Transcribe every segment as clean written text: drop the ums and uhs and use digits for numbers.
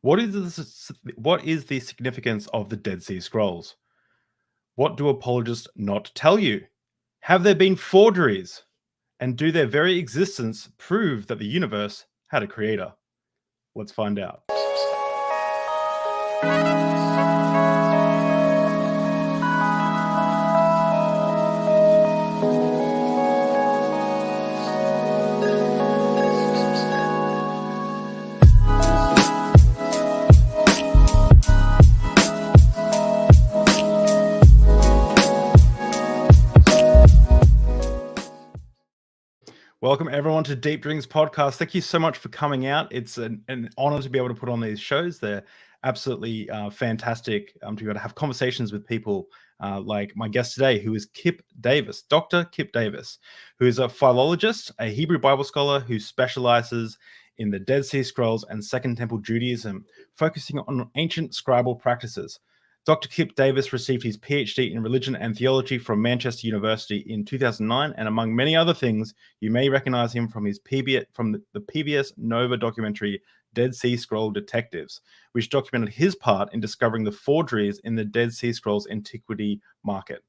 What is the significance of the Dead Sea Scrolls? What do apologists not tell you? Have there been forgeries? And do their very existence prove that the universe had a creator? Let's find out. Welcome everyone to Deep Drinks Podcast. Thank you so much for coming out. It's an honor to be able to put on these shows. They're absolutely fantastic to be able to have conversations with people like my guest today, who is Kip Davis, Dr. Kip Davis, who is a philologist, a Hebrew Bible scholar who specializes in the Dead Sea Scrolls and Second Temple Judaism, focusing on ancient scribal practices. Dr. Kip Davis received his PhD in religion and theology from Manchester University in 2009, and among many other things, you may recognize him from his the PBS Nova documentary Dead Sea Scroll Detectives, which documented his part in discovering the forgeries in the Dead Sea Scrolls antiquity market.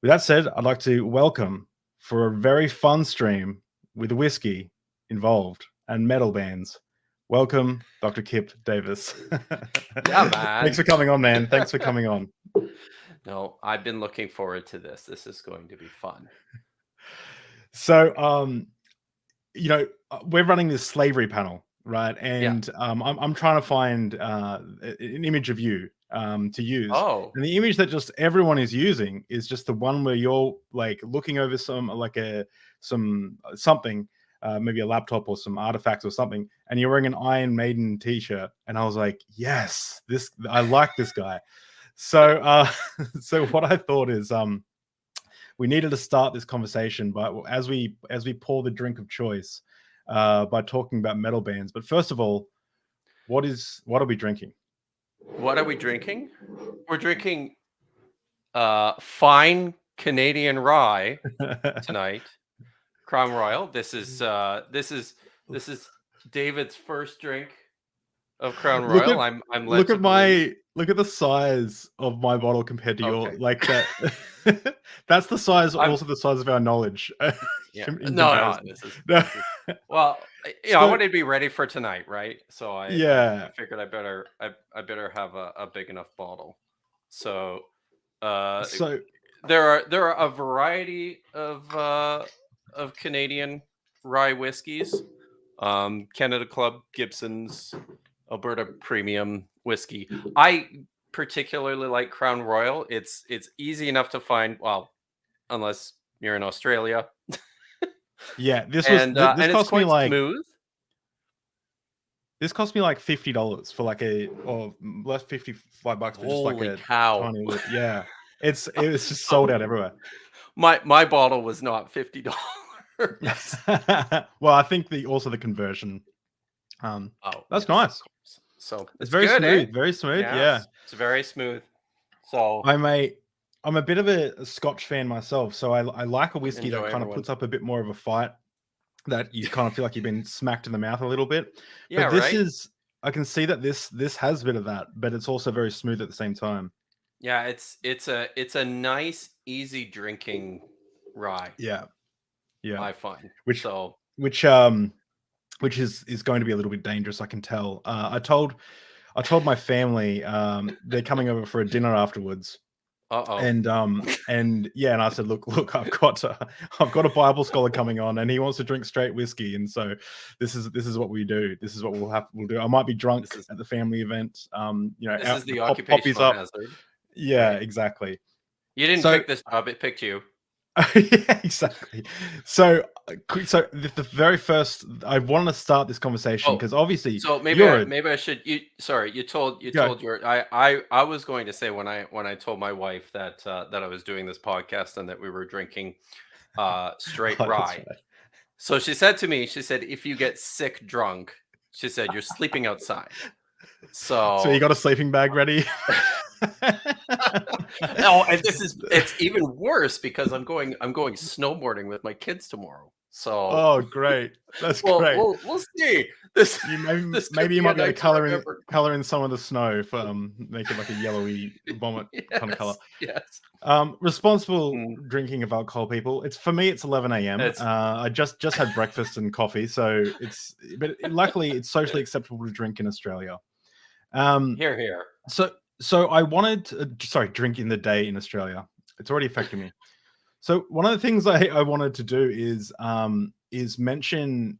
With that said, I'd like to welcome, for a very fun stream with whiskey involved and metal bands, welcome, Dr. Kip Davis. Yeah, man. Thanks for coming on, man. Thanks for coming on. No, I've been looking forward to this. This is going to be fun. So, we're running this slavery panel, right? And I'm trying to find an image of you to use. Oh. And the image that just everyone is using is just the one where you're like looking over something. Maybe a laptop or some artifacts or something, and you're wearing an Iron Maiden t-shirt, and I was like, yes, I like this guy. So so what I thought is we needed to start this conversation, but as we pour the drink of choice by talking about metal bands. But first of all, what are we drinking? What are we drinking? We're drinking fine Canadian rye tonight. Crown Royal. This is David's first drink of Crown Royal. I'm look at the size of my bottle compared to your like that. That's the size, also the size of our knowledge. Yeah. No. Well, I wanted to be ready for tonight, right? So I figured I better have a big enough bottle. So there are a variety of Canadian rye whiskeys, Canada Club, Gibson's, Alberta Premium whiskey. I particularly like Crown Royal. It's easy enough to find. Well, unless you're in Australia. Yeah, this cost me like smooth. This cost me like $50 for like less $55 for just like a tiny little, yeah. It was just sold out everywhere. My bottle was not $50. Well, I think the conversion. That's nice. So it's very good, smooth, eh? very smooth. Yeah, it's very smooth. So I'm a bit of a Scotch fan myself, so I like a whiskey that kind of puts up a bit more of a fight, that you kind of feel like you've been smacked in the mouth a little bit. Yeah, but this is, I can see that this has a bit of that, but it's also very smooth at the same time. Yeah, it's a nice, easy drinking rye. Yeah. I find which is going to be a little bit dangerous, I can tell. I told my family they're coming over for a dinner afterwards. And I said, look, I've got a Bible scholar coming on, and he wants to drink straight whiskey, and so this is what we do. This is what we'll do. I might be drunk at the family event. This is the occupational hazard. Yeah, right. Exactly. You didn't pick this job; it picked you. Yeah, exactly. So the very first, I want to start this conversation because obviously. So maybe I should. You told your. I was going to say when I told my wife that I was doing this podcast and that we were drinking straight rye. Right. So she said to me, if you get sick drunk, she said you're sleeping outside. So you got a sleeping bag ready? No, and it's even worse because I'm going snowboarding with my kids tomorrow. So Oh, great. That's well, great. we'll see. This You maybe this could maybe you be a might be able night to to remember. color in some of the snow for make it like a yellowy vomit kind of color. Yes, yes. Responsible Mm, drinking of alcohol, people. It's for me. It's 11 a.m. it's I just had breakfast and coffee, so but luckily it's socially acceptable to drink in Australia. Um, here, here. so I wanted sorry, drink in the day in Australia. It's already affecting me. So one of the things I wanted to do is mention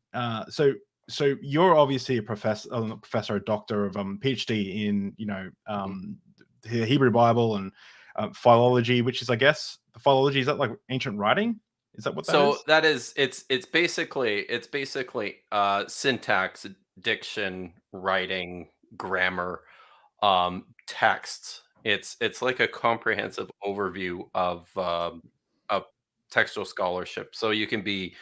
so you're obviously a professor, not professor, a doctor of PhD in Mhm. the Hebrew Bible and philology, which is I guess the philology, is that like ancient writing? Is that what that So is? that is it's basically syntax, diction, writing, grammar, texts. It's like a comprehensive overview of textual scholarship. So you can be,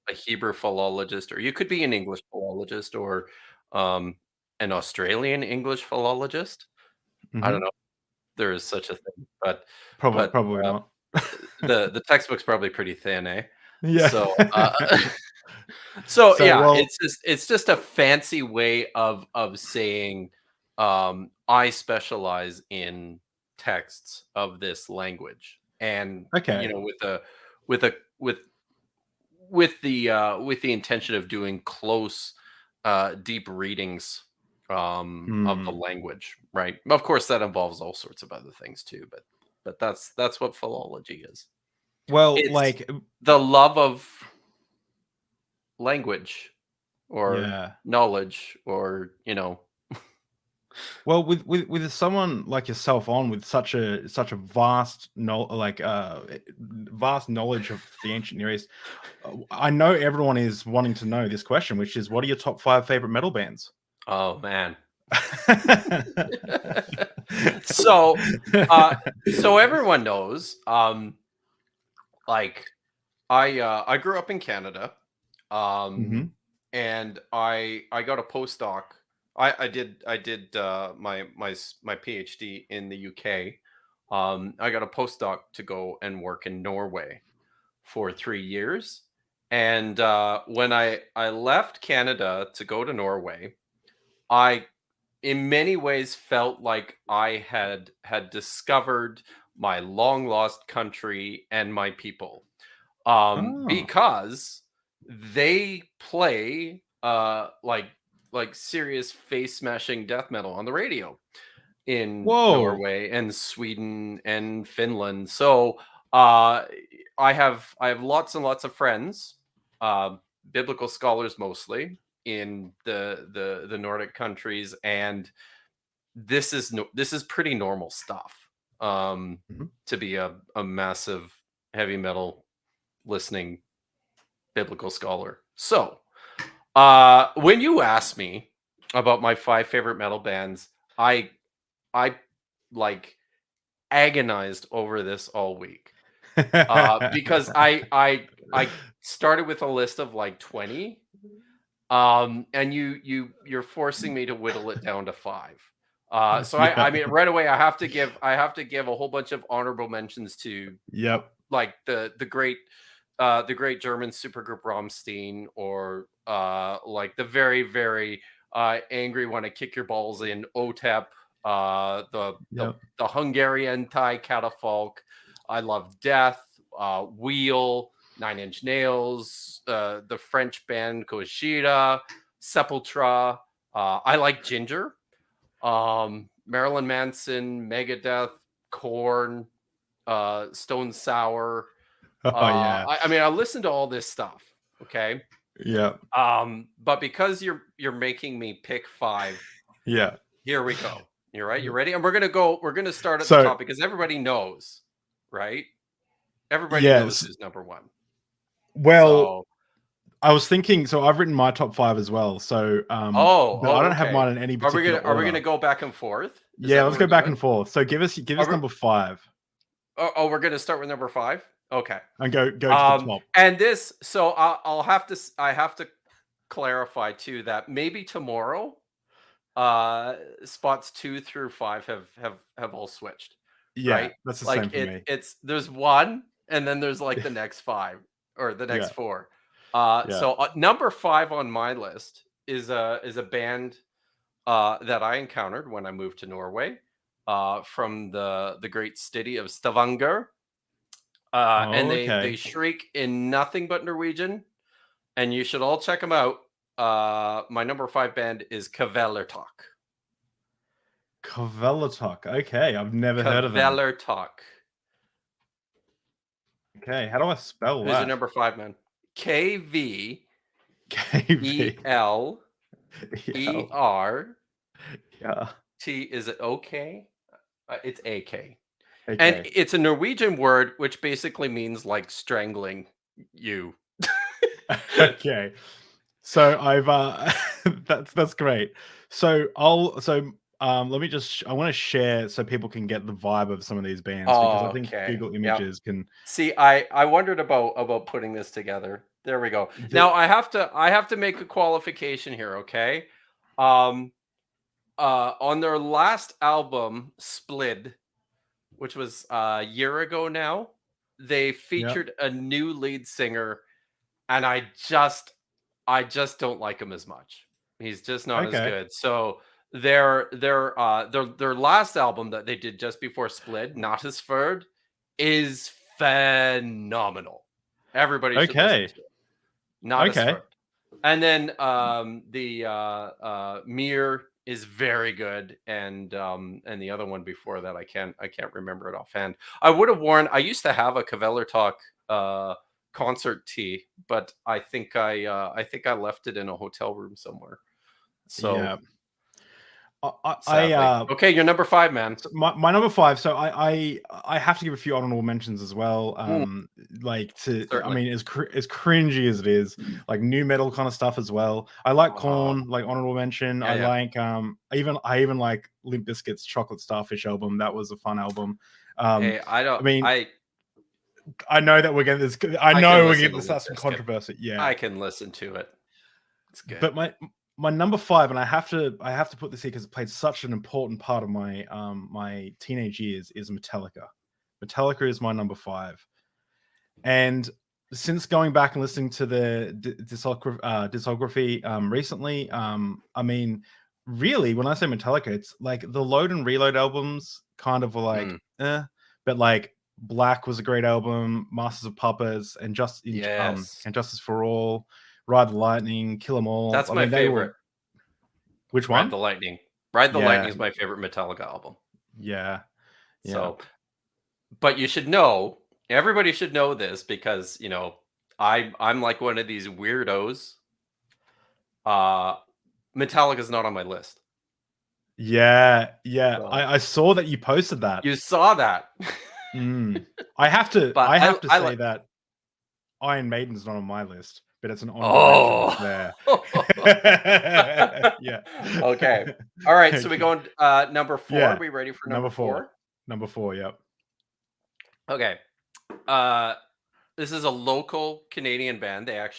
a Hebrew philologist, or you could be an English philologist, or um, an Australian English philologist. I don't Hmm. know if there is such a thing, but but Probably uh, not. the textbook's probably pretty thin, eh? Yeah. So so So yeah, well, it's just a fancy way of saying, I specialize in texts of this language. And okay. with a with the intention of doing close, deep readings, of the Hmm. language, right? Of course, that involves all sorts of other things too, but that's what philology is. Well, It's like the love of language, or yeah. knowledge, or Well, with someone like yourself on with such a vast vast knowledge of the ancient Near East, I know everyone is wanting to know this question, which is, what are your top five favorite metal bands? oh man. So uh so everyone knows, like, I grew up in Canada, um Hmm. and I got a postdoc. I did my PhD in the UK. I got a postdoc to go and work in Norway for 3 years. And when I left Canada to go to Norway, I in many ways felt like I had discovered my long lost country and my people, Oh, because they play, like serious face smashing death metal on the radio in whoa. Norway and Sweden and Finland. So uh, I have lots and lots of friends, uh, biblical scholars mostly, in the Nordic countries, and this is pretty normal stuff, Mhm. to be a massive heavy metal listening biblical scholar. So when you ask me about my five favorite metal bands, I like agonized over this all week, because I started with a list of like 20, and you're forcing me to whittle it down to five. So I Yeah. mean, right away I have to give a whole bunch of honorable mentions to, Yep. like, the great German supergroup Rammstein, or like the very, very angry, want to kick your balls in OTEP, Yep. the Hungarian Thai Catafalque. I love Death, Wheel, Nine Inch Nails, the French band Koshida, Sepultura. I like Ginger, Marilyn Manson, Megadeth, Korn, Stone Sour. Oh yeah. I mean, I listen to all this stuff. Okay. Yeah. But because you're making me pick five, Yeah. here we go. You're right. You ready? And we're gonna start at the So top, because everybody knows, right? Everybody knows yes. who's number one. Well, So, I was thinking. So I've written my top five as well. So but I don't have okay. mine in any Are we particular gonna are we order. gonna go back and forth? Is Yeah, that what let's we're go back and doing? forth. So give Are us we, number five we're gonna start with number five. Okay. and go to the top. And this, so I have to clarify too that maybe tomorrow, spots 2 through 5 have all switched, Yeah, right? that's the Like, same for me. there's one, and then there's like the next 5, or the next Yeah. 4. So number 5 on my list is a band that I encountered when I moved to Norway, from the great city of Stavanger. And Oh, they okay. shriek in nothing but Norwegian, and you should all check them out. My number 5 band is Kvelertak. Kvelertak. Okay, I've never heard of them. Kvelertak. Okay, how do I spell Who's your that? number 5, man? KVELER KV. Yeah. T. Is it OK? It's AK. And Okay. it's a Norwegian word which basically means like strangling you. Okay. So I've that's great. So let me I want to share so people can get the vibe of some of these bands, because I think Okay. Google Yep. Images can. See, I wondered about putting this together. There we go. Now I have to make a qualification here, okay? On their last album, Splid, which was a year ago now, they featured a new lead singer, and I just don't like him as much. He's just not as Okay. good. So their last album that they did just before Split, Not His Third, is phenomenal. Everybody should listen Okay. to it. Not His Okay. Third. And then the Mir is very good, and the other one before that I can't remember it offhand. I would have worn. I used to have a Kvelertak concert tee, but I think I left it in a hotel room somewhere. So Yeah. sadly. Okay, you're number 5, man. So my number 5. So I have to give a few honorable mentions as well. Like I Certainly. mean, as cringy as it is, like new metal kind of stuff as well. I like Korn, like honorable mention. I like I even like Limp Bizkit's Chocolate Starfish album. That was a fun album. Hey, I mean, I know that we're getting this. I know we're getting some controversy. Yeah, I can listen to it. It's good. But my number 5, and I have to put this here because it played such an important part of my my teenage years, is Metallica. Metallica is my number 5, and since going back and listening to the discography recently, I mean, really, when I say Metallica, it's like the Load and Reload albums kind of were like, but like Black was a great album, Masters of Puppets, and Justice for All, Ride the Lightning, Kill 'Em All. That's my favorite. Which one? Ride the Lightning. Ride the Lightning is my favorite Metallica album. Yeah. So, but you should know, everybody should know this, because you know I'm like one of these weirdos. Metallica's not on my list. Yeah. So, I saw that you posted that. You saw that. I have to say that Iron Maiden's not on my list, but it's an honorable mention there. Yeah. Okay. All right. So we go on number 4. Are we ready for number 4? Number 4. Yep. Okay. This is a local Canadian band. They're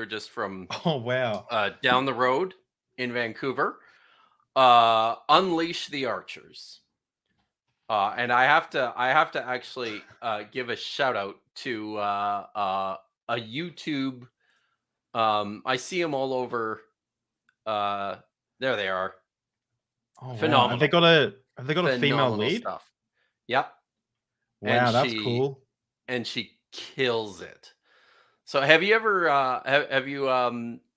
just from down the road in Vancouver. Unleash the Archers. And I have to actually give a shout out to a YouTube. I see them all over. There they are. Oh, phenomenal. Wow. Have they got a female lead? Stuff. Yep. Wow, that's cool. And she kills it. So have you ever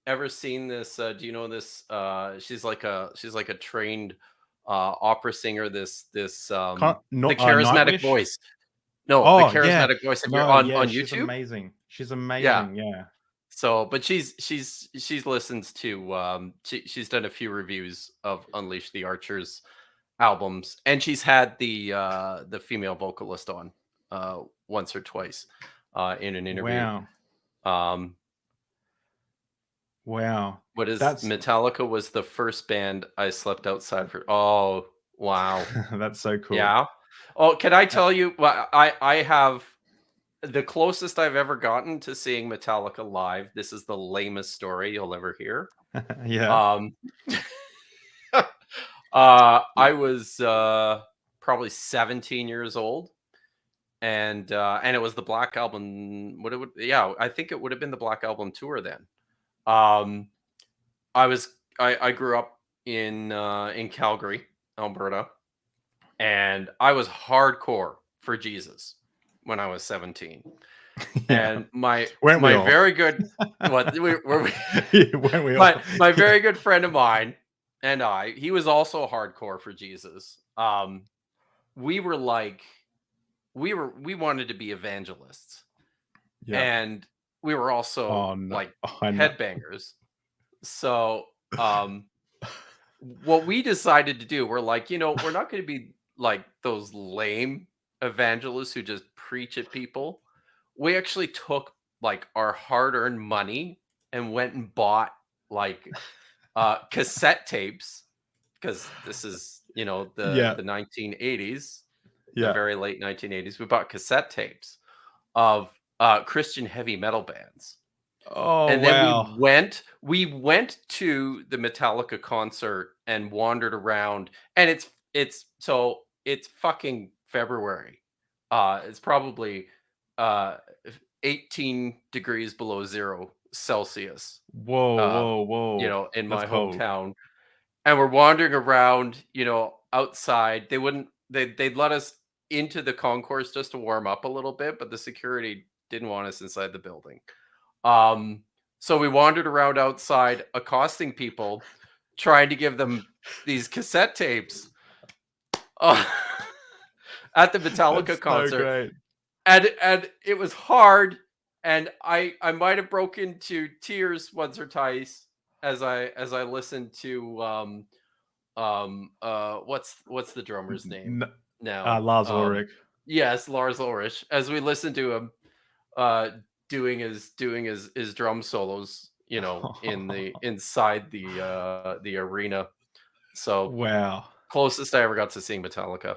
ever seen this? Do you know this? She's like a trained opera singer. The charismatic voice. No, the charismatic voice. If you're on YouTube, she's amazing. She's amazing. Yeah. So, but she's listens to she's done a few reviews of Unleash the Archers albums, and she's had the female vocalist on once or twice in an interview. Wow. What is Metallica was the first band I slept outside for. Oh, wow. That's so cool. Yeah. Oh, can I tell you? Well, I have the closest I've ever gotten to seeing Metallica live. This is the lamest story you'll ever hear. Yeah. I was probably 17 years old, and it was the Black Album. I think it would have been the Black Album tour then. Um, I grew up in Calgary, Alberta, and I was hardcore for Jesus when I was 17. Yeah. And my Weren't we all? very good what were we Weren't we all? my very good friend of mine and he was also hardcore for Jesus. We were like we wanted to be evangelists, Yeah. and we were also Oh no. like I know. headbangers. So what we decided to do, we're like, we're not going to be like those lame evangelists who just preach at people. We actually took like our hard-earned money and went and bought like cassette tapes, because this is, Yeah. the 1980s, the Yeah. very late 1980s. We bought cassette tapes of Christian heavy metal bands. Oh And then wow. we went to the Metallica concert and wandered around, and it's fucking February. It's probably uh 18 degrees below 0 Celsius, Whoa, uh, whoa, whoa. in That's my cold. hometown. And we're wandering around, outside. They'd let us into the concourse just to warm up a little bit, but the security didn't want us inside the building. So we wandered around outside, accosting people, trying to give them these cassette tapes uh, at the Metallica That's so concert, great. and it was hard, and I might have broken into tears once or twice as I listened to what's the drummer's name N- now? Lars Ulrich. Yes, Lars Ulrich. As we listened to him uh doing his drum solos, inside the arena. So Wow. closest I ever got to seeing Metallica.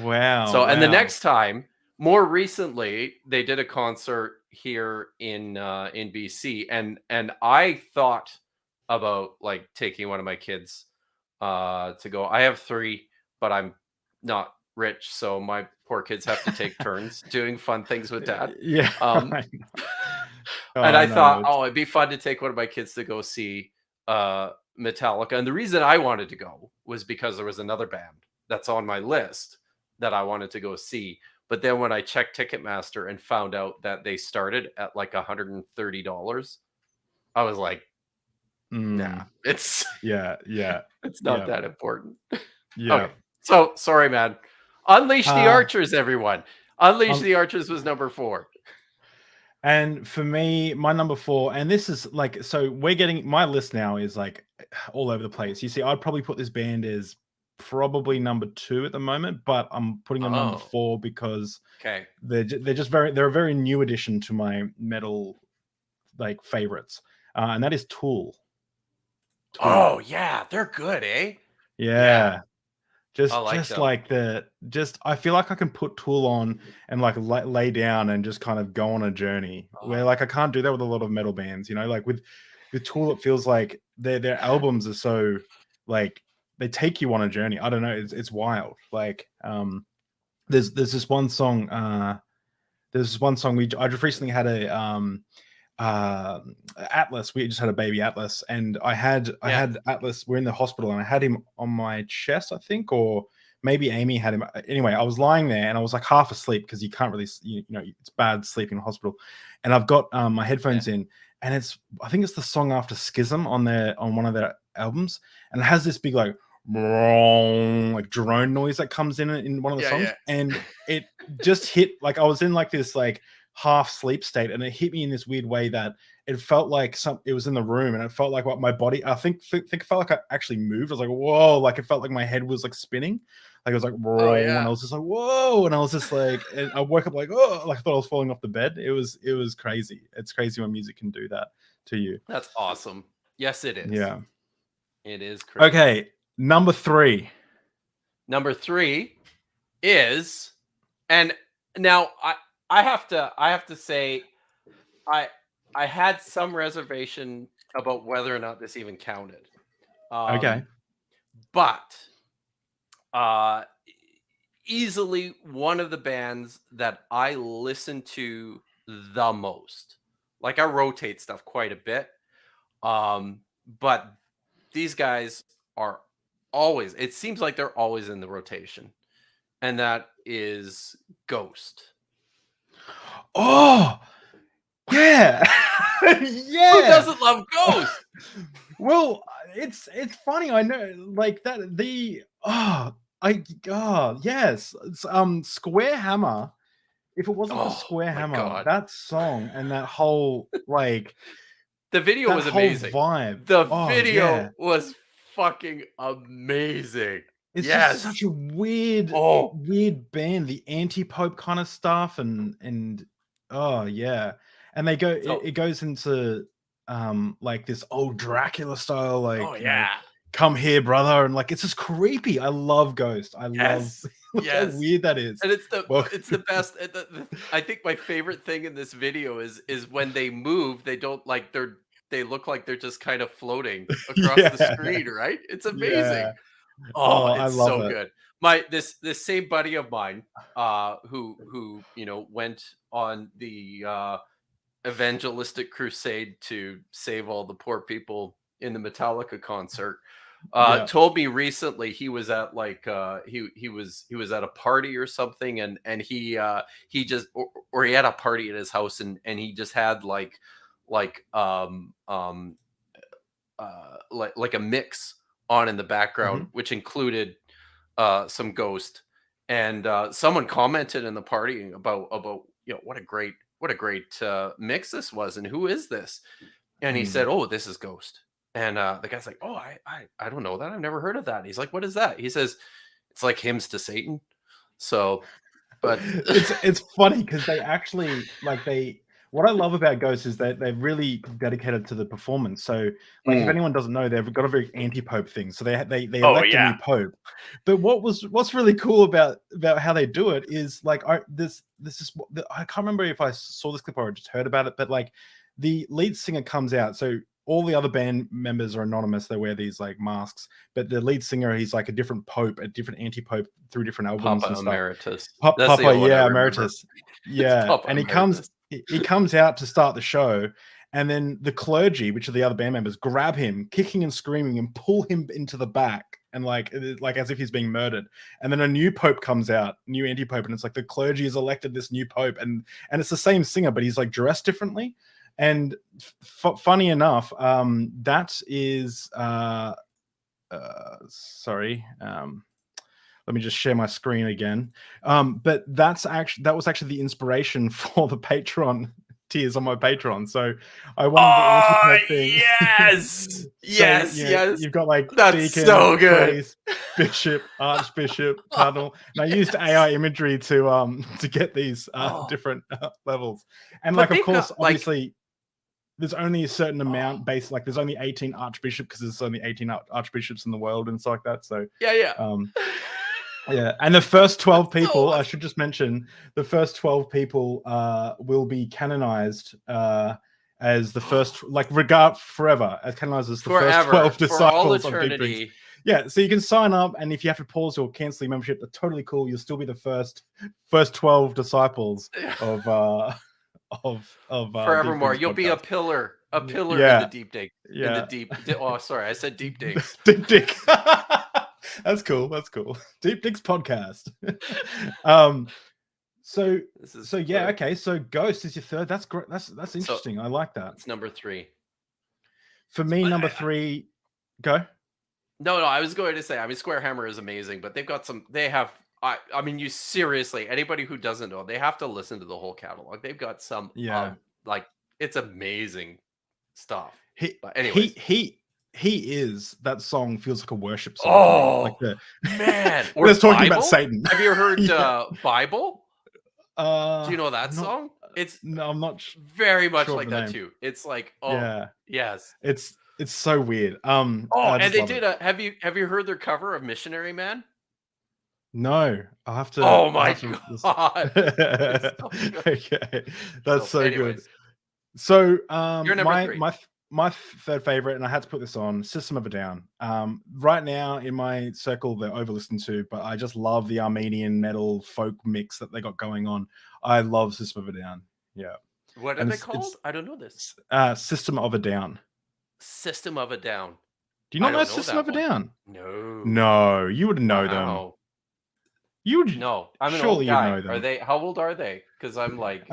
Wow. So, and the Wow. next time, more recently, they did a concert here in BC, and I thought about like taking one of my kids to go. I have 3, but I'm not rich, so my poor kids have to take turns doing fun things with dad. Yeah. Um, I know. and Oh I no. thought, oh, it'd be fun to take one of my kids to go see Metallica. And the reason I wanted to go was because there was another band that's on my list that I wanted to go see. But then when I checked Ticketmaster and found out that they started at like $130, I was like, nah, it's Yeah. Yeah. it's not Yeah. that important. Yeah. Okay. So sorry, man. Unleash the Archers, everyone. Unleash Um, the Archers was number 4. And for me, my number 4, and this is like, so we're getting, my list now is like all over the place. You see, I'd probably put this band as probably number 2 at the moment, but I'm putting them number Oh, 4 because okay. they're just they're a very new addition to my metal like favorites, and that is Tool. Oh, yeah, they're good, eh? Yeah. I like Just them. like I feel like I can put Tool on and like lay down and just kind of go on a journey where like I can't do that with a lot of metal bands, like with Tool, it feels like their albums are so like they take you on a journey. I don't know, it's wild. Like there's this one song I just recently had a Atlas. We just had a baby Atlas, and I had Atlas. We're in the hospital, and I had him on my chest, I think, or maybe Amy had him. Anyway, I was lying there, and I was like half asleep because you can't really, it's bad sleeping in hospital. And I've got my headphones in, and I think it's the song after Schism on one of their albums, and it has this big like drone noise that comes in one of the songs, and it just hit, like I was in like this like half sleep state, and it hit me in this weird way that it felt like it was in the room, and it felt like what my body, I think it felt like I actually moved. I was like, whoa, like it felt like my head was like spinning, like it was like whoa, and I was just like whoa, and I was just like, and I woke up like, oh, like I thought I was falling off the bed. It was crazy. It's crazy when music can do that to you. That's awesome. Yes, it is. Yeah, it is crazy. Okay, number 3 is, and now I have to say, I had some reservation about whether or not this even counted. Okay. But easily one of the bands that I listen to the most. Like I rotate stuff quite a bit. But these guys are always, it seems like they're always in the rotation. And that is Ghost. Oh, yeah. Who Yeah. doesn't love Ghost? Well, it's funny. I know, like that. Yes. It's Square Hammer. If it wasn't for Oh Square my Hammer, God. that song and that whole like The video that was whole amazing. vibe. The Oh video yeah. was fucking amazing. It's just Yes. such a weird Oh, band, the anti-pope kind of stuff, and oh yeah. And they go so, it goes into like this old Dracula style, like, oh you know, yeah. come here, brother, and like it's just creepy. I love Ghost. I love Yes. look how Yes. weird that is. And Well, it's the best. I think my favorite thing in this video is when they move, they don't like they look like they're just kind of floating across the yeah. screen, right? It's amazing. Yeah. Oh, Oh, I it's love so it. good. This same buddy of mine, who went on the evangelistic crusade to save all the poor people in the Metallica concert, Yeah. told me recently he was at like he was at a party or something, and he just or he had a party at his house, and he just had like like a mix on in the background, Mhm. which included some Ghost, and someone commented in the party about what a great mix this was, and who is this? And he Mm. said, "Oh, this is Ghost." And the guy's like, "Oh, I don't know that. I've never heard of that." He's like, "What is that?" He says, "It's like hymns to Satan." So, but It's funny because they actually like what I love about Ghost is that they're really dedicated to the performance. So, like, if Mm. anyone doesn't know, they've got a very anti-pope thing. So they Oh elect a yeah, new pope. But what's really cool about how they do it is like this is I can't remember if I saw this clip or I just heard about it, but like the lead singer comes out. So all the other band members are anonymous. They wear these like masks, but the lead singer, he's like a different pope, a different anti-pope through different albums Papa and stuff. Emeritus. That's the Papa, only one I yeah, remember. emeritus, It's yeah, Papa and Emeritus. he comes out to start the show, and then the clergy, which are the other band members, grab him, kicking and screaming, and pull him into the back, and like as if he's being murdered. And then a new pope comes out, new anti-pope, and it's like the clergy has elected this new pope, and it's the same singer, but he's like dressed differently. And funny enough, that is sorry. Let me just share my screen again. But that was actually the inspiration for the Patreon tiers on my Patreon. So I wanted the Oh anti-pope thing. yes, So yes, yes. you've got like That's deacon, so good. priest, bishop, archbishop, cardinal. And I used AI imagery to get these different levels. And But like, of they've course, got, like, obviously, there's only a certain amount based, like there's only 18 archbishops because there's only 18 archbishops in the world and stuff like that. So yeah. yeah, and the first 12 That's so people, I awesome. should just mention, the first 12 people will be canonized as the first, like, forever, as canonized as the first 12 For all disciples of Deep Drinks. eternity. Yeah, so you can sign up, and if you have to pause or cancel your membership, that's totally cool. You'll still be the first 12 disciples of Forevermore. Deep Drinks You'll be a podcast. pillar in Yeah, the deep dig. yeah. In the deep. Oh, sorry, I said deep digs. Deep Dick. That's cool. That's cool. Deep Dick's podcast. So yeah, okay. So Ghost is your third. That's great. That's interesting. I like that. It's number 3. For me, number 3. Go. No, I was going to say, I mean, Square Hammer is amazing, but they've got some. They have. I mean, you seriously, anybody who doesn't know, they have to listen to the whole catalog. They've got some. Yeah. Like, it's amazing stuff. But He is, that song feels like a worship song. Oh, like man. We're just talking about Satan. Have you heard Yeah. Bible? Do you know that song? No, I'm not very much sure like that too. It's like, oh yeah, yes. It's so weird. And they did have you heard their cover of Missionary Man? No, I'll have to. Oh my god. Okay, that's so anyways. good. So You're number 3. my third favorite, and I had to put this on, System of a Down. Right now in my circle, they're over listened to, but I just love the Armenian metal folk mix that they got going on. I love System of a Down. Yeah. What are And they called? I don't know this. System of a Down. System of a Down. Do you not I know don't know System that of a one. Down? No. No, you would know them. Wow. You would No, I'm an surely old you'd guy. know them. Are they? How old are they? Because I'm like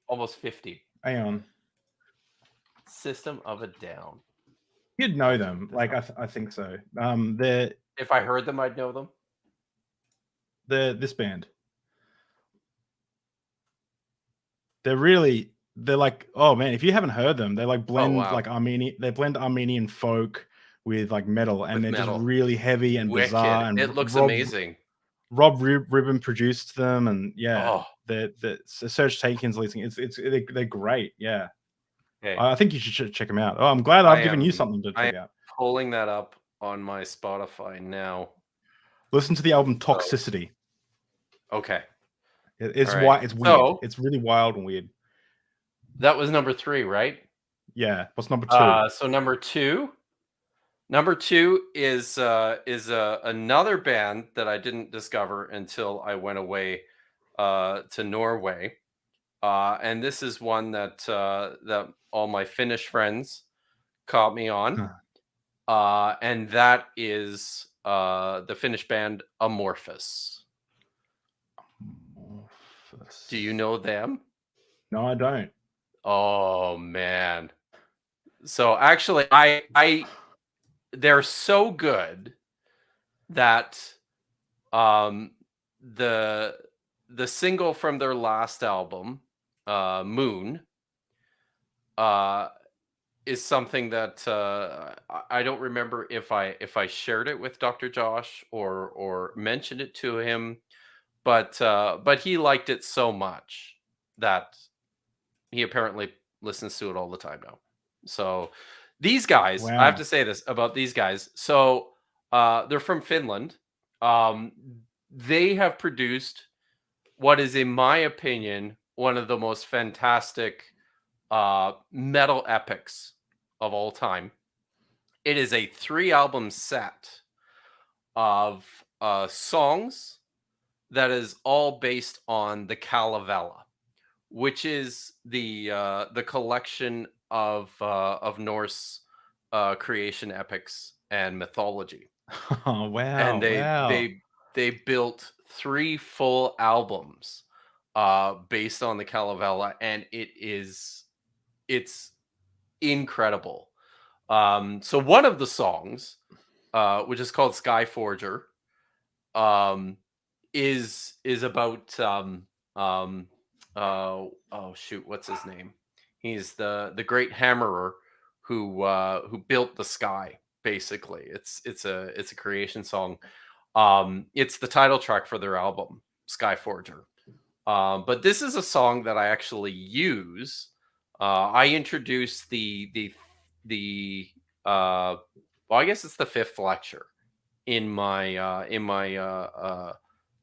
almost 50. Hang on. System of a Down. You'd know them. Like I think so. They're If I heard them, I'd know them. this band. They're like, oh man, if you haven't heard them, they like blend like Armenian folk with like metal, and they're just really heavy and Wicked. bizarre. And it looks amazing. Rob Ribbon produced them, and they're Serge Takin's leading. They're great. Yeah. Okay. I think you should check them out. Oh, I'm glad I've given you something to check out. Pulling that up on my Spotify now. Listen to the album Toxicity. Okay. It's right. It's weird. So, it's really wild and weird. That was number 3, right? Yeah. What's number 2? So number 2 is another band that I didn't discover until I went away to Norway. And this is one that that all my Finnish friends caught me on. And that is the Finnish band Amorphous. Do you know them? No, I don't. Oh man. So actually they're so good that the single from their last album, Moon, is something that I don't remember if I shared it with Dr. Josh or mentioned it to him, but he liked it so much that he apparently listens to it all the time now. So these guys, I have to say this about these guys. So they're from Finland. They have produced what is, in my opinion, one of the most fantastic metal epics of all time. It is a 3-album set of songs that is all based on the Kalevala, which is the collection of Norse creation epics and mythology. Oh wow! And they built 3 full albums based on the Kalevala, and it's incredible. So one of the songs, which is called Skyforger, is about oh shoot, what's his name? He's the great hammerer who built the sky. Basically, it's a creation song. It's the title track for their album Skyforger. But this is a song that I actually use. I introduced the well, I guess it's the 5th lecture in my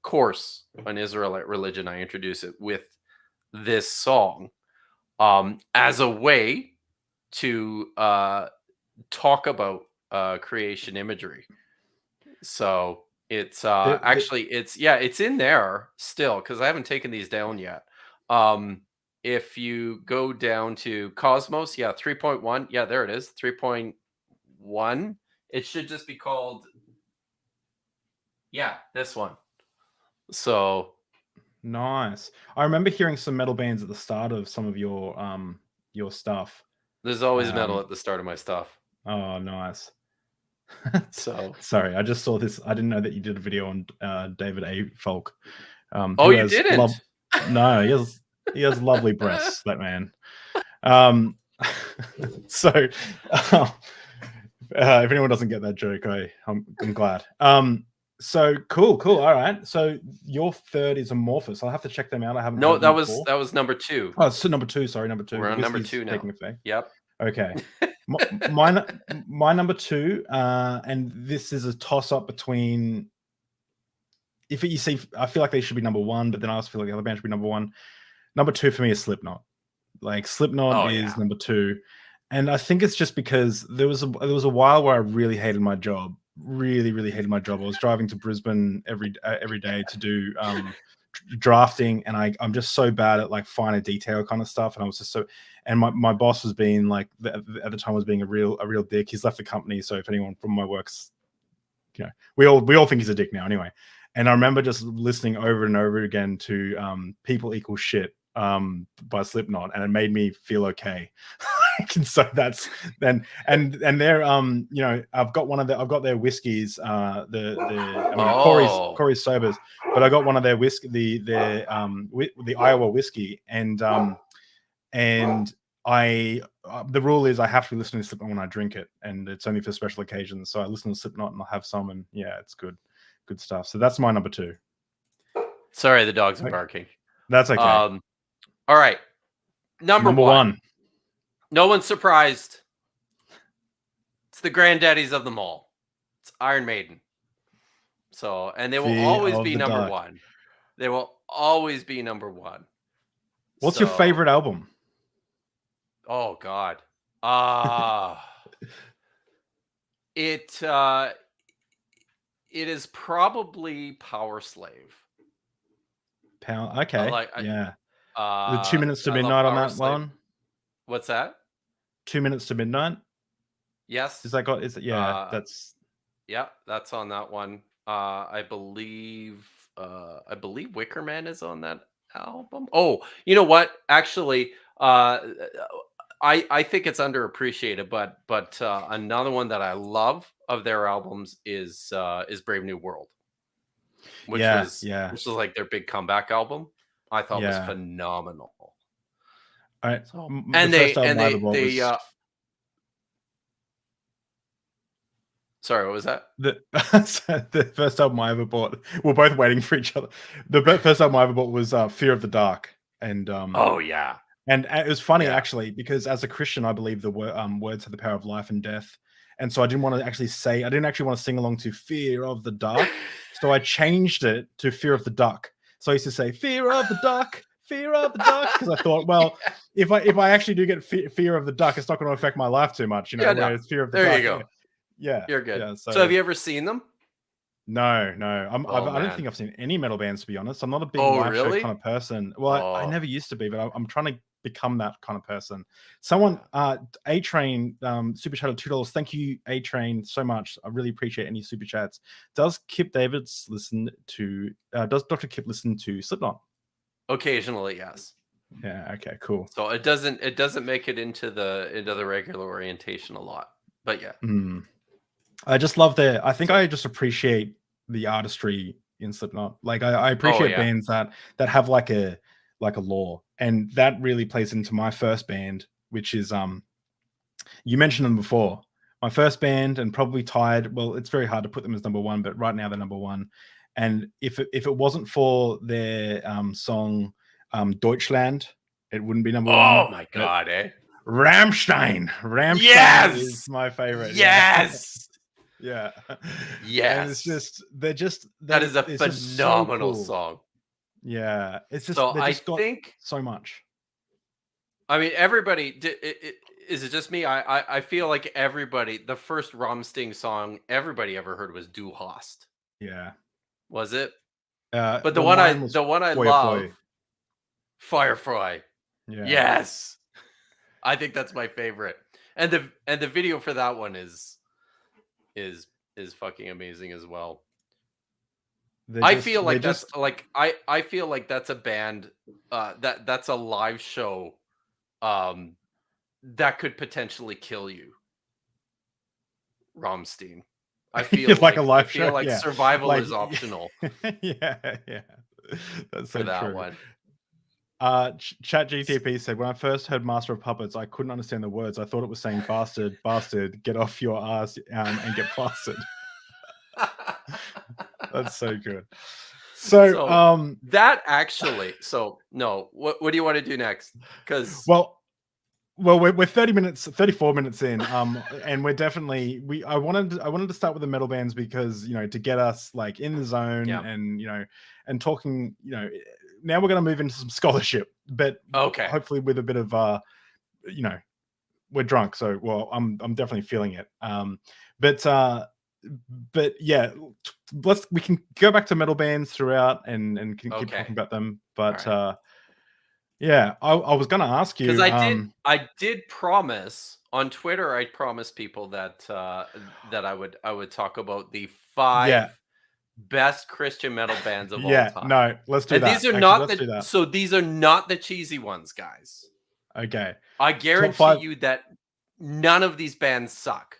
course on Israelite religion. I introduce it with this song as a way to talk about creation imagery. So it's actually it's in there still, because I haven't taken these down yet. If you go down to Cosmos, 3.1, there it is, 3.1. It should just be called this one. So nice. I remember hearing some metal bands at the start of some of your stuff. There's always metal at the start of my stuff. Oh, nice. So sorry, I just saw this. I didn't know that you did a video on David A. Folk. Oh, you didn't? No, he has lovely breasts, that man. So if anyone doesn't get that joke, I'm glad. So cool. All right. So your third is Amorphous. I'll have to check them out. I haven't. No, that was number 2. Oh, so number 2. Sorry, number 2. We're on number 2 now. Taking effect. Yep. Okay. my number 2, and this is a toss up between. I feel like they should be number 1, but then I also feel like the other band should be number 1. Number 2 for me is Slipknot. Like Slipknot is number 2. And I think it's just because there was a while where I really hated my job. Really hated my job. I was driving to Brisbane every day to do drafting, and I'm just so bad at like finer detail kind of stuff. And I was just so, and my boss was being like at the time was being a real dick. He's left the company, so if anyone from my work's, we all think he's a dick now anyway. And I remember just listening over and over again to People Equal Shit by Slipknot, and it made me feel okay. And so that's then and they're I've got their whiskeys, Corey's sobers, but I got one of their whiskey, the Iowa whiskey, and I the rule is I have to listen to Slipknot when I drink it, and it's only for special occasions. So I listen to Slipknot and I'll have some, and yeah, it's good stuff. So that's my number 2. Sorry, the dogs are barking. That's okay. All right, number 1. No one's surprised. It's the granddaddies of them all. It's Iron Maiden. So, and they will always be number 1. They will always be number 1. What's your favorite album? Oh God. It is probably Power Slave. Okay. The 2 Minutes to Midnight on that Slave. One. What's that? 2 Minutes to Midnight. Yes. That's on that one. I believe Wicker Man is on that album. Oh, you know what? Actually, I think it's underappreciated, but another one that I love of their albums is Brave New World, which was like their big comeback album. I thought was phenomenal. All right. So, they sorry, what was that? The first album I ever bought. We're both waiting for each other. The first album I ever bought was Fear of the Dark, and oh yeah. And it was funny actually, because as a Christian, I believe the words have the power of life and death. And so I didn't want to actually sing along to Fear of the Dark. So I changed it to Fear of the Duck. So I used to say Fear of the Duck, Fear of the Duck, because I thought, well, if I actually do get Fear of the Duck, it's not going to affect my life too much, whereas Fear of the Duck. There you go. Yeah. You're good. Yeah, so have you ever seen them? No. I don't think I've seen any metal bands, to be honest. I'm not a big live show kind of person. Well, I never used to be, but I'm trying to become that kind of person. Someone, A-Train, super chat of $2. Thank you, A-Train, so much. I really appreciate any super chats. Does Dr. Kip listen to Slipknot? Occasionally, yes. Yeah. Okay. Cool. So it doesn't make it into the regular orientation a lot, but yeah. I just love I think I just appreciate the artistry in Slipknot. Like I appreciate bands that have like a lore, and that really plays into my first band, which is you mentioned them before. My first band, and probably tied. Well, it's very hard to put them as number 1, but right now they're number 1. And if it wasn't for their song Deutschland, it wouldn't be number 1. Oh my God, Rammstein is my favorite. Yes. Yeah. Yes. And it's just that is a phenomenal song. Yeah. It's just so got so much. I mean, everybody is it just me? I feel like everybody, the first Rammstein song everybody ever heard was Du Hast. Yeah. Was it? But the one I love, Firefly. Yeah. Yes. I think that's my favorite. And the video for that one is fucking amazing as well. I feel like that's a band that's a live show that could potentially kill you. Rammstein. I feel like a live show. Like survival is optional. Yeah. That's so for that true. one. Chat GTP said, when I first heard Master of Puppets, I couldn't understand the words. I thought it was saying bastard, get off your ass and get plastered. That's so good. So that actually, no, what do you want to do next? Because well, we're 34 minutes in, and we're definitely I wanted to start with the metal bands because to get us like in the zone and and talking now we're going to move into some scholarship, but okay, hopefully with a bit of we're drunk, so well, I'm definitely feeling it. But yeah, we can go back to metal bands throughout and keep Okay. talking about them. But All yeah, I was gonna ask Because you. I did promise on Twitter. I promised people that that I would talk about the 5 Yeah, best Christian metal bands of all yeah, time. no, let's do And that. these are Actually, not let's do that. these are not the cheesy ones, guys. Okay, I top guarantee 5. you that none of these bands suck.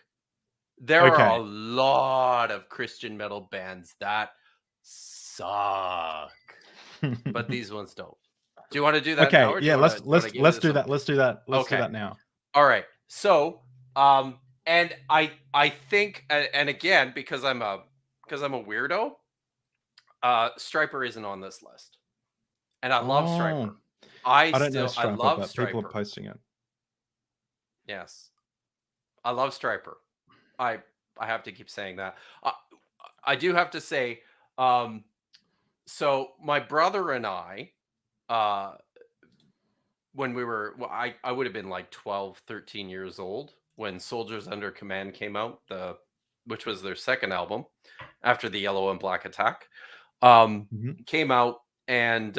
There are a Okay, lot of Christian metal bands that suck, but these ones don't. Do you want to do that now, okay, or do yeah, you want to give let's you do some? that. Let's do that. Let's do Okay, that now. all right. So, and I think, and again, because I'm a weirdo, Striper isn't on this list, and I love Oh, Striper. I don't know I Striper, love but people are Striper. posting it. Yes, I love Striper. I I have to keep saying that. I do have to say, um, so my brother and I, uh, when we were, well, I would have been like 12, 13 years old when Soldiers Under Command came out, which was their second album after the Yellow and Black Attack, Mhm. came out, and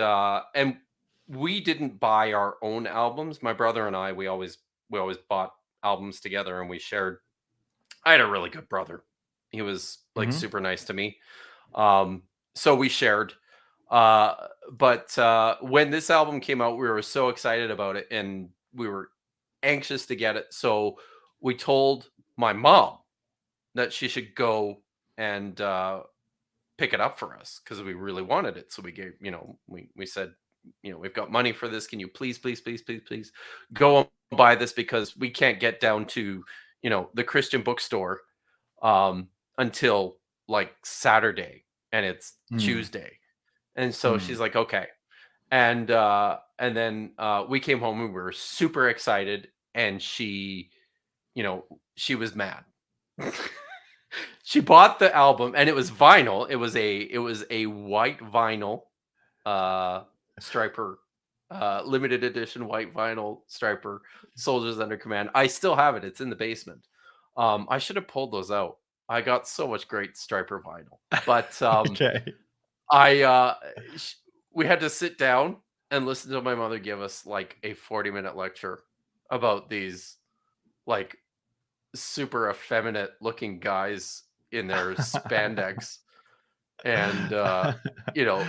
we didn't buy our own albums. My brother and I, we always bought albums together, and we shared. I had a really good brother. He was like Mhm. super nice to me. So we shared. Uh, but when this album came out, we were so excited about it, and we were anxious to get it. So we told my mom that she should go and pick it up for us because we really wanted it. So we gave, we said, we've got money for this. Can you please, please, please, please, please go and buy this because we can't get down to, the Christian bookstore until like Saturday, and it's Mm. Tuesday. And so Mm. she's like, okay. And then we came home and we were super excited, and she was mad. She bought the album, and it was vinyl. It was a white vinyl striper, limited edition white vinyl striper, Soldiers Under Command. I still have it. It's in the basement. I should have pulled those out. I got so much great striper vinyl. But Okay. I sh- we had to sit down and listen to my mother give us like a 40-minute lecture about these like super effeminate looking guys in their spandex, and you know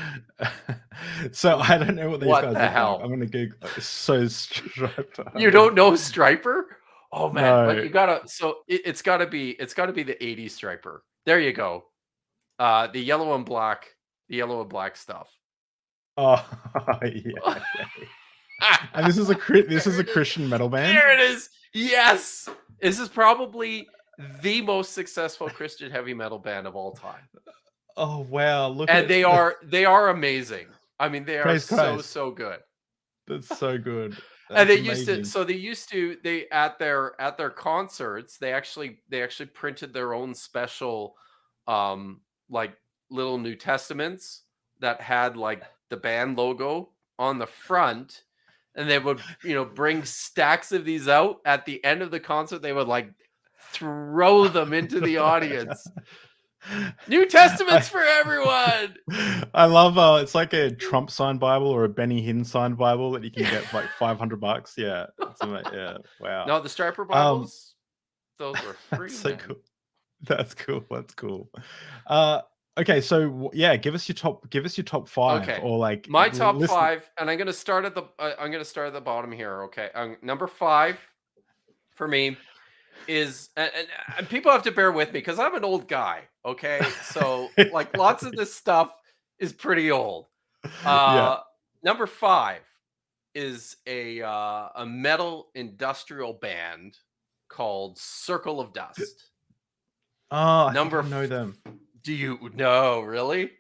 So I don't know what these what guys the look like. I'm hell? gonna Google. So Striper. You don't know Striper? Oh man, but No. you gotta. So it's gotta be the '80s Striper. There you go. The yellow and black, stuff. Oh yeah. Okay. And this is There a it is. Christian metal band. There it is. Yes, this is probably the most successful Christian heavy metal band of all time, Oh wow! Look and at the they are amazing. I mean, they are praise so Christ. so good. That's so good. And That's amazing. they used to they at their concerts, they actually printed their own special like little New Testaments that had like the band logo on the front, and they would, bring stacks of these out at the end of the concert. They would like throw them into the audience. New Testaments I, for everyone. I love it's like a Trump signed Bible or a Benny Hinn signed Bible that you can get for like $500. Yeah, yeah, wow. No, the Striper Um, Bibles, those were free, that's so man. cool. That's cool. That's cool. Uh, okay, so yeah, give us your top 5 Okay, or like my top listen. 5, and I'm gonna start at the bottom here. Okay, number 5 for me is, and people have to bear with me because I'm an old guy. Okay, so like lots of this stuff is pretty old. Yeah. Number 5 is a metal industrial band called Circle of Dust. Oh, I think Number I know them. Do you know, really?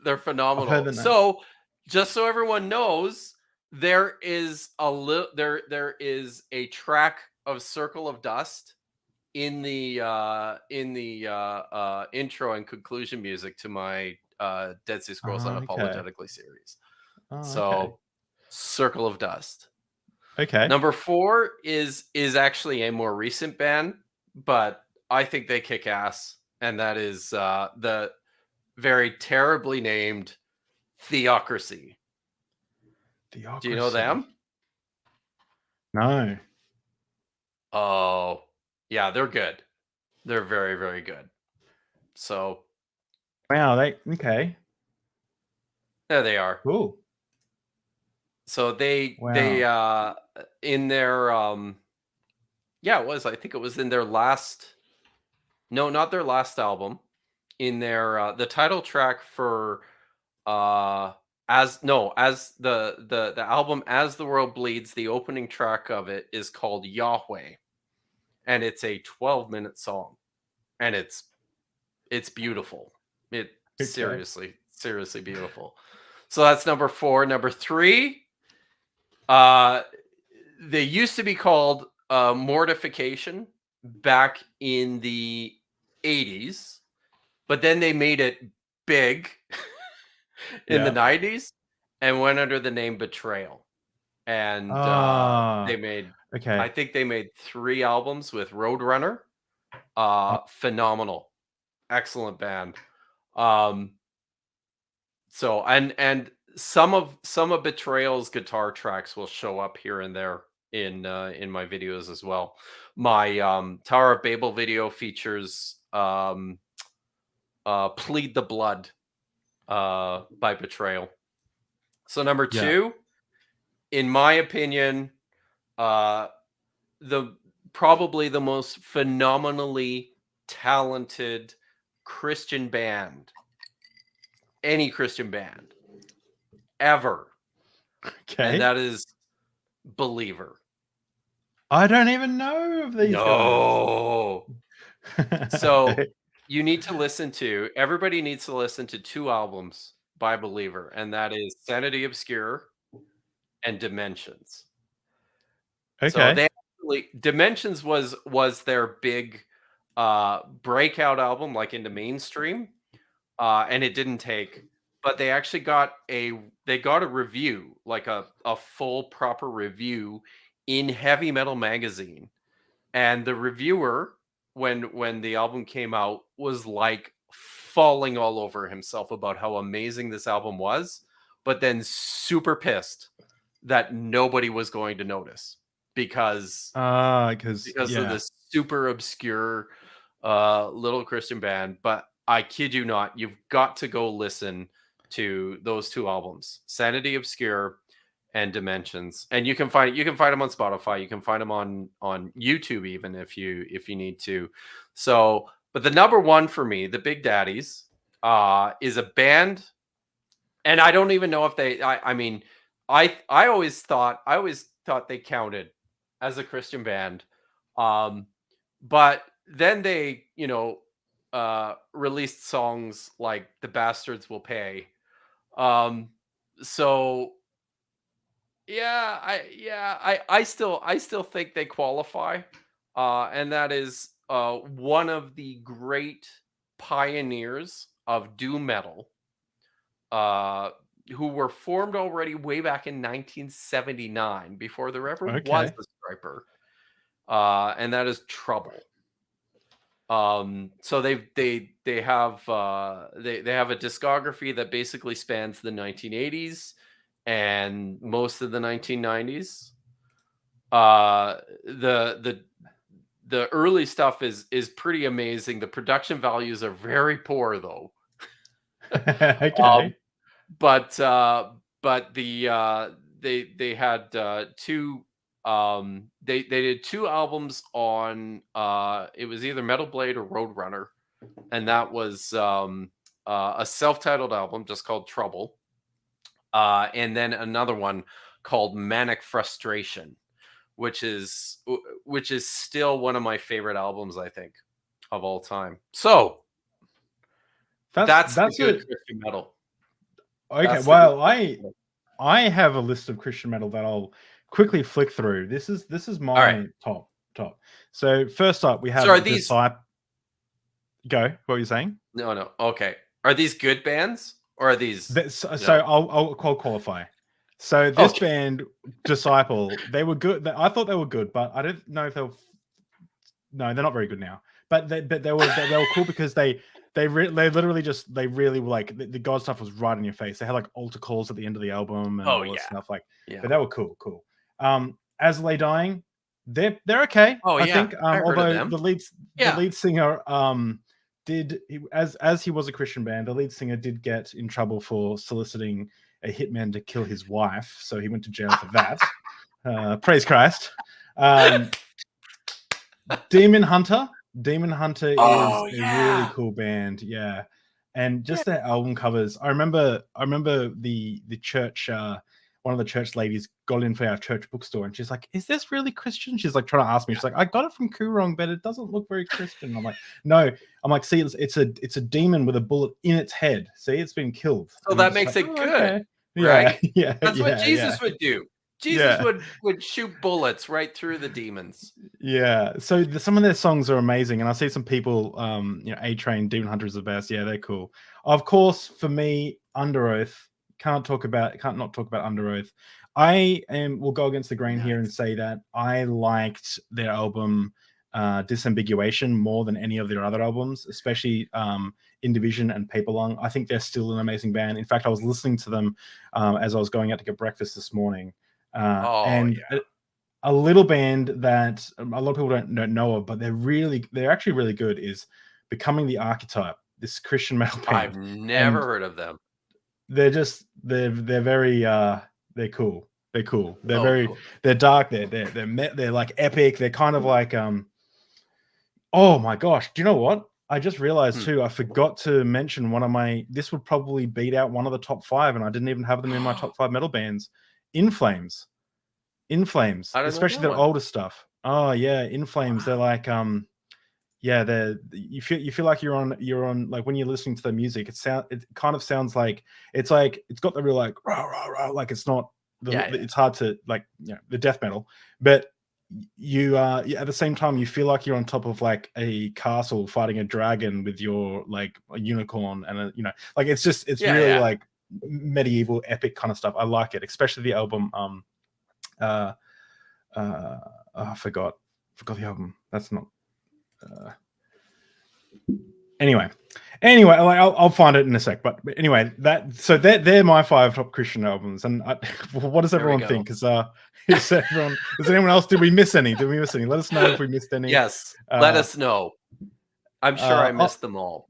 They're I've heard phenomenal. the name. So, just so everyone knows, there is there is a track of Circle of Dust in the intro and conclusion music to my Dead Sea Scrolls Oh, okay. Unapologetically series. Oh, okay. So, Circle of Dust. Okay. Number 4 is actually a more recent band, but I think they kick ass, and that is the very terribly named Theocracy. Do you know Theocracy. them? No. Oh, yeah, they're good. They're very, very good. So Wow. Okay. there they are. Cool. So they Wow. in their yeah, I think it was in their last, no, not their last album, in their the title track for as the album As the World Bleeds, the opening track of it is called Yahweh, and it's a 12-minute song, and it's beautiful. It Okay. seriously beautiful. So that's number 4. Number 3, uh they used to be called Mortification back in the 80s, but then they made it big in the Yeah. 90s and went under the name Betrayal. And they Ah. made, I Okay. think they made 3 albums with Roadrunner. Phenomenal. Excellent band. Um so and some of Betrayal's guitar tracks will show up here and there in my videos as well. My Tower of Babel video features Plead the Blood by Betrayal. So number Yeah. 2, in my opinion, uh the probably the most phenomenally talented Christian band, any Christian band ever, and Okay. that is Believer. I don't even know of these guys. No. So Okay. everybody needs to listen to 2 albums by Believer, and that is Sanity Obscure and Dimensions. So Okay. they actually, Dimensions was their big breakout album, like into mainstream, and it didn't take, but they actually got a review, like a full proper review in Heavy Metal Magazine. And the reviewer, when the album came out, was like falling all over himself about how amazing this album was, but then super pissed that nobody was going to notice because Because of yeah. this super obscure little Christian band. But I kid you not, you've got to go listen to those 2 albums, Sanity Obscure and Dimensions. And you can find them on Spotify, you can find them on YouTube even if you need to. So, but the number 1 for me, the Big Daddies, is a band, and I don't even know if I mean, I always thought they counted as a Christian band. Um, but then they, released songs like The Bastards Will Pay. Um, so I still think they qualify. And that is one of the great pioneers of doom metal, uh, who were formed already way back in 1979 before there ever was Okay. a Striper, and that is Trouble. So they have a discography that basically spans the 1980s and most of the 1990s. The early stuff is pretty amazing. The production values are very poor though. Um, Okay. but they had 2 they did 2 albums on it was either Metal Blade or Roadrunner, and that was a self-titled album just called Trouble, and then another one called Manic Frustration, which is still one of my favorite albums, I think, of all time. So that's the That's good a Christian metal. okay. That's the good Well, Christian metal. I have a list of Christian metal that I'll quickly flick through. This is All right. my top. So first up, we So are have these Disciple. Go. What were you saying? no. Okay. Are these good bands or are these So no? I'll qualify. So this band, Disciple, they were good. I thought they were good, but I don't know if they'll. No, they're not very good now. But they were cool because they literally just they really were like the God stuff was right in your face. They had like altar calls at the end of the album and all this stuff. Like, but they were cool. As Lay Dying, they're okay. I think. Although the lead singer as he was a Christian band, the lead singer did get in trouble for soliciting a hitman to kill his wife, so he went to jail for that. Praise Christ. Demon Hunter is a really cool band, yeah. And just their album covers. I remember the church. One of the church ladies got in for our church bookstore, and she's like, "Is this really Christian?" She's like trying to ask me. She's like, "I got it from Coorong, but it doesn't look very Christian." I'm like, "No." I'm like, "See, it's a demon with a bullet in its head. See, it's been killed." So that makes it good, okay. right? Yeah, that's what Jesus would do. Jesus would shoot bullets right through the demons. Yeah. So some of their songs are amazing, and I see some people, A Train, Demon Hunter is the best. Yeah, they're cool. Of course, for me, Under Oath. Can't not talk about Under Oath. Will go against the grain here and say that I liked their album Disambiguation more than any of their other albums, especially In Division and Paper Lung. I think they're still an amazing band. In fact, I was listening to them as I was going out to get breakfast this morning. A little band that a lot of people don't know of, but they're actually really good, is Becoming the Archetype, this Christian metal band. I've never heard of them. They're very they're cool. They're cool. They're dark. They're like epic. They're kind of like oh my gosh, do you know what? I just realized too, I forgot to mention this would probably beat out one of the top 5, and I didn't even have them in my top 5 metal bands. In Flames, especially their older stuff. Oh yeah, In Flames. They're like you feel like you're on like when you're listening to the music, it kind of sounds like it's got the real like rah, rah, rah, like it's not it's hard to like the death metal, but you at the same time you feel like you're on top of like a castle fighting a dragon with your like a unicorn and like it's really like medieval epic kind of stuff. I like it, especially the album I forgot the album. That's not anyway, like I'll find it in a sec. But anyway, they're my 5 top Christian albums. And what does everyone think? Because does anyone else? Did we miss any? Let us know if we missed any. Yes, let us know. I'm sure I missed them all.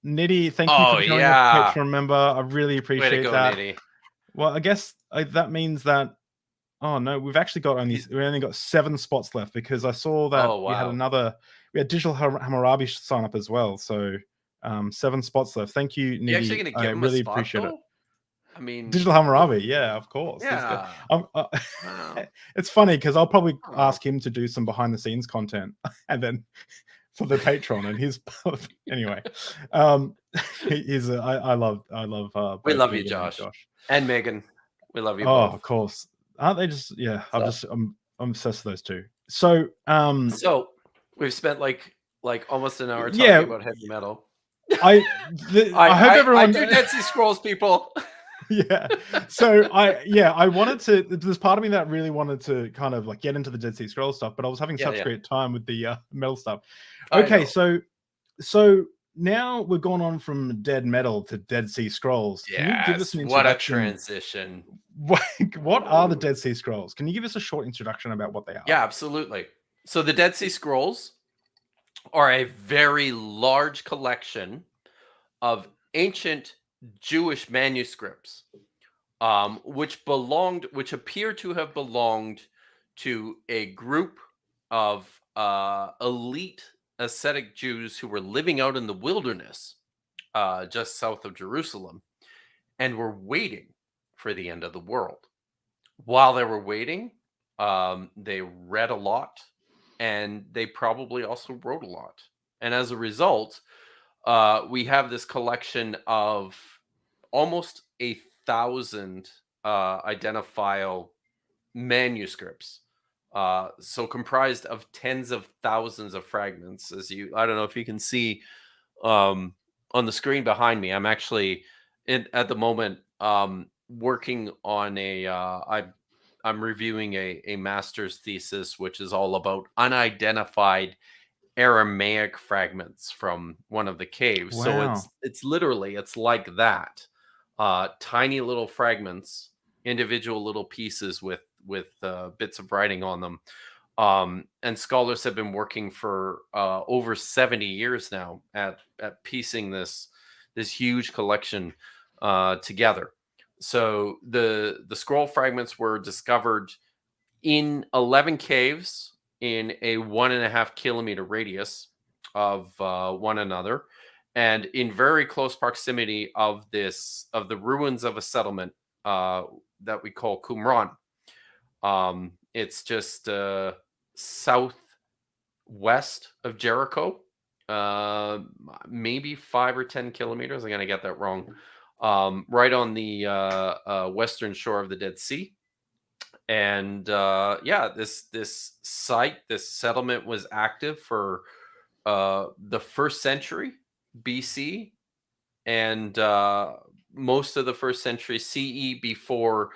Nitty, thank you for joining us, Patreon member. I really appreciate that. Nitty. Well, I guess that means that. Oh no, we only got 7 spots left, because I saw that we had Digital Hammurabi sign up as well. So 7 spots left. Thank you, Nitty. You actually going to give him a spot, appreciate it. I mean, Digital Hammurabi, yeah, of course. Yeah. It's funny because I'll probably ask him to do some behind the scenes content, and then for the Patreon, and his anyway. I love. We love you, Josh, and Megan. We love you. Oh, both. Of course. Aren't they just? Yeah, I'm obsessed with those two. So we've spent like almost an hour talking about heavy metal. I hope everyone. I do Dead Sea Scrolls, people. Yeah. So I wanted to. There's part of me that really wanted to kind of like get into the Dead Sea Scrolls stuff, but I was having such great time with the metal stuff. Okay, so now we're going on from dead metal to Dead Sea Scrolls. Can you give us an introduction? What a transition. What are the Dead Sea Scrolls? Can you give us a short introduction about what they are? Yeah, absolutely. So the Dead Sea Scrolls are a very large collection of ancient Jewish manuscripts, which appear to have belonged to a group of elite ascetic Jews who were living out in the wilderness just south of Jerusalem, and were waiting for the end of the world. While they were waiting, they read a lot, and they probably also wrote a lot. And as a result, we have this collection of almost 1,000 identifiable manuscripts. So comprised of tens of thousands of fragments. I don't know if you can see on the screen behind me. I'm actually at the moment working on I'm reviewing a master's thesis, which is all about unidentified Aramaic fragments from one of the caves. So Wow. it's literally it's like that, tiny little fragments, individual little pieces with bits of writing on them. And scholars have been working for over 70 years now at piecing this huge collection together. So the scroll fragments were discovered in 11 caves in a 1.5 kilometer radius of one another, and in very close proximity of the ruins of a settlement that we call Qumran. It's just southwest of Jericho, maybe 5 or 10 kilometers. I'm gonna get that wrong. Right on the western shore of the Dead Sea. And yeah, this site, this settlement was active for the first century BC and most of the first century CE before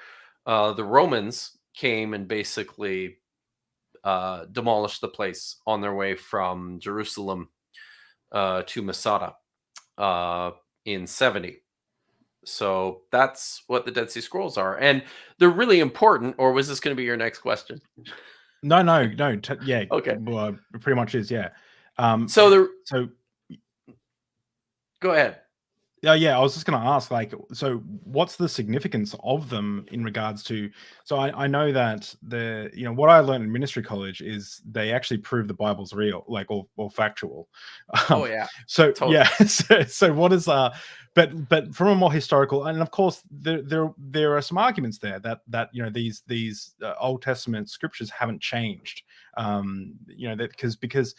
the Romans came and basically demolished the place on their way from Jerusalem to Masada in 70. So that's what the Dead Sea Scrolls are. And they're really important. Or was this going to be your next question? No. Yeah. Okay. Well, it pretty much is. Yeah. So So go ahead. yeah, I was just going to ask, like, so what's the significance of them in regards to? So I know that what I learned in ministry college is they actually prove the Bible's real, like, or factual. Oh yeah. So Totally. yeah, so what is but from a more historical, and of course there are some arguments there that these Old Testament scriptures haven't changed. That because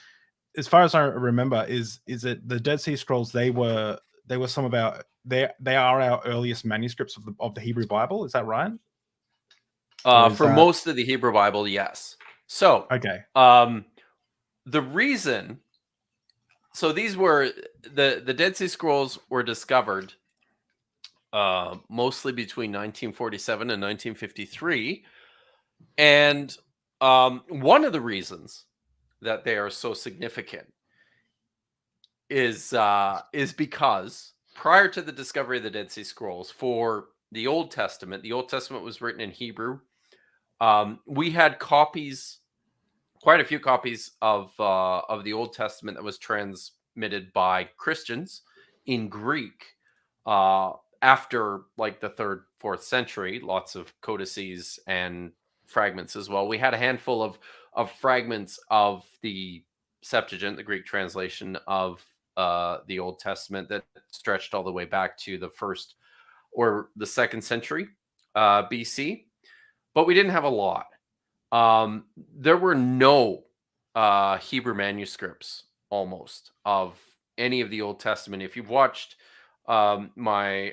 as far as I remember, is it the Dead Sea Scrolls? They were some of our they are our earliest manuscripts of the Hebrew Bible. Is that right? For most of the Hebrew Bible, yes. So okay? the reason, so these were the Dead Sea Scrolls were discovered mostly between 1947 and 1953, and one of the reasons that they are so significant is because prior to the discovery of the Dead Sea Scrolls, for the Old Testament was written in Hebrew. We had copies, quite a few copies of the Old Testament that was transmitted by Christians in Greek after like the 3rd, 4th century. Lots of codices and fragments as well. We had a handful of fragments of the Septuagint, the Greek translation of the Old Testament, that stretched all the way back to the 1st or the 2nd century BC, but we didn't have a lot. There were no Hebrew manuscripts almost of any of the Old Testament. If you've watched my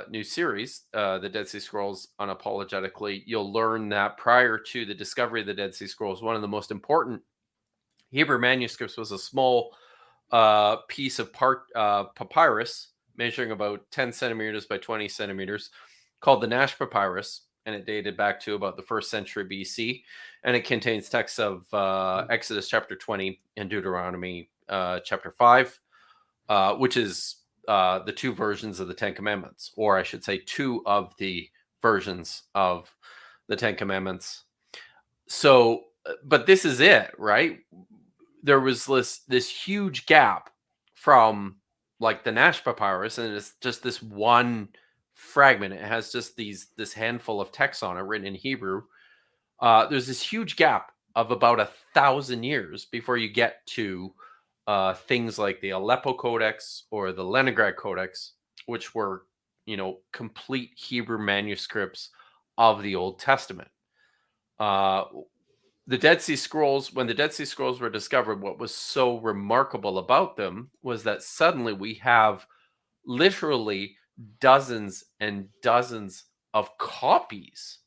new series, The Dead Sea Scrolls Unapologetically, you'll learn that prior to the discovery of the Dead Sea Scrolls, one of the most important Hebrew manuscripts was a small piece of papyrus measuring about 10 centimeters by 20 centimeters called the Nash Papyrus, and it dated back to about the 1st century BC, and it contains texts of Exodus chapter 20 and Deuteronomy chapter 5, which is the 2 versions of the 10 Commandments, or I should say 2 of the versions of the 10 Commandments. So, but this is it, right? There was this huge gap from like the Nash Papyrus, and it's just this one fragment. It has just this handful of texts on it written in Hebrew. There's this huge gap of about 1,000 years before you get to things like the Aleppo Codex or the Leningrad Codex, which were, complete Hebrew manuscripts of the Old Testament. The Dead Sea Scrolls, when the Dead Sea Scrolls were discovered, what was so remarkable about them was that suddenly we have literally dozens and dozens of copies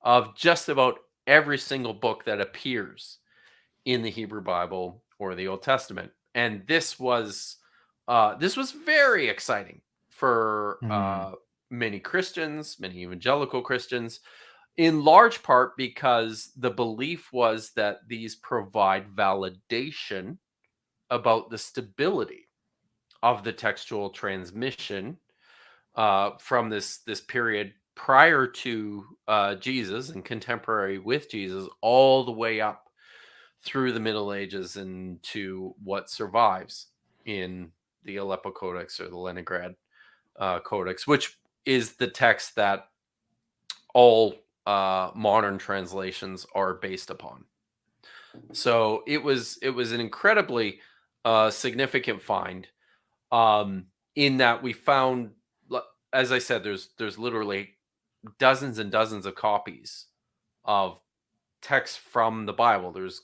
of just about every single book that appears in the Hebrew Bible or the Old Testament. And this was very exciting for many Christians, many evangelical Christians, in large part because the belief was that these provide validation about the stability of the textual transmission from this period prior to Jesus and contemporary with Jesus, all the way up through the Middle Ages and to what survives in the Aleppo Codex or the Leningrad Codex, which is the text that all modern translations are based upon. So it was an incredibly significant find, in that we found, as I said, there's literally dozens and dozens of copies of text from the Bible. There's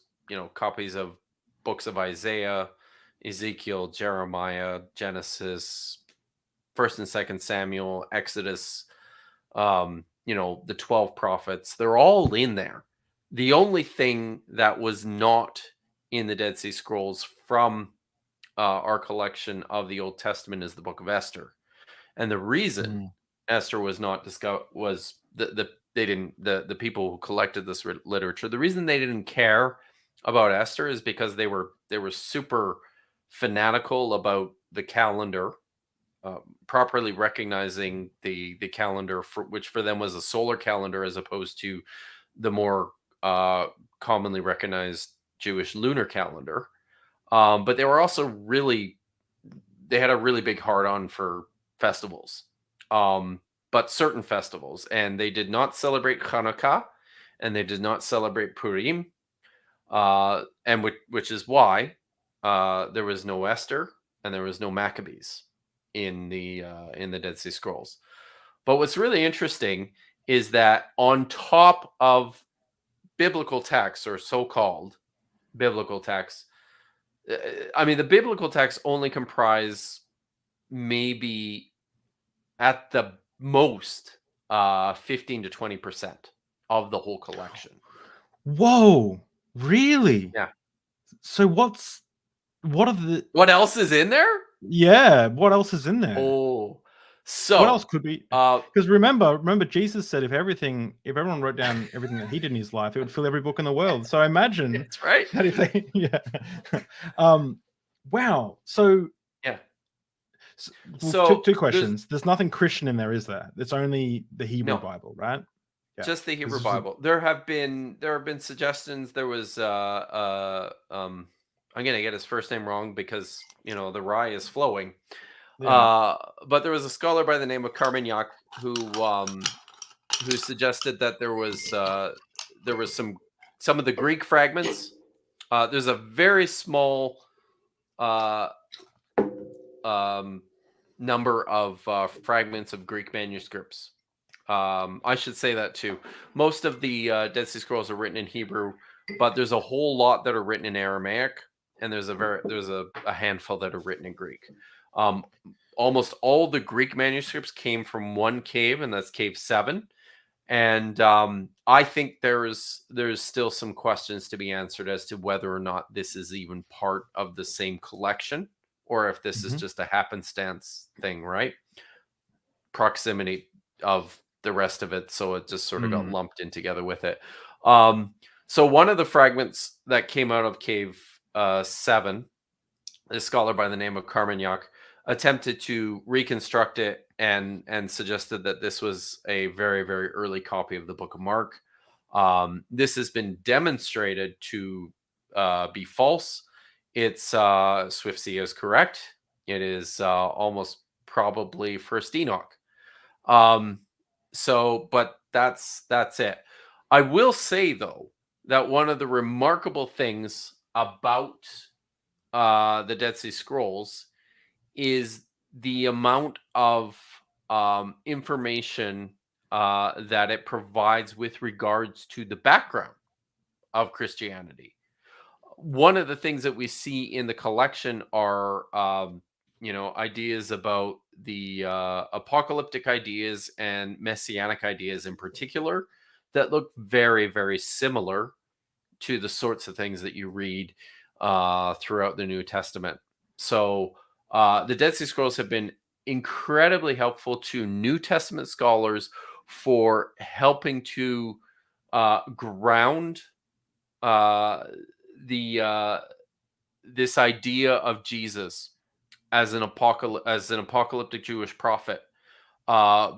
copies of books of Isaiah, Ezekiel, Jeremiah, Genesis, First and Second Samuel, Exodus, the 12 prophets. They're all in there. The only thing that was not in the Dead Sea Scrolls from our collection of the Old Testament is the Book of Esther, and the reason Esther was not discovered was the people who collected this literature. The reason they didn't care about Esther is because they were super fanatical about the calendar, properly recognizing the calendar, which for them was a solar calendar as opposed to the more commonly recognized Jewish lunar calendar. But they were also they had a really big heart on for festivals, but certain festivals, and they did not celebrate Hanukkah, and they did not celebrate Purim, and which is why there was no Esther and there was no Maccabees in the Dead Sea Scrolls. But what's really interesting is that on top of biblical texts, or so-called biblical texts, the biblical texts only comprise maybe at the most 15 to 20% of the whole collection. Whoa, really? Yeah. So what else is in there? Yeah, what else is in there? Oh, so what else could be? Because remember, Jesus said if everyone wrote down everything that he did in his life, it would fill every book in the world. So I imagine that's right. that if they, wow. So yeah. So two questions. There's nothing Christian in there, is there? It's only the Hebrew Bible, right? Yeah. Just the Hebrew Bible. There have been suggestions. There was I'm gonna get his first name wrong because the rye is flowing. Yeah. But there was a scholar by the name of Carmignac who suggested that there was some of the Greek fragments. There's a very small number of fragments of Greek manuscripts. I should say that too. Most of the Dead Sea Scrolls are written in Hebrew, but there's a whole lot that are written in Aramaic, and there's a handful that are written in Greek. Almost all the Greek manuscripts came from one cave, and that's Cave 7. And I think there's still some questions to be answered as to whether or not this is even part of the same collection, or if this is just a happenstance thing, right? Proximity of the rest of it, so it just sort of got lumped in together with it. So one of the fragments that came out of Cave 7, a scholar by the name of Carmignac attempted to reconstruct it and suggested that this was a very, very early copy of the Book of Mark. This has been demonstrated to be false. It's Swiftsy is correct. It is almost probably First Enoch. But that's it. I will say though that one of the remarkable things about the Dead Sea Scrolls is the amount of information that it provides with regards to the background of Christianity. One of the things that we see in the collection are ideas about the apocalyptic ideas and messianic ideas in particular that look very, very similar to the sorts of things that you read throughout the New Testament. So the Dead Sea Scrolls have been incredibly helpful to New Testament scholars for helping to ground the this idea of Jesus as an apocalyptic Jewish prophet,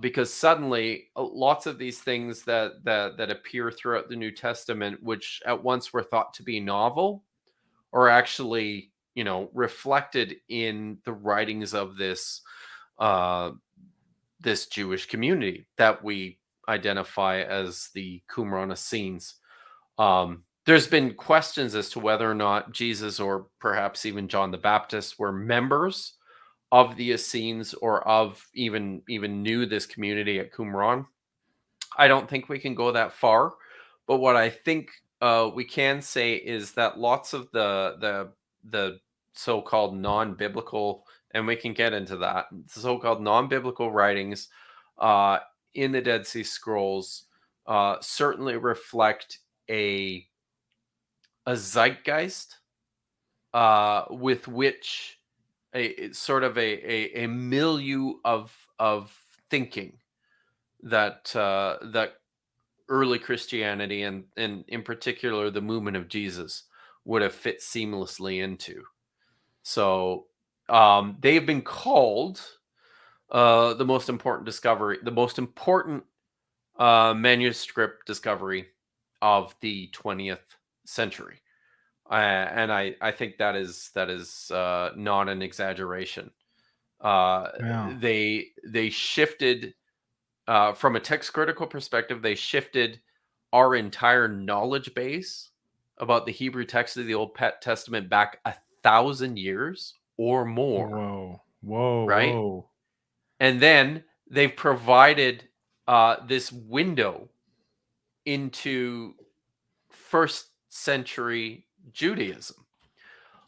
because suddenly lots of these things that appear throughout the New Testament, which at once were thought to be novel, are actually reflected in the writings of uh, this Jewish community that we identify as the Qumran Essenes. There's been questions as to whether or not Jesus, or perhaps even John the Baptist, were members of the Essenes, or of even knew this community at Qumran. I don't think we can go that far, but what I think we can say is that lots of the so-called non-biblical, and we can get into that, so-called non-biblical writings uh, in the Dead Sea Scrolls certainly reflect a zeitgeist with which sort of a milieu of thinking that early Christianity, and in particular the movement of Jesus, would have fit seamlessly into. So they've been called the most important discovery, the most important manuscript discovery of the 20th century. And I think that is not an exaggeration. Wow. They shifted from a text critical perspective. They shifted our entire knowledge base about the Hebrew text of the Old Testament back 1,000 years or more, Whoa. Whoa. right? Whoa. And then they've provided this window into first century Judaism.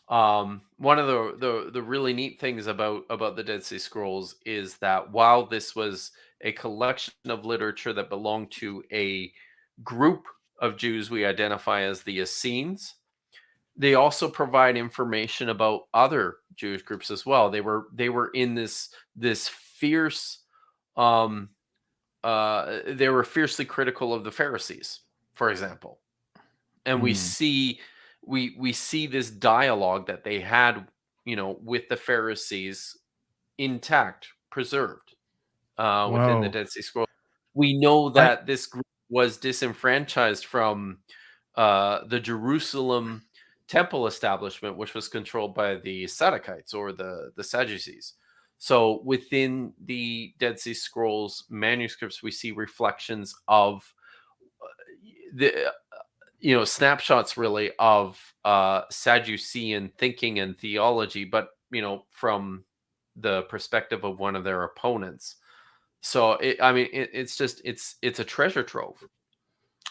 One of the really neat things about the Dead Sea Scrolls is that while this was a collection of literature that belonged to a group of Jews we identify as the Essenes, they also provide information about other Jewish groups as well. They were in this fierce they were fiercely critical of the Pharisees, for example. And we Mm. see we see this dialogue that they had, with the Pharisees, intact, preserved within the Whoa. Dead Sea Scrolls. We know I that this group was disenfranchised from the Jerusalem temple establishment, which was controlled by the Sadducites, or the Sadducees. So within the Dead Sea Scrolls manuscripts, we see reflections of the snapshots really of Sadducean thinking and theology, but from the perspective of one of their opponents. So it's a treasure trove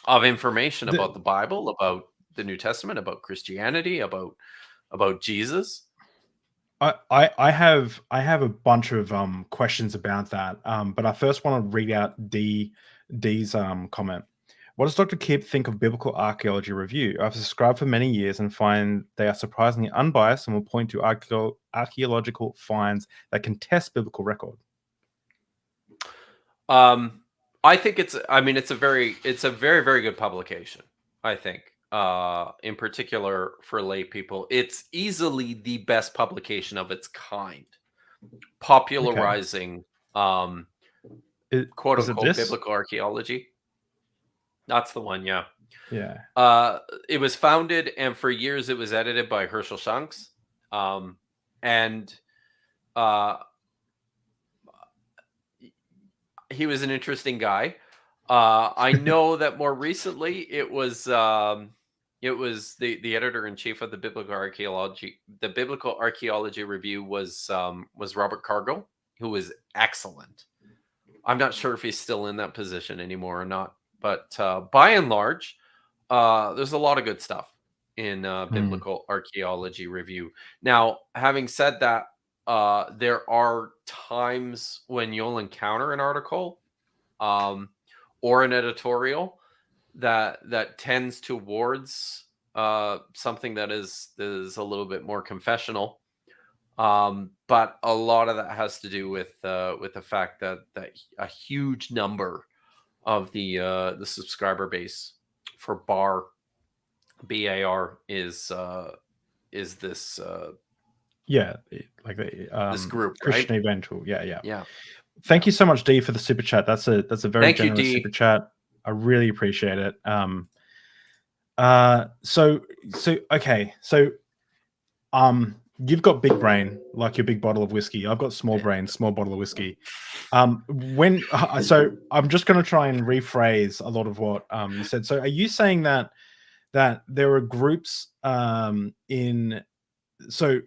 of information the, about the Bible, about the New Testament, about Christianity, about Jesus. I have a bunch of questions about that. But I first want to read out D's comment. What does Dr. Kipp think of biblical archaeology review? I've subscribed for many years and find they are surprisingly unbiased and will point to archaeological finds that contest biblical record. I think it's a very very good publication. I think in particular for lay people, it's easily the best publication of its kind, Okay. popularizing quote Is it unquote this? biblical archaeology. That's the one, yeah. Yeah. It was founded, and for years it was edited by Herschel Shanks, and uh, he was an interesting guy. I know that more recently it was the editor in chief of the biblical archaeology. The biblical archaeology review was Robert Cargill, who was excellent. I'm not sure if he's still in that position anymore or not, but by and large, there's a lot of good stuff in biblical archaeology review. Now, having said that, there are times when you'll encounter an article or an editorial that tends towards something that is a little bit more confessional. But a lot of that has to do with the fact that a huge number of the subscriber base for BAR is this Yeah, like the this group, right? Christian Evangel. Yeah, yeah. Yeah. Thank you so much, D, for the super chat. That's a very Thank you, generous super D. chat. I really appreciate it. So okay, so you've got big brain, like your big bottle of whiskey. I've got small brain, small bottle of whiskey. So I'm just going to try and rephrase a lot of what you said. So are you saying that there are groups in so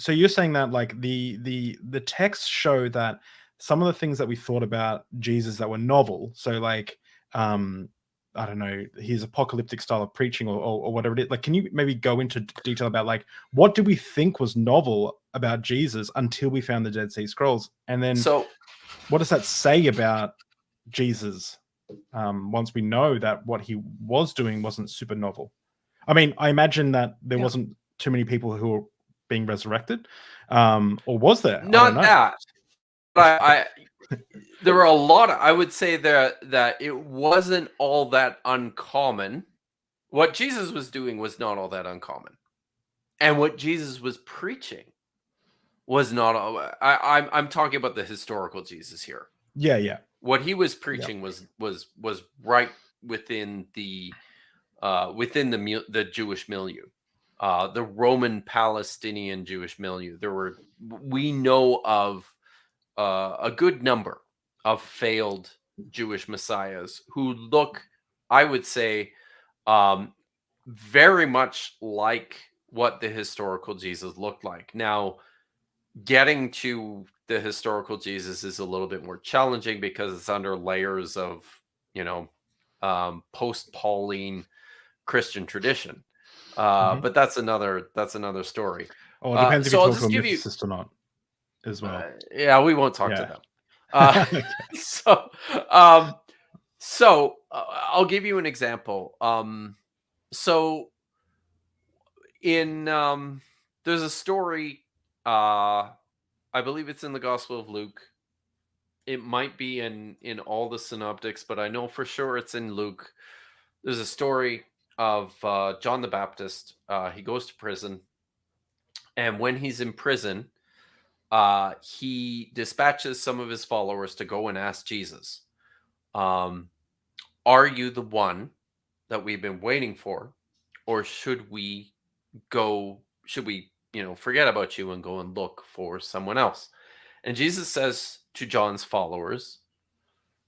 you're saying that like the texts show that some of the things that we thought about Jesus that were novel, so like I don't know, his apocalyptic style of preaching or whatever it is, like can you maybe go into detail about like what did we think was novel about Jesus until we found the Dead Sea Scrolls, and then So what does that say about Jesus once we know that what he was doing wasn't super novel? I mean, I imagine that there wasn't too many people who were being resurrected, or was there? I don't not know. that, but I there were a lot I would say that it wasn't all that uncommon. What Jesus was doing was not all that uncommon. And what Jesus was preaching was not all I'm talking about the historical Jesus here. Yeah, yeah. What he was preaching was right within the Jewish milieu, the Roman Palestinian Jewish milieu. We know of a good number of failed Jewish messiahs who look, I would say, very much like what the historical Jesus looked like. Now, getting to the historical Jesus is a little bit more challenging because it's under layers of, post-Pauline Christian tradition. But that's another story. Oh, it depends if you So I'll talk to a just give you, mythicist or not, as well. yeah, we won't talk to Yeah. them. Okay. So, um, I'll give you an example. So in there's a story. I believe it's in the Gospel of Luke. It might be in all the synoptics, but I know for sure it's in Luke. There's a story of John the Baptist. He goes to prison, and when he's in prison, he dispatches some of his followers to go and ask Jesus, "Are you the one that we've been waiting for, or should we go? Should we, forget about you and go and look for someone else?" And Jesus says to John's followers,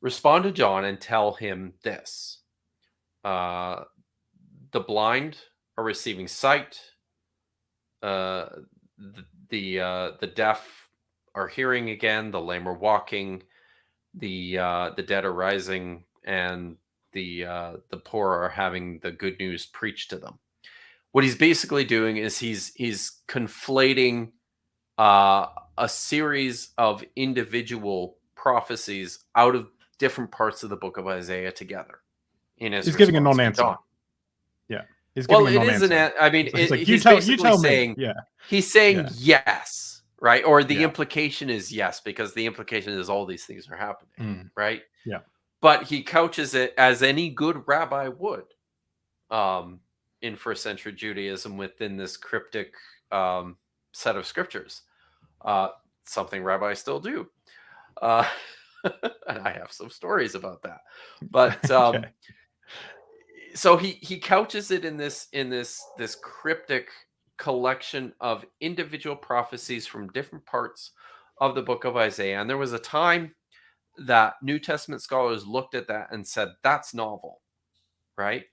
"Respond to John and tell him this: uh, the blind are receiving sight, uh, the deaf are hearing again, the lame are walking, the dead are rising, and the poor are having the good news preached to them." What he's basically doing is he's conflating a series of individual prophecies out of different parts of the book of Isaiah together in his He's giving a response to non-answer. John. Yeah. He's Well, giving a it is non-answer. I mean, He's like, he's you basically tell me. saying, Yeah. he's saying Yeah. yes, right? Or the Yeah. implication is yes, because the implication is all these things are happening, right? Yeah. But he couches it as any good rabbi would, in first century Judaism, within this cryptic set of scriptures. Something rabbis still do. And I have some stories about that. But Okay. so he couches it in this cryptic collection of individual prophecies from different parts of the book of Isaiah. And there was a time that New Testament scholars looked at that and said, that's novel, right?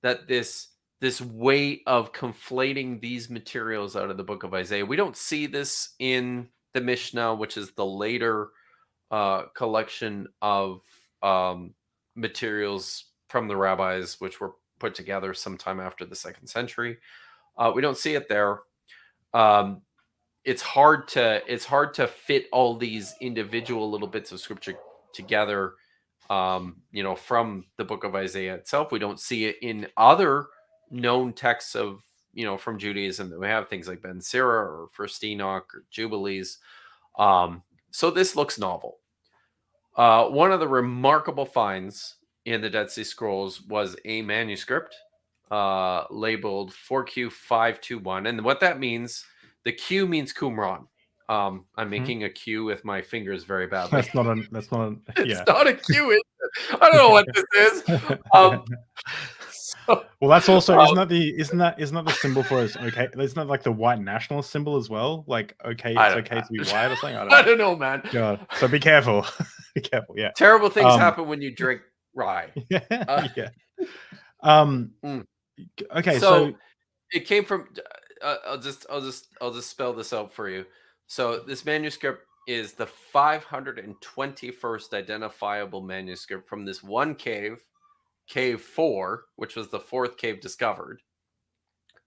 That this way of conflating these materials out of the book of Isaiah. We don't see this in the Mishnah, which is the later collection of materials from the rabbis, which were put together sometime after the 2nd century. We don't see it there. It's hard to fit all these individual little bits of scripture together, from the book of Isaiah itself. We don't see it in other known texts of, from Judaism, that we have things like Ben Sira or First Enoch or Jubilees. So this looks novel. One of the remarkable finds in the Dead Sea Scrolls was a manuscript labeled 4Q521. And what that means, the Q means Qumran. I'm making a Q with my fingers very badly. That's not It's not a Q. I don't know what this is. Well, that's also isn't that the symbol for us? Okay, isn't that like the white nationalist symbol as well? Like, okay, it's okay to be white or something. I don't know, man. God. So be careful. Be careful. Yeah. Terrible things happen when you drink rye. Yeah. Okay, so it came from. I'll just spell this out for you. So this manuscript is the 521st identifiable manuscript from this one cave, Cave 4, which was the fourth cave discovered.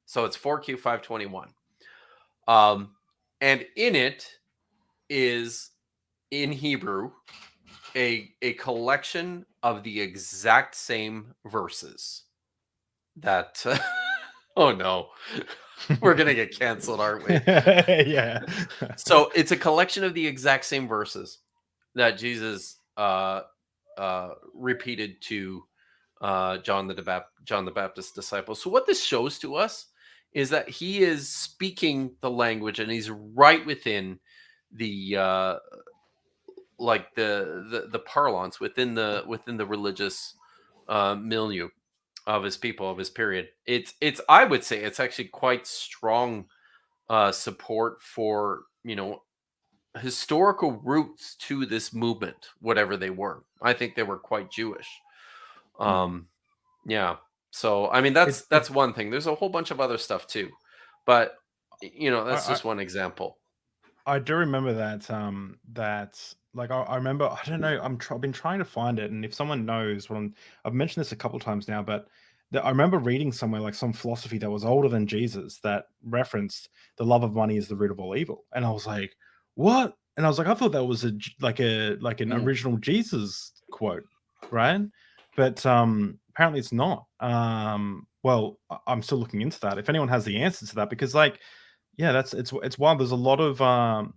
So it's 4Q521. And in it is, in Hebrew, a collection of the exact same verses that oh no, we're gonna get canceled, aren't we? Yeah. So it's a collection of the exact same verses that Jesus repeated to John the Baptist's disciples. So what this shows to us is that he is speaking the language, and he's right within the like the parlance within the religious milieu of his people, of his period. It's I would say it's actually quite strong support for historical roots to this movement, whatever they were. I think they were quite Jewish. Yeah. So I mean that's one thing. There's a whole bunch of other stuff too, but that's just one example. I do remember that. Like I remember. I don't know. I've been trying to find it, and if someone knows I've mentioned this a couple of times now, but I remember reading somewhere like some philosophy that was older than Jesus that referenced the love of money is the root of all evil, and I was like, what? And I was like, I thought that was an original Jesus quote, right? But apparently it's not. Well, I'm still looking into that. If anyone has the answer to that, because it's wild. There's a lot of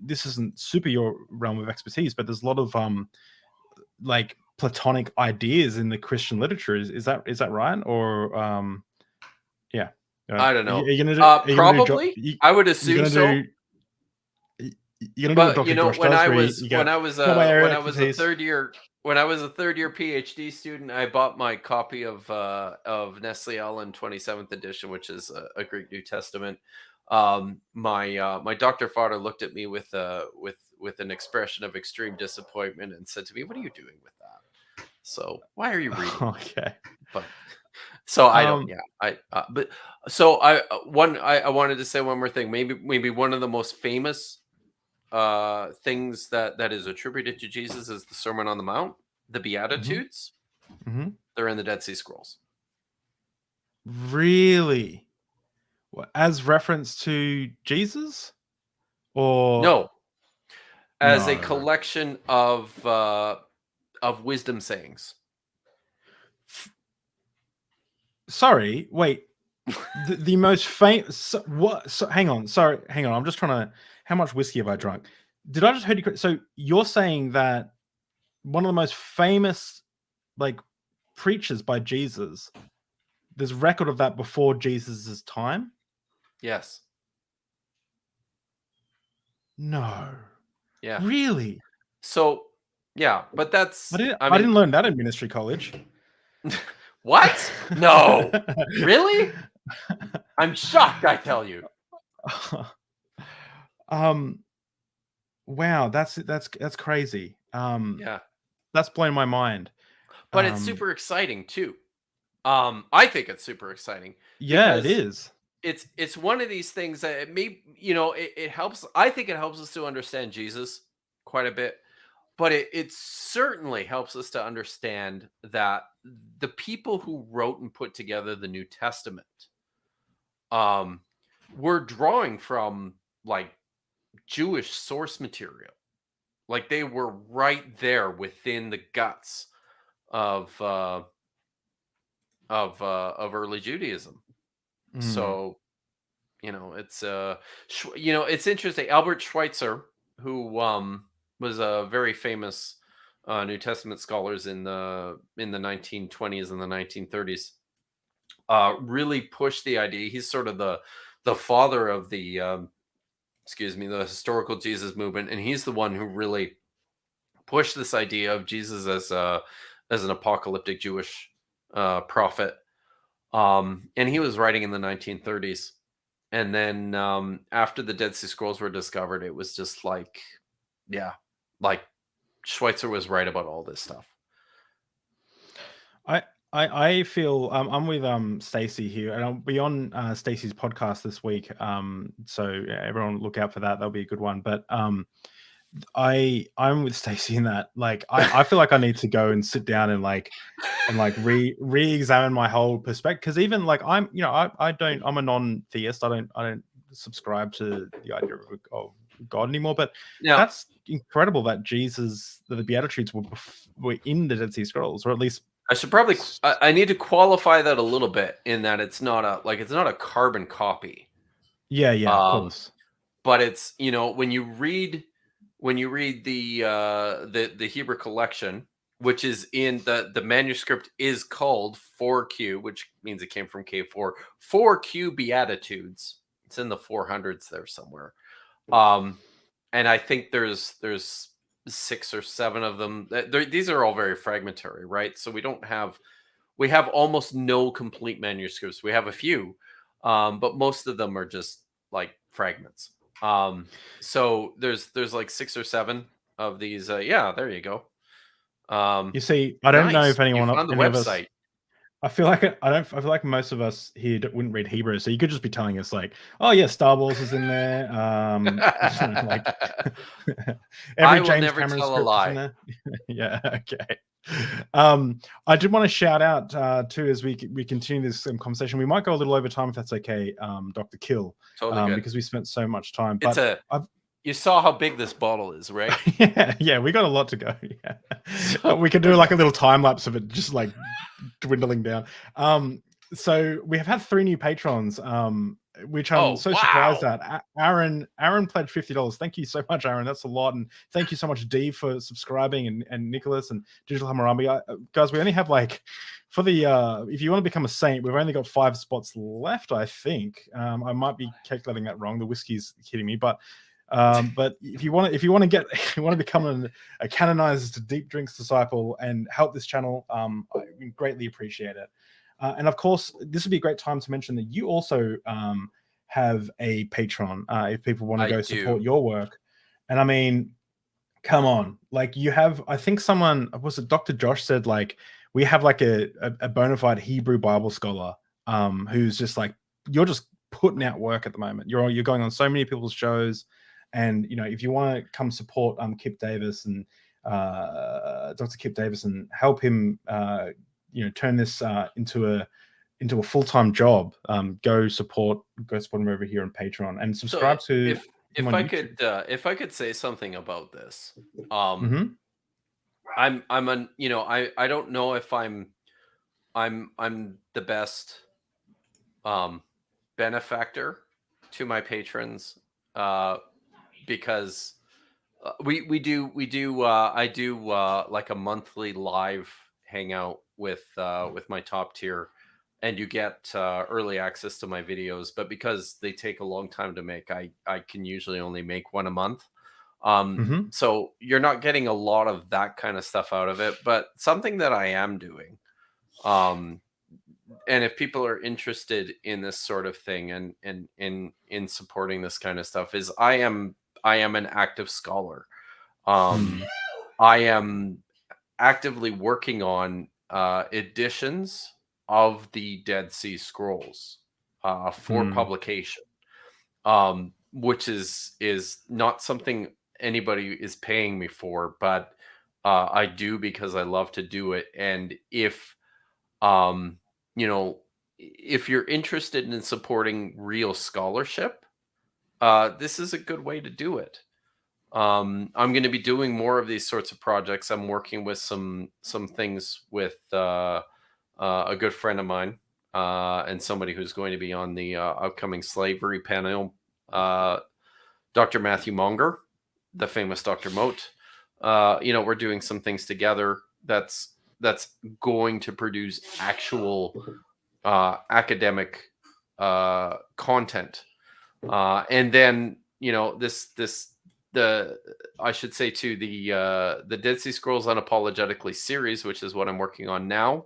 this isn't super your realm of expertise, but there's a lot of like Platonic ideas in the Christian literature. Is that right? Or yeah. I don't know. Are you gonna do, probably. I would assume so. You're gonna do what Dr. Josh when does, when I was a third year PhD student, I bought my copy of Nestle Allen 27th edition, which is a Greek New Testament. My doctor father looked at me with an expression of extreme disappointment and said to me, "What are you doing with that? So why are you reading?" Okay, but so I don't. But so I wanted to say one more thing. Maybe one of the most famous things that is attributed to Jesus is the Sermon on the Mount, the Beatitudes. They're in the Dead Sea Scrolls. Really? As reference to Jesus, or no, as a collection of wisdom sayings. Sorry, wait. the most famous. What? So, hang on. Sorry, hang on. I'm just trying to. How much whiskey have I drunk? Did I just heard you? So you're saying that one of the most famous, like, preachers by Jesus, there's record of that before Jesus's time? Yes. No. Yeah. Really? So, yeah, but that's. I didn't learn that in ministry college. What? No. Really? I'm shocked, I tell you. Wow, that's crazy. Yeah. That's blowing my mind. But it's super exciting too. I think it's super exciting. Yeah, it is. It's one of these things that it helps. I think it helps us to understand Jesus quite a bit, but it certainly helps us to understand that the people who wrote and put together the New Testament were drawing from like Jewish source material. Like they were right there within the guts of early Judaism. Mm. So it's it's interesting. Albert Schweitzer, who was a very famous New Testament scholars in the 1920s and the 1930s, really pushed the idea. He's sort of the father of the the historical Jesus movement, and he's the one who really pushed this idea of Jesus as an apocalyptic Jewish prophet. And he was writing in the 1930s. And then after the Dead Sea Scrolls were discovered, it was just like, yeah, like Schweitzer was right about all this stuff. I I feel I'm with Stacy here, and I'll be on Stacy's podcast this week. So yeah, everyone look out for that. That'll be a good one. But I'm with Stacy in that. Like I feel like I need to go and sit down and re-examine my whole perspective, because even like I'm a non-theist. I don't subscribe to the idea of God anymore. But Now, that's incredible that the Beatitudes were in the Dead Sea Scrolls, or at least I should probably I need to qualify that a little bit in that it's not a carbon copy. yeah, of Um, course. but it's when you read the Hebrew collection, which is in the manuscript is called 4Q, which means it came from K4. 4Q Beatitudes. It's in the 400s there somewhere. And I think there's 6 or 7 of them. These are all very fragmentary, right? So we have almost no complete manuscripts. We have a few, but most of them are just like fragments. So there's like 6 or 7 of these. Yeah, there you go. You see, I don't know Nice. if You found the any of us. website. I feel like I feel like most of us here wouldn't read Hebrew, so you could just be telling us like, "Oh yeah, Star Wars is in there." Like I every will James never Cameron tell a script is in lie. there. Yeah, okay. I did want to shout out too, as we continue this conversation. We might go a little over time if that's okay, Dr. Kill, Totally good. because we spent so much time. It's But a I've You saw how big this bottle is, right? yeah, we got a lot to go. Yeah, So we could do like a little time lapse of it, just like dwindling down. So we have had 3 new patrons, which I'm oh so surprised wow. at. Aaron pledged $50. Thank you so much, Aaron. That's a lot, and thank you so much, Dee, for subscribing, and Nicholas and Digital Hammurabi. Guys, we only have like for the if you want to become a saint, we've only got 5 spots left. I think I might be calculating that wrong. The whiskey's hitting me, but if you want to get you want to become a canonized Deep Drinks disciple and help this channel, I greatly appreciate it. And of course, this would be a great time to mention that you also have a Patreon if people want to I go do. support your work. And I mean, come on, like you have, I think someone was it Dr. Josh said like we have like a bona fide Hebrew Bible scholar who's just like, you're just putting out work at the moment. You're going on so many people's shows. And if you want to come support Kip Davis and Dr. Kip Davis and help him turn this into a full-time job, go support him over here on Patreon and So subscribe to him if on I YouTube. could say something about this, Mm-hmm. I'm an I don't know if I'm the best benefactor to my patrons, because we do I do like a monthly live hangout with my top tier, and you get early access to my videos, but because they take a long time to make, I can usually only make one a month. Mm-hmm. So you're not getting a lot of that kind of stuff out of it, but something that I am doing, um and if people are interested in this sort of thing and in supporting this kind of stuff, is I am an active scholar. um I am actively working on editions of the Dead Sea Scrolls for Mm. publication, which is not something anybody is paying me for, but I do because I love to do it. And um, you know, if you're interested in supporting real scholarship, this is a good way to do it. I'm going to be doing more of these sorts of projects. I'm working with some things with a good friend of mine. and somebody who's going to be on the upcoming slavery panel, Dr. Matthew Monger, the famous Dr. Moat. We're doing some things together that's going to produce actual academic content. And then, I should say too, the Dead Sea Scrolls Unapologetically series, which is what I'm working on now,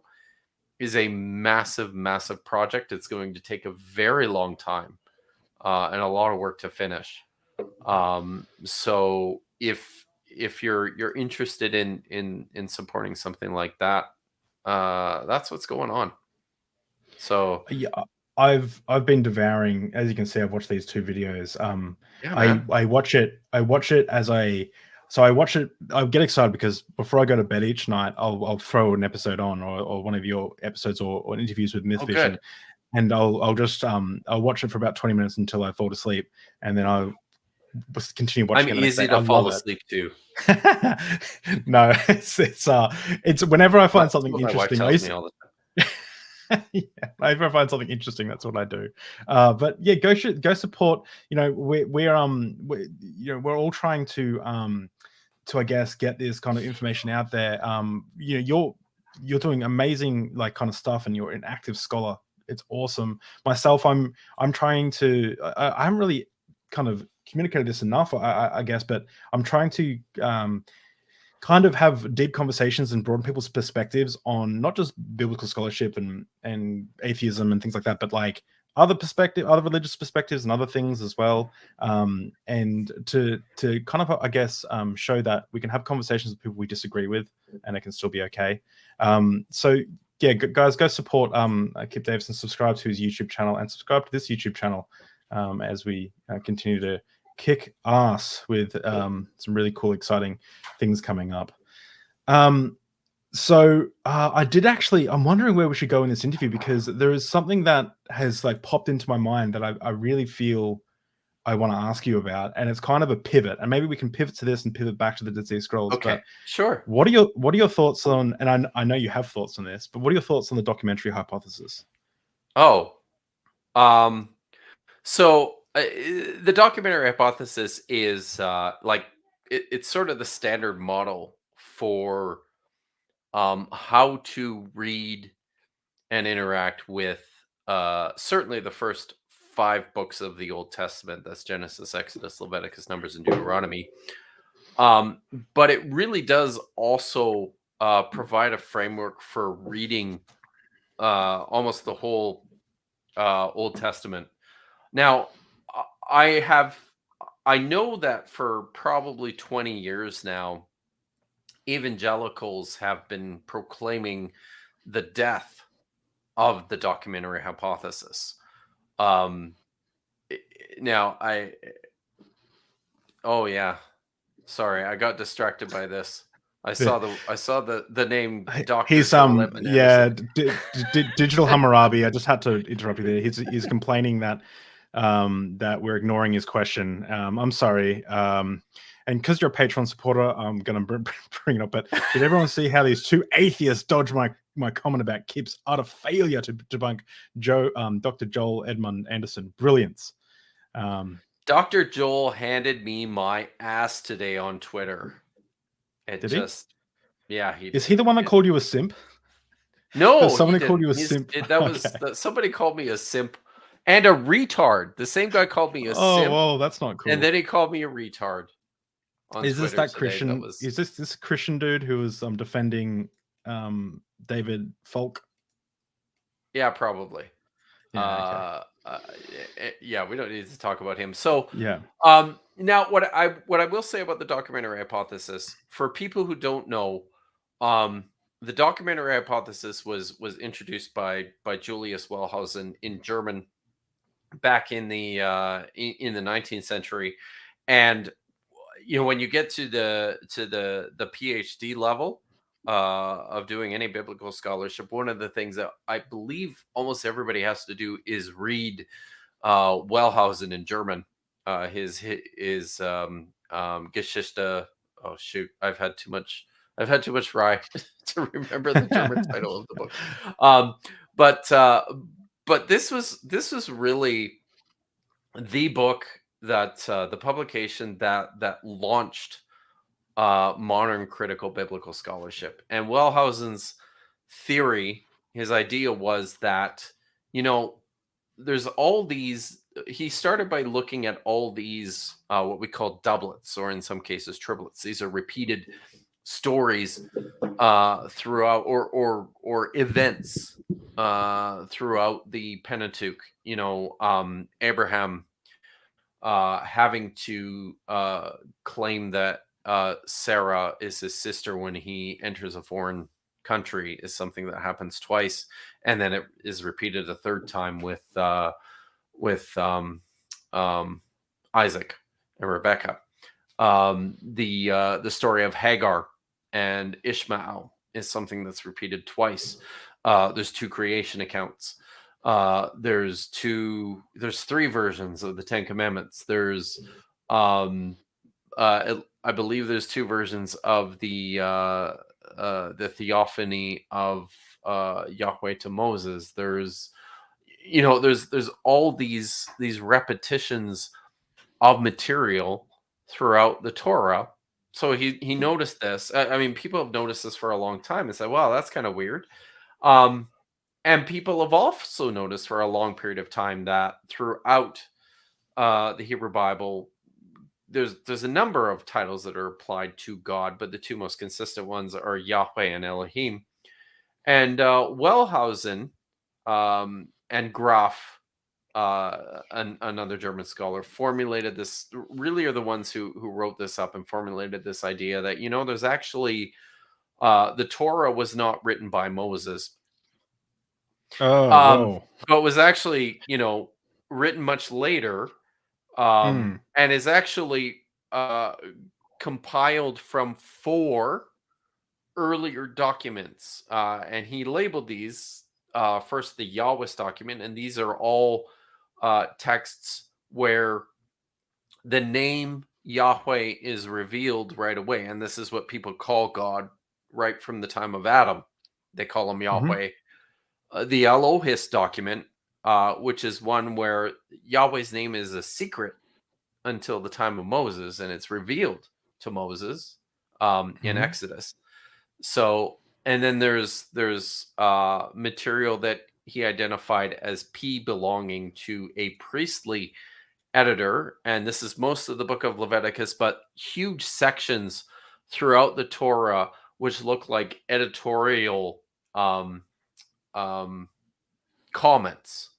is a massive, massive project. It's going to take a very long time and a lot of work to finish. So if you're interested in supporting something like that, that's what's going on. So yeah, I've been devouring, as you can see, I've watched these 2 videos. I watch it as I watch it. I get excited because before I go to bed each night, I'll throw an episode on, or one of your episodes, or interviews with Myth Vision, good. and I'll just I'll watch it for about 20 minutes until I fall asleep, and then I'll continue watching. I'm it easy to fall asleep too. No, it's whenever I find something interesting. My wife tells me all the time. Yeah, if I find something interesting, that's what I do. But yeah, go support. We're all trying to I guess get this kind of information out there. You're doing amazing kind of stuff, and you're an active scholar. It's awesome. Myself, I'm trying to. I haven't really kind of communicated this enough, I guess, but I'm trying to kind of have deep conversations and broaden people's perspectives on not just biblical scholarship and atheism and things like that, but other religious perspectives and other things as well. And to kind of, I guess, show that we can have conversations with people we disagree with, and it can still be okay. So yeah, guys, go support Kip Davison, subscribe to his YouTube channel, and subscribe to this YouTube channel as we continue to kick ass with some really cool, exciting things coming up. So I'm wondering where we should go in this interview, because there is something that has popped into my mind that I really feel I want to ask you about, and it's kind of a pivot, and maybe we can pivot to this and pivot back to the Dead Sea Scrolls. Okay, but sure. What are your thoughts on, and I know you have thoughts on this, but what are your thoughts on the documentary hypothesis? So the documentary hypothesis is it's sort of the standard model for how to read and interact with certainly the first 5 books of the Old Testament. That's Genesis, Exodus, Leviticus, Numbers, and Deuteronomy. But it really does also provide a framework for reading almost the whole Old Testament. Now, I know that for probably 20 years now, evangelicals have been proclaiming the death of the documentary hypothesis. Sorry, I got distracted by this. I saw the name Dr. He's Joel Digital Hammurabi. I just had to interrupt you there. He's complaining that that we're ignoring his question. I'm sorry. And because you're a Patreon supporter, I'm going to bring it up. But did everyone see how these 2 atheists dodged my comment about Kip's utter failure to debunk Dr. Joel Edmund Anderson? Brilliance. Dr. Joel handed me my ass today on Twitter. Did he? Yeah, he is. He the one that called you a simp? No, somebody called you a simp. Somebody called me a simp and a retard. The same guy called me a simp. Oh, that's not cool. And then he called me a retard. Is this that Christian? Is this Christian dude who was defending David Falk? Yeah, probably. Yeah, yeah, we don't need to talk about him. So yeah. Now what I will say about the documentary hypothesis, for people who don't know, the documentary hypothesis was introduced by Julius Wellhausen in German back in the 19th century, and when you get to the PhD level of doing any biblical scholarship, one of the things that I believe almost everybody has to do is read Wellhausen in German. His Geschichte. Oh shoot, I've had too much rye to remember the German title of the book. But this was really the book that the publication that launched modern critical biblical scholarship. And Wellhausen's theory, his idea was that, there's all these. He started by looking at all these what we call doublets, or in some cases triplets. These are repeated stories throughout, or events throughout the Pentateuch. Abraham having to claim that Sarah is his sister when he enters a foreign country is something that happens twice, and then it is repeated a third time with Isaac and Rebecca. The story of Hagar and Ishmael is something that's repeated twice. There's two creation accounts. There's three versions of the Ten Commandments. There's I believe there's two versions of the theophany of Yahweh to Moses. There's all these repetitions of material throughout the Torah. So he noticed this. I mean, people have noticed this for a long time and said, "Wow, that's kind of weird." And people have also noticed for a long period of time that throughout the Hebrew Bible, there's a number of titles that are applied to God, but the two most consistent ones are Yahweh and Elohim. And Wellhausen and Graf, another German scholar, formulated this. Really, are the ones who wrote this up and formulated this idea that there's actually the Torah was not written by Moses. Oh, whoa. But was actually, written much later, and is actually compiled from 4 earlier documents. And he labeled these first the Yahwist document, and these are all texts where the name Yahweh is revealed right away. And this is what people call God right from the time of Adam. They call him Yahweh. The Elohist document, which is one where Yahweh's name is a secret until the time of Moses, and it's revealed to Moses in Exodus. So, and then there's material that he identified as P belonging to a priestly editor, and this is most of the book of Leviticus, but huge sections throughout the Torah which look like editorial comments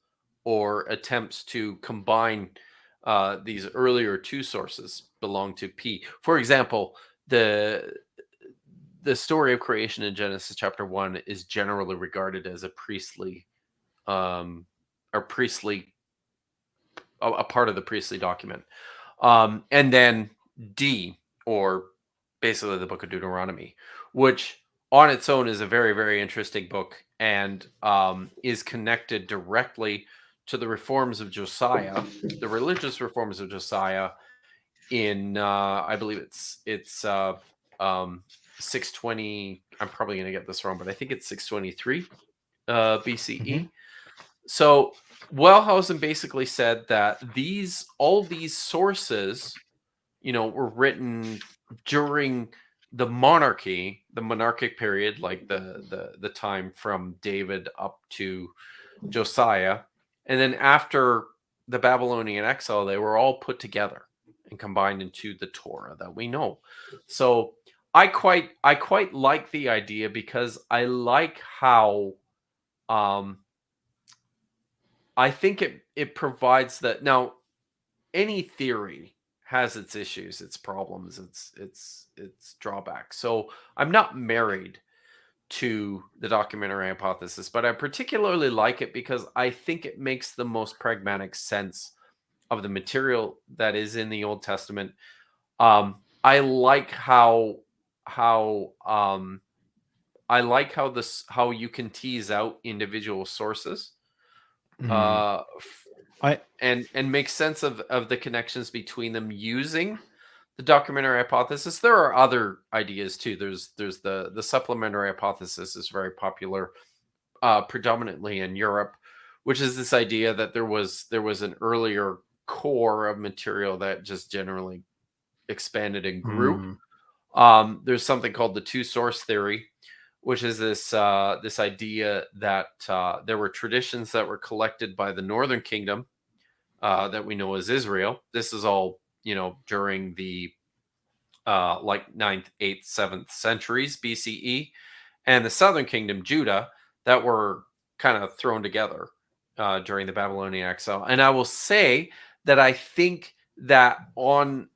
or attempts to combine these earlier 2 sources belong to P. For example, the story of creation in Genesis chapter 1 is generally regarded as a priestly a part of the priestly document. And then D, or basically the book of Deuteronomy, which on its own is a very, very interesting book, and is connected directly to the reforms of Josiah, the religious reforms of Josiah in I believe it's 620. I'm probably going to get this wrong, but I think it's 623 BCE. So Wellhausen basically said that all these sources, were written during the monarchic period, like the time from David up to Josiah, and then after the Babylonian exile, they were all put together and combined into the Torah that we know. So I quite like the idea, because I like how I think it provides that. Now, any theory has its issues, its problems, its drawbacks. So I'm not married to the documentary hypothesis, but I particularly like it because I think it makes the most pragmatic sense of the material that is in the Old Testament. I like how you can tease out individual sources, and make sense of the connections between them using the documentary hypothesis. There are other ideas too. There's the supplementary hypothesis is very popular predominantly in Europe, which is this idea that there was an earlier core of material that just generally expanded and grew. There's something called the two source theory, which is this idea that there were traditions that were collected by the Northern Kingdom that we know as Israel. This is all during the like 9th, 8th, 7th centuries BCE, and the Southern Kingdom, Judah, that were kind of thrown together during the Babylonian exile. And I will say that I think that on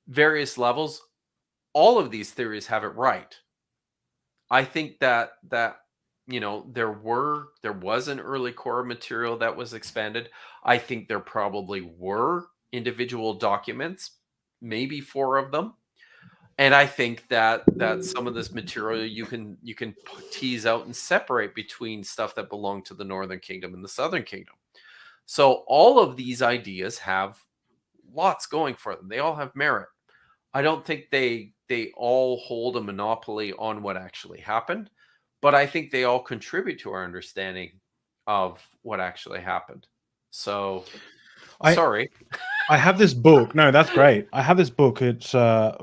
various levels, all of these theories have it right. I think that there was an early core material that was expanded. I think there probably were individual documents, maybe 4 of them. And I think that some of this material you can tease out and separate between stuff that belonged to the Northern Kingdom and the Southern Kingdom. So all of these ideas have lots going for them. They all have merit. I don't think they all hold a monopoly on what actually happened, but I think they all contribute to our understanding of what actually happened. So, sorry. I have this book. No, that's great. I have this book. It's the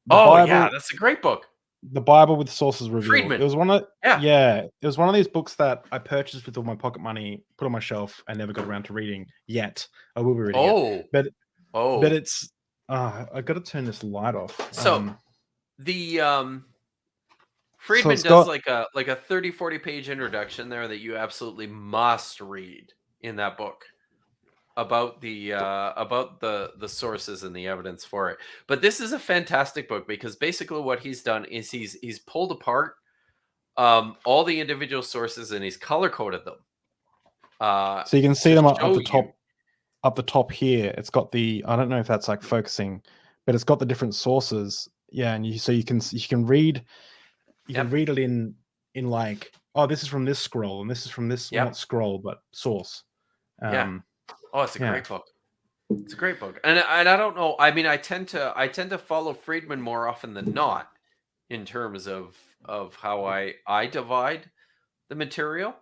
Bible. Yeah, that's a great book. The Bible with Sources Revealed. Friedman. It was one of it was one of these books that I purchased with all my pocket money, put on my shelf, and never got around to reading yet. I will be reading it. But it's I got to turn this light off. So the Friedman does like a 30-40 page introduction there that you absolutely must read in that book about the sources and the evidence for it. But this is a fantastic book because basically what he's done is he's pulled apart all the individual sources and he's color coded them. So you can see them up the top. Up the top here, it's got the, I don't know if that's like focusing, but it's got the different sources. Yeah, and you can read, can read it in like, oh, this is from this scroll and this is from this not scroll but source. It's a great book. It's a great book, and I don't know. I mean, I tend to follow Friedman more often than not in terms of how I divide the material.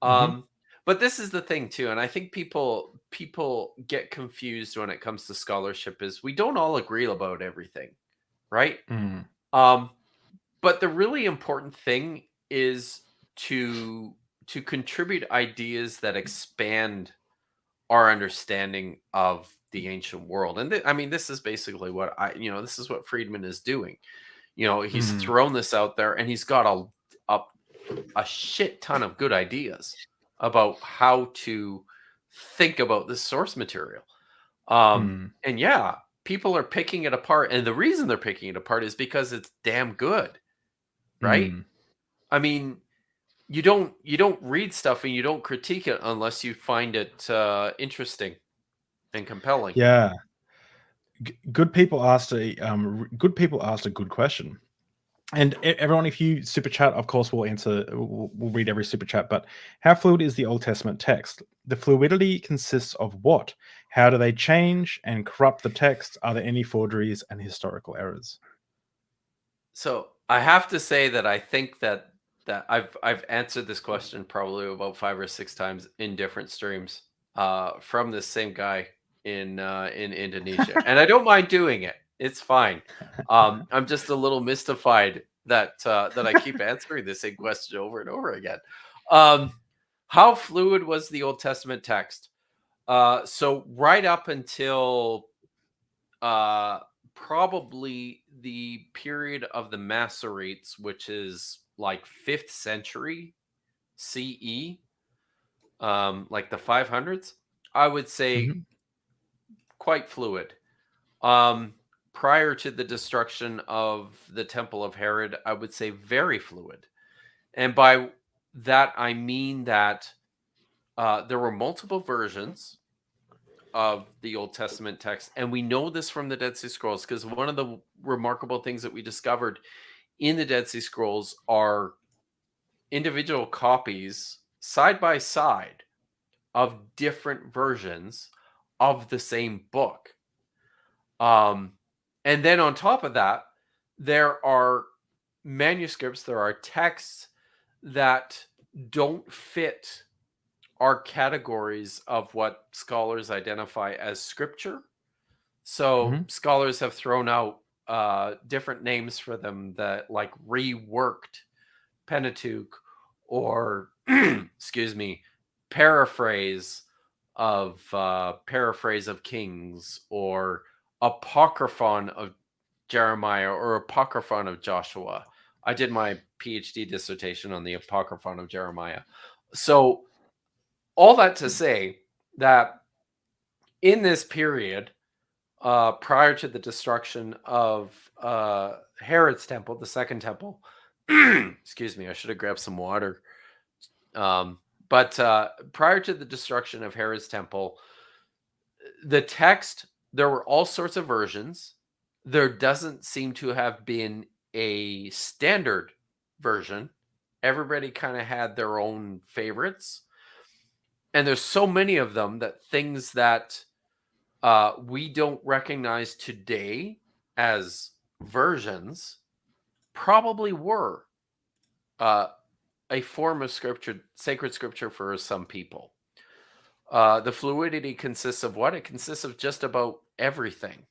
But this is the thing too, and I think people get confused when it comes to scholarship is we don't all agree about everything, right? But the really important thing is to contribute ideas that expand our understanding of the ancient world. And I mean, this is basically what this is what Friedman is doing. He's thrown this out there and he's got a shit ton of good ideas about how to think about this source material. And people are picking it apart. And the reason they're picking it apart is because it's damn good. Right? I mean, you don't read stuff and you don't critique it unless you find it interesting and compelling. Yeah. Good people asked a good question. And everyone, if you super chat, of course, we'll read every super chat. But how fluid is the Old Testament text? The fluidity consists of what? How do they change and corrupt the text? Are there any forgeries and historical errors? So I have to say that I think that I've answered this question probably about 5 or 6 times in different streams from this same guy in Indonesia, and I don't mind doing it. It's fine. I'm just a little mystified that I keep answering the same question over and over again. How fluid was the Old Testament text? So right up until probably the period of the Masoretes, which is like 5th century CE, like the 500s, I would say quite fluid. Prior to the destruction of the Temple of Herod, I would say very fluid. And by that, I mean that there were multiple versions of the Old Testament text. And we know this from the Dead Sea Scrolls because one of the remarkable things that we discovered in the Dead Sea Scrolls are individual copies side by side of different versions of the same book. And then on top of that, there are manuscripts, there are texts that don't fit our categories of what scholars identify as scripture. So scholars have thrown out different names for them, that like reworked Pentateuch, or excuse me, paraphrase of Kings, or apocryphon of Jeremiah, or apocryphon of Joshua. I did my PhD dissertation on the apocryphon of Jeremiah. So all that to say that in this period, prior to the destruction of Herod's temple, the second temple, excuse me, I should have grabbed some water. But prior to the destruction of Herod's temple, the text, there were all sorts of versions. There doesn't seem to have been a standard version. Everybody kind of had their own favorites. And there's so many of them that things that we don't recognize today as versions probably were a form of scripture, sacred scripture for some people. The fluidity consists of what? It consists of just about everything.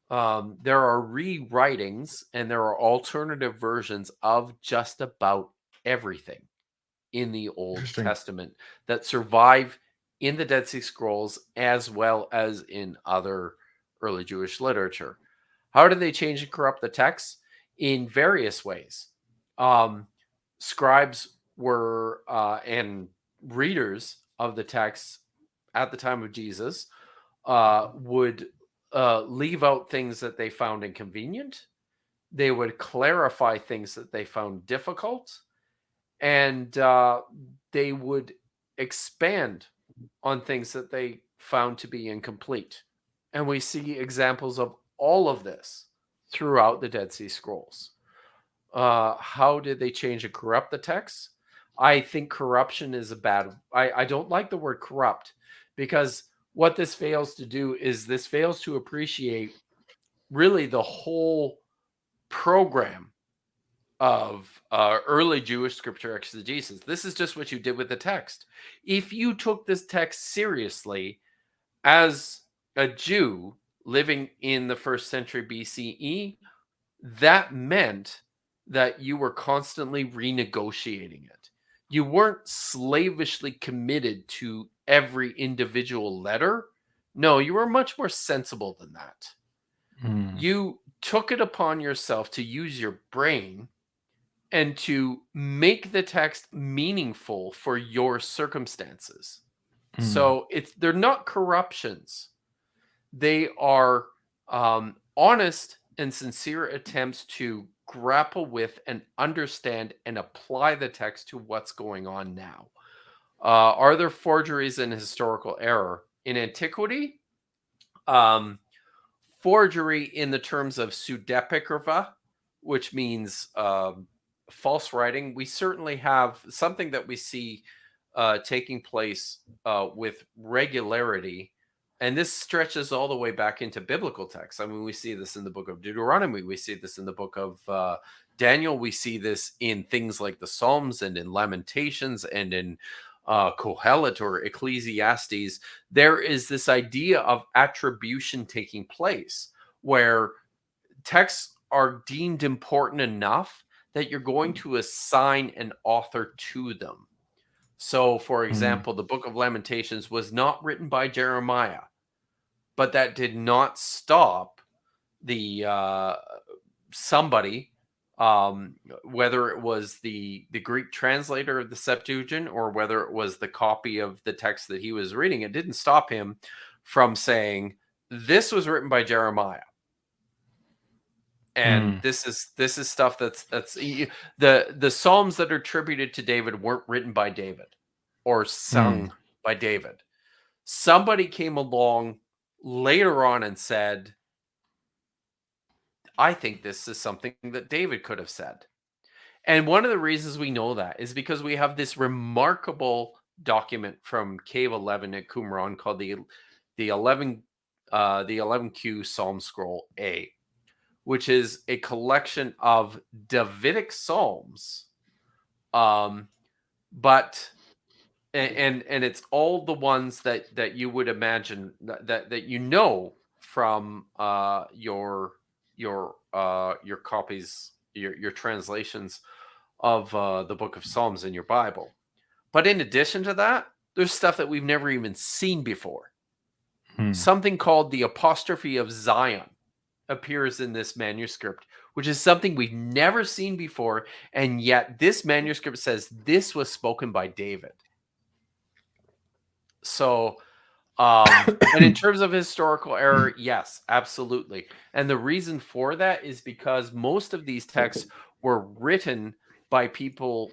There are rewritings and there are alternative versions of just about everything in the Old Testament that survive in the Dead Sea Scrolls as well as in other early Jewish literature. How did they change and corrupt the text? In various ways. Scribes were and readers of the text at the time of Jesus would leave out things that they found inconvenient. They would clarify things that they found difficult, and they would expand on things that they found to be incomplete. And we see examples of all of this throughout the Dead Sea Scrolls. How did they change and corrupt the text? I think corruption is a bad. I don't like the word corrupt, because what this fails to do is this fails to appreciate really the whole program of early Jewish scripture exegesis. This is just what you did with the text. If you took this text seriously as a Jew living in the 1st century BCE, that meant that you were constantly renegotiating it. You weren't slavishly committed to every individual letter. No, you were much more sensible than that. You took it upon yourself to use your brain and to make the text meaningful for your circumstances. So they're not corruptions. They are honest and sincere attempts to grapple with and understand and apply the text to what's going on now. Are there forgeries and historical error in antiquity? Forgery in the terms of pseudepigrapha, which means false writing. We certainly have something that we see taking place with regularity. And this stretches all the way back into biblical texts. I mean, we see this in the book of Deuteronomy. We see this in the book of Daniel. We see this in things like the Psalms and in Lamentations and in Kohelet or Ecclesiastes. There is this idea of attribution taking place where texts are deemed important enough that you're going to assign an author to them. So, for example, the book of Lamentations was not written by Jeremiah, but that did not stop the somebody, whether it was the Greek translator of the Septuagint or whether it was the copy of the text that he was reading, it didn't stop him from saying, this was written by Jeremiah. And this is stuff that's the Psalms that are attributed to David weren't written by David or sung by David. Somebody came along later on and said, I think this is something that David could have said. And one of the reasons we know that is because we have this remarkable document from Cave 11 at Qumran called the 11Q Psalm Scroll A, which is a collection of Davidic psalms But and it's all the ones that you would imagine that you know from your copies, your translations of the book of Psalms in your Bible. But in addition to that, there's stuff that we've never even seen before. Something called the Apostrophe of Zion appears in this manuscript, which is something we've never seen before, and yet this manuscript says this was spoken by David. So, and in terms of historical error, yes, absolutely. And the reason for that is because most of these texts were written by people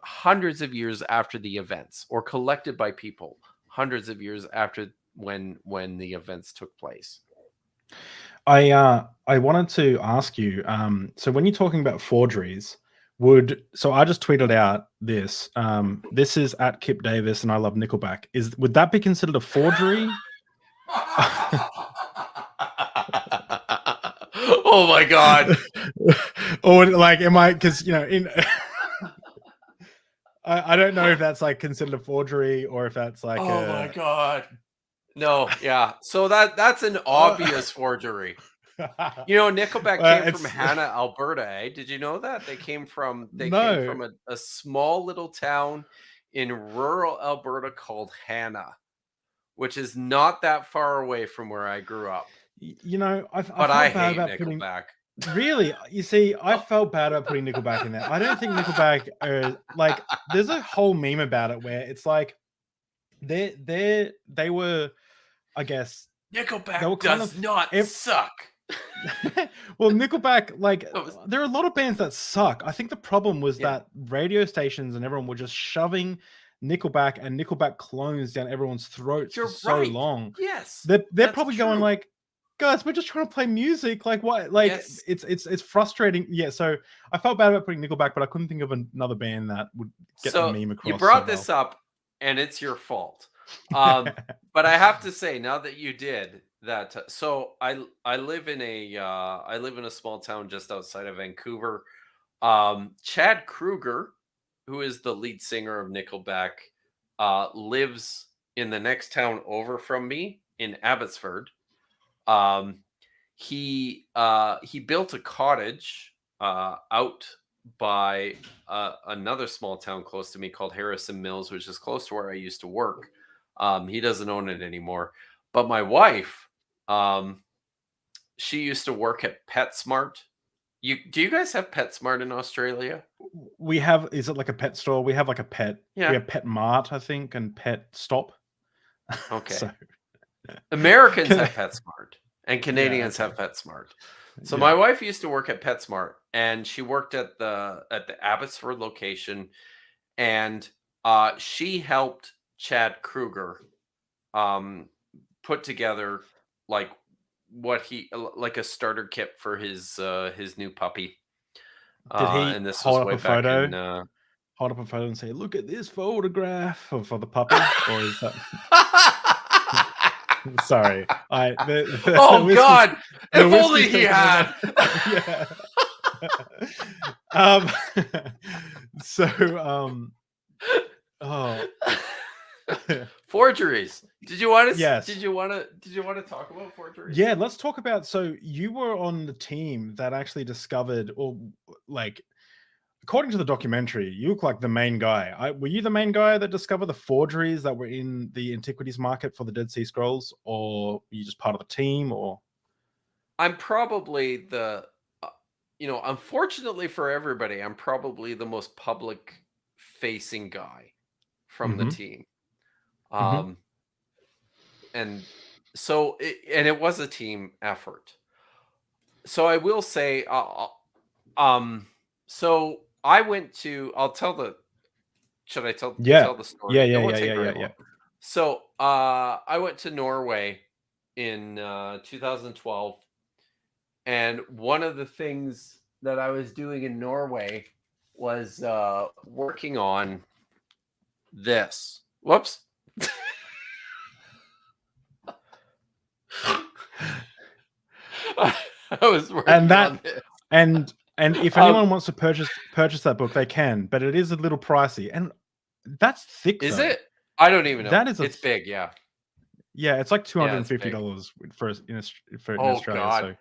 hundreds of years after the events, or collected by people hundreds of years after when the events took place. I wanted to ask you, so when you're talking about forgeries, so I just tweeted out this. This is at Kip Davis, and I love Nickelback. Would that be considered a forgery? Oh my God! Or like, am I? Because in I don't know if that's like considered a forgery or if that's like. Oh my God! No, yeah. So that's an obvious forgery. Nickelback came from Hannah, Alberta. Eh? Did you know that? They came from a small little town in rural Alberta called Hannah, which is not that far away from where I grew up. I felt bad about Nickelback. Really, you see, I felt bad about putting Nickelback in there. I don't think Nickelback like. There's a whole meme about it where it's like they were, I guess, Nickelback does not suck. Well, Nickelback, like, there are a lot of bands that suck. I think the problem was that radio stations and everyone were just shoving Nickelback and Nickelback clones down everyone's throats for so long. Yes, they're probably going like, guys, we're just trying to play music. Like, what? Like, it's frustrating. Yeah. So I felt bad about putting Nickelback, but I couldn't think of another band that would get the meme across. You brought this up, and it's your fault. But I have to say, now that you did that, so I live in a small town just outside of Vancouver. Chad Kroeger, who is the lead singer of Nickelback, lives in the next town over from me in Abbotsford. He built a cottage out by another small town close to me called Harrison Mills, which is close to where I used to work. He doesn't own it anymore, but my wife, she used to work at PetSmart. Do you guys have PetSmart in Australia? We have. Is it like a pet store? We have like a pet. Yeah. We have Pet Mart, I think, and Pet Stop. Okay. So. Americans have PetSmart and Canadians have PetSmart. So my wife used to work at PetSmart, and she worked at the Abbotsford location, and she helped Chad Kroeger put together like a starter kit for his new puppy. Did he and this hold was up way a back photo? In, hold up a photo and say, "Look at this photograph for the puppy," or is that? Sorry, oh God! If only he had. Forgeries. Did you want to? Yes. Did you want to talk about forgeries? Yeah, let's talk about. So you were on the team that actually discovered, or like, according to the documentary, you look like the main guy. Were you the main guy that discovered the forgeries that were in the antiquities market for the Dead Sea Scrolls, or were you just part of the team? Or I'm probably the, unfortunately for everybody, I'm probably the most public-facing guy from the team. And so, it was a team effort. So I will say, so I went to. I'll tell the. Should I tell the story? Yeah. So I went to Norway in 2012, and one of the things that I was doing in Norway was working on this. Whoops. I was working on this. And And if anyone wants to purchase that book, they can, but it is a little pricey, and that's thick. Is though. it? I don't even know. That is It's big, yeah. Yeah, it's like Yeah, it's big. $250 in Oh Australia. God.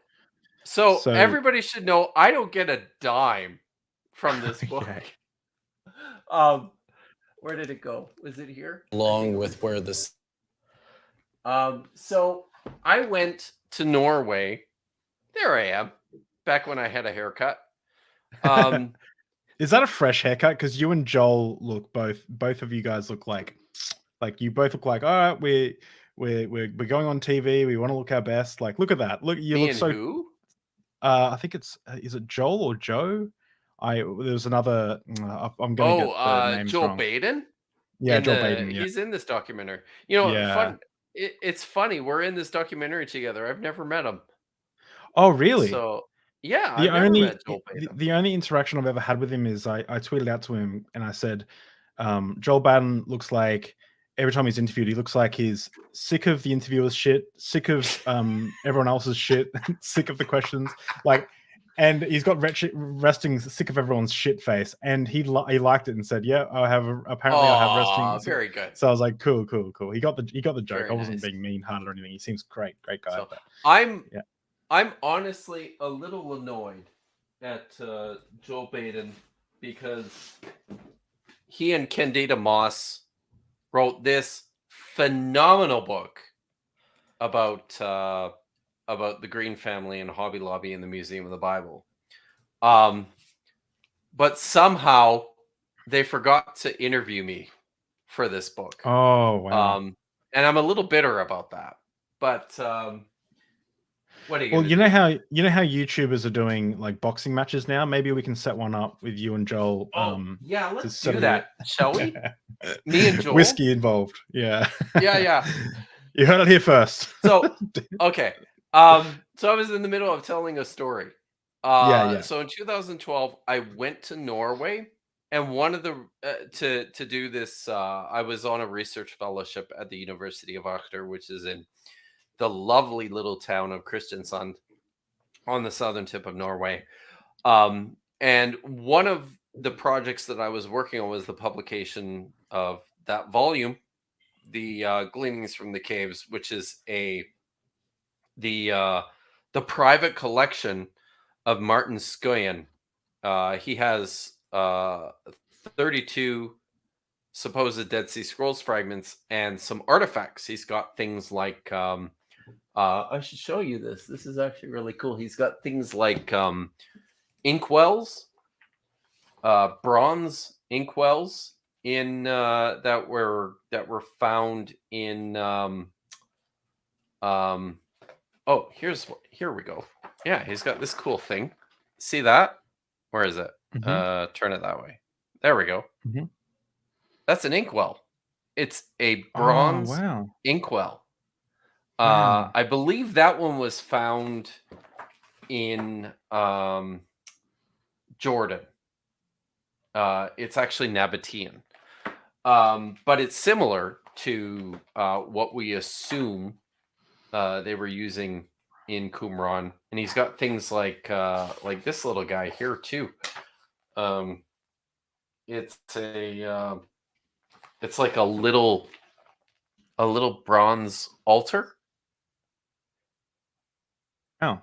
So So everybody should know I don't get a dime from this book. okay. Where did it go? Was it here? Along with where this. So I went to Norway. There I am, back when I had a haircut. Is that a fresh haircut? Because you and Joel look both of you guys look like you both look like, all right, we're going on TV. We want to look our best. Like, look at that. Look, you me look and so. who? I think it's is it Joel or Joe? There's another. I'm gonna get the names Joel wrong. Baden. Yeah, Joel Baden. Yeah, He's in this documentary. You know, yeah. It's funny. We're in this documentary together. I've never met him. Oh, really? So yeah, I've never met Joel Baden. The only interaction I've ever had with him is I tweeted out to him and I said, Joel Baden looks like every time he's interviewed, he looks like he's sick of the interviewer's shit, sick of everyone else's shit, sick of the questions, like, and he's got resting sick of everyone's shit face, and he liked it and said, yeah, I have resting. Very good. So I was like, cool. He got the joke. Very I wasn't nice. being mean-hearted or anything. He seems great guy. So, but I'm honestly a little annoyed at Joel Baden because he and Candida Moss wrote this phenomenal book about the Green family and Hobby Lobby and the Museum of the Bible. But somehow they forgot to interview me for this book. Oh, wow. And I'm a little bitter about that. But what are you? Well, you know how YouTubers are doing like boxing matches now. Maybe we can set one up with you and Joel. Yeah, let's do that, shall we? Me and Joel. Whiskey involved. Yeah. Yeah. You heard it here first. So okay. So I was in the middle of telling a story. Yeah. So in 2012, I went to Norway, and one of the to do this, I was on a research fellowship at the University of Agder, which is in the lovely little town of Kristiansand on the southern tip of Norway. And one of the projects that I was working on was the publication of that volume, the Gleanings from the Caves, which is the private collection of Martin Skoyen. He has 32 supposed Dead Sea Scrolls fragments and some artifacts. He's got things like I should show you this. This is actually really cool. He's got things like inkwells, bronze inkwells in that were found in oh, here we go. Yeah, he's got this cool thing. See that? Where is it? Mm-hmm. Turn it that way. There we go. Mm-hmm. That's an inkwell. It's a bronze inkwell. Wow. I believe that one was found in Jordan. It's actually Nabatean. But it's similar to what we assume they were using in Qumran. And he's got things like this little guy here too. It's like a little bronze altar. Oh.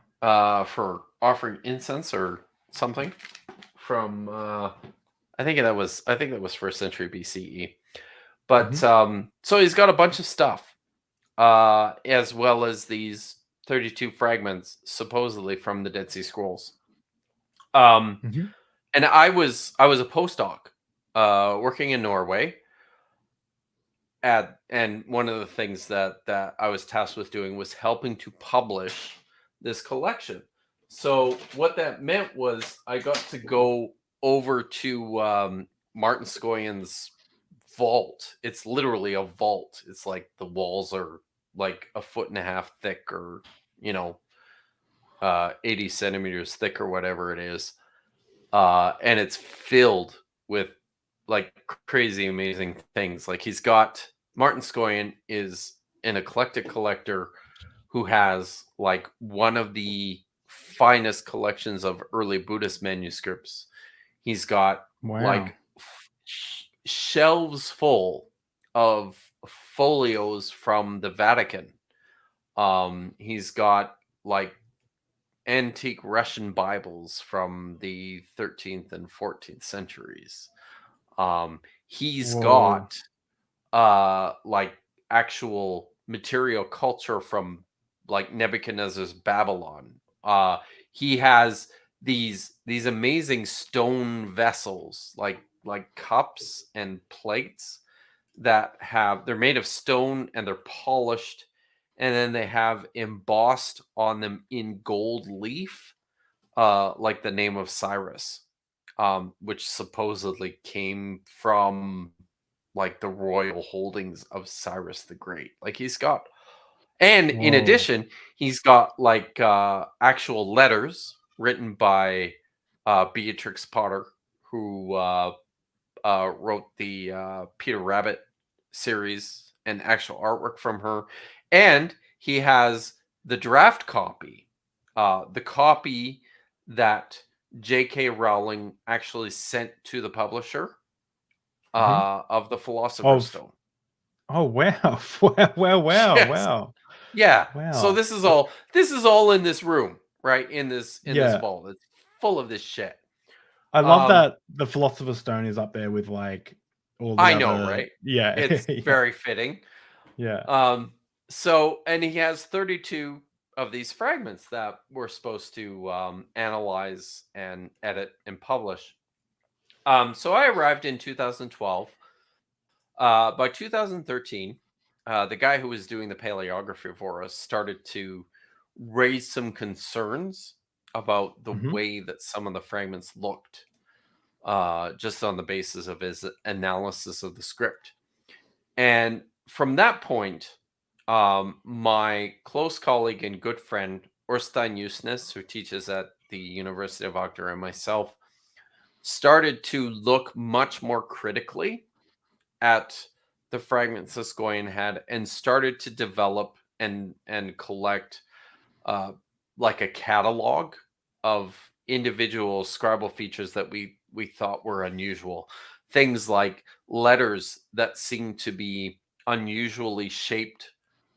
For offering incense or something from I think that was 1st century BCE. But so he's got a bunch of stuff, as well as these 32 fragments supposedly from the Dead Sea Scrolls. And I was a postdoc working in Norway. And one of the things that I was tasked with doing was helping to publish this collection. So what that meant was I got to go over to Martin Skoyen's vault. It's literally a vault. It's like the walls are like 1.5 feet thick, or 80 centimeters thick, or whatever it is. And it's filled with like crazy amazing things. Like Martin Skoyen is an eclectic collector who has like one of the finest collections of early Buddhist manuscripts. He's got Wow. like shelves full of folios from the Vatican. He's got like antique Russian Bibles from the 13th and 14th centuries. He's Whoa. got like actual material culture from like Nebuchadnezzar's Babylon. He has these amazing stone vessels, like cups and plates that they're made of stone and they're polished, and then they have embossed on them in gold leaf, like the name of Cyrus, which supposedly came from like the royal holdings of Cyrus the Great. Like he's got, and in Whoa. addition, he's got like actual letters written by Beatrix Potter, who wrote the Peter Rabbit series, and actual artwork from her. And he has the draft copy, the copy that J.K. Rowling actually sent to the publisher Mhm. of the Philosopher's Of Stone. Oh, wow. Wow, Yes. wow. Yeah. So Wow. this is all in this room, right? In this Yeah. vault. It's full of this shit. I love Um, that the Philosopher's Stone is up there with, like, all the I know, other right? yeah, It's yeah, very fitting. yeah. And he has 32 of these fragments that we're supposed to analyze and edit and publish. So I arrived in 2012. By 2013, the guy who was doing the paleography for us started to raise some concerns about the Mhm. way that some of the fragments looked, just on the basis of his analysis of the script. And from that point, my close colleague and good friend, Orstein Usnes, who teaches at the University of Agder, and myself started to look much more critically at the fragments Siskoyan had, and started to develop and collect like a catalog of individual scribal features that we thought were unusual. Things like letters that seemed to be unusually shaped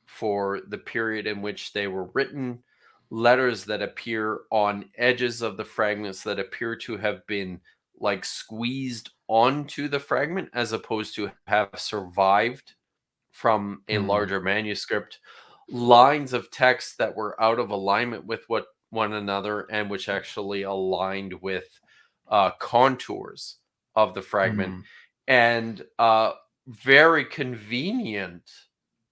for the period in which they were written, letters that appear on edges of the fragments that appear to have been like squeezed onto the fragment as opposed to have survived from a Mm. larger manuscript, lines of text that were out of alignment with one another, and which actually aligned with contours of the fragment, Mm. and very convenient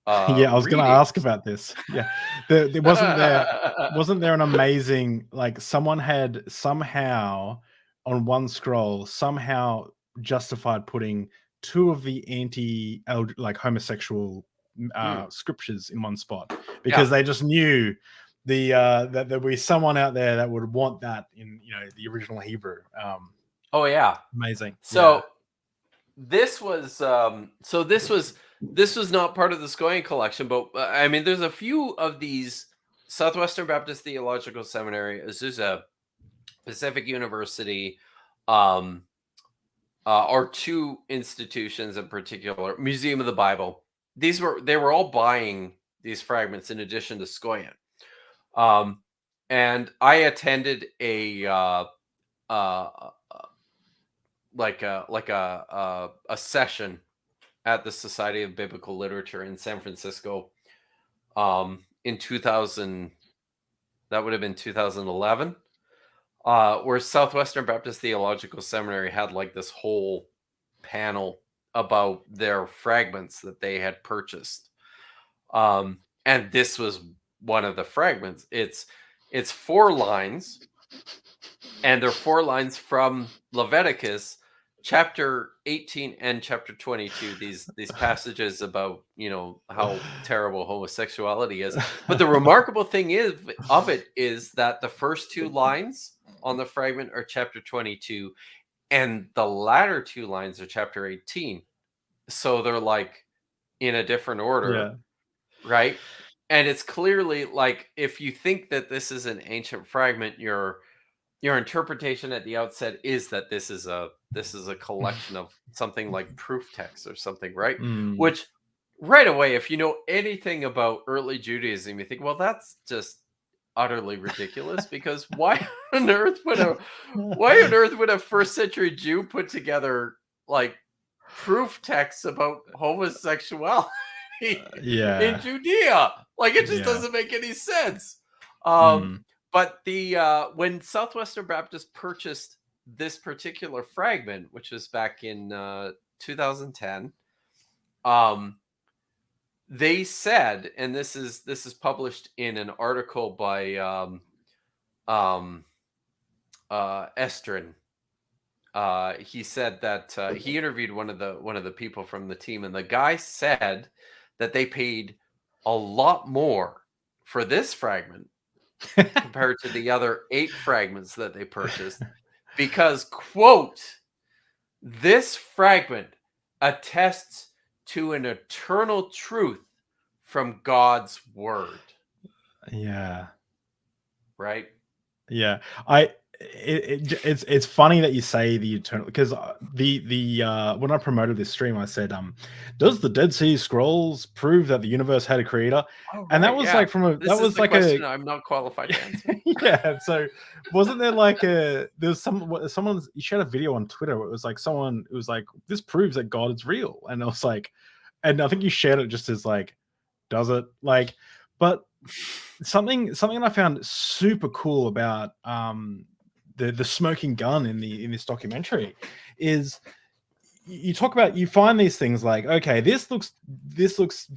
Yeah, I was gonna ask readings. about this. Yeah. There wasn't there an amazing like, someone had somehow, on one scroll, somehow justified putting 2 of the like, homosexual, Mm, scriptures in one spot, yeah. because they just knew that there'd be someone out there that would want that in, the original Hebrew. Oh yeah. Amazing. Yeah. So this was not part of the Scoian collection, but I mean, there's a few of these. Southwestern Baptist Theological Seminary, Azusa, Pacific University, um, are two institutions in particular. Museum of the Bible. They were all buying these fragments in addition to Scoian. Um, and I attended uh, a session at the Society of Biblical Literature in San Francisco, in 2000. That would have been 2011, where Southwestern Baptist Theological Seminary had like this whole panel about their fragments that they had purchased. And this was one of the fragments. It's 4 lines, and they're 4 lines from Leviticus chapter 18 and chapter 22, these passages about how terrible homosexuality is. But the remarkable thing is that the first 2 lines on the fragment are chapter 22, and the latter 2 lines are chapter 18. So they're like in a different order, Yeah. right? And it's clearly like, if you think that this is an ancient fragment, your interpretation at the outset is that this is a collection of something like proof text or something, right? Mm. Which right away, if you know anything about early Judaism, you think, well, that's just utterly ridiculous, because on earth would a why on earth would a first century Jew put together like proof texts about homosexuality in Yeah. Judea? Like, it just Yeah. doesn't make any sense. Um, Mm. but the when Southwestern Baptist purchased this particular fragment, which was back in 2010, they said, and this is published in an article by um, Estrin. He said that he interviewed one of the people from the team, and the guy said that they paid a lot more for this fragment compared to the other 8 fragments that they purchased, because, quote, this fragment attests to an eternal truth from God's word. Yeah. Right? Yeah, it's funny that you say the eternal, because the when I promoted this stream, I said, does the Dead Sea Scrolls prove that the universe had a creator? Oh, And that right, was yeah. like that This is was the like question a I'm not qualified to answer. yeah. So wasn't there like there was someone, you shared a video on Twitter where it was like someone, it was like, this proves that God is real, and I was like, and I think you shared it just as like, does it, like, but something that I found super cool about the smoking gun in this documentary is, you talk about, you find these things like, okay, this looks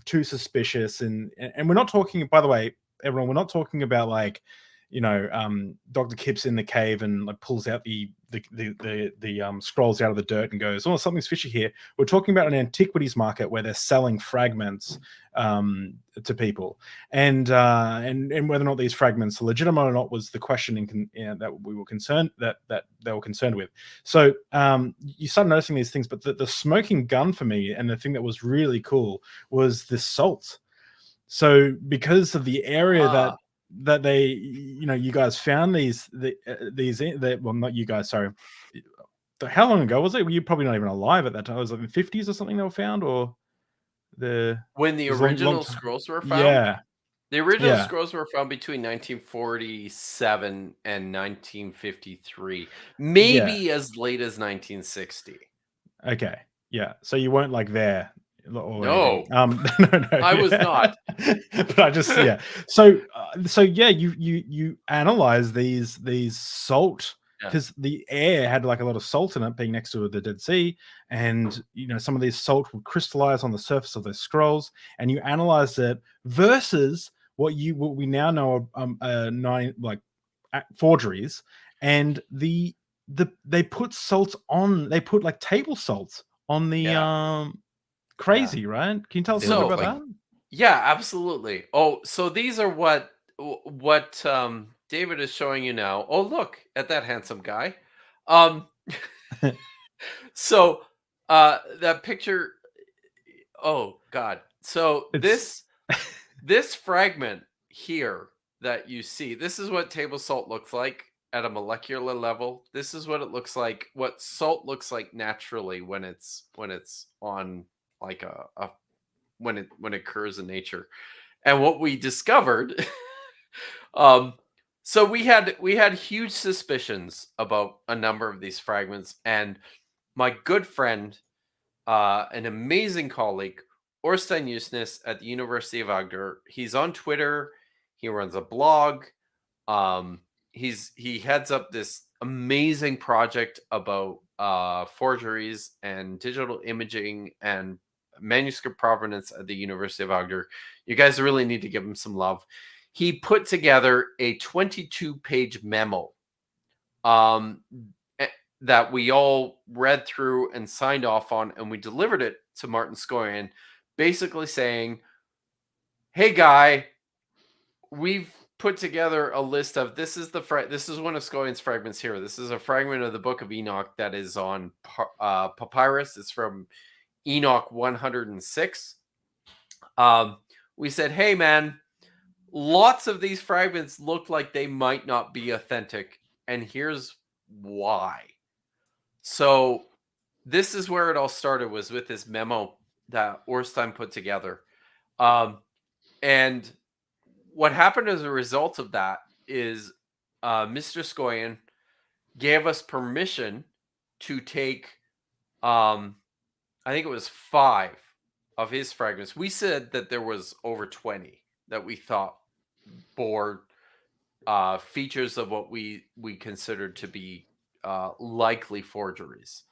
too suspicious, and we're not talking, by the way, everyone, we're not talking about like, Dr. Kip's in the cave and like pulls out the scrolls out of the dirt and goes, oh, something's fishy here. We're talking about an antiquities market where they're selling fragments to people, and whether or not these fragments are legitimate or not was the question that we were concerned that they were concerned with. So you start noticing these things, but the smoking gun for me, and the thing that was really cool, was the salt. So because of the area that they, you guys found well, not you guys, sorry, how long ago was it? Were you probably not even alive at that time? It was like the 50s or something they were found, or When the it was a long original time. scrolls were found? Yeah, The original yeah, scrolls were found between 1947 and 1953, yeah. maybe as late as 1960. Okay, yeah. So you weren't like there or anything. No, No, I was yeah. not. But I just, yeah. So yeah, you analyze these salt, Yeah. because the air had like a lot of salt in it, being next to the Dead Sea, and some of these salt would crystallize on the surface of those scrolls, and you analyze it versus what we now know are nine, like, forgeries, and they put salt on, they put like table salt on the Yeah. crazy, right? Can you tell us a They little So, bit look about like that? yeah, absolutely. Oh, so these are what David is showing you now. Oh, look at that handsome guy. Um, so that picture. Oh God. So It's this fragment here that you see, this is what table salt looks like at a molecular level. This is what it looks like, what salt looks like naturally when it's on like a when it occurs in nature. And what we discovered, um, so we had huge suspicions about a number of these fragments, and my good friend, an amazing colleague, Orstein Usnes at the University of Agder. He's on Twitter. He runs a blog. He heads up this amazing project about forgeries and digital imaging and manuscript provenance at the University of Agder. You guys really need to give him some love. He put together a 22-page memo um, that we all read through and signed off on, and we delivered it to Martin Skorian, basically saying, "Hey, guy, we've put together a list of this is one of Skorian's fragments here. This is a fragment of the Book of Enoch that is on papyrus. It's from Enoch 106. We said, hey, man, lots of these fragments look like they might not be authentic, and here's why. So this is where it all started, was with this memo that Orstein put together. And what happened as a result of that is Mr. Skoyan gave us permission to take, I think it was 5 of his fragments. We said that there was over 20 that we thought bore features of what we considered to be likely forgeries.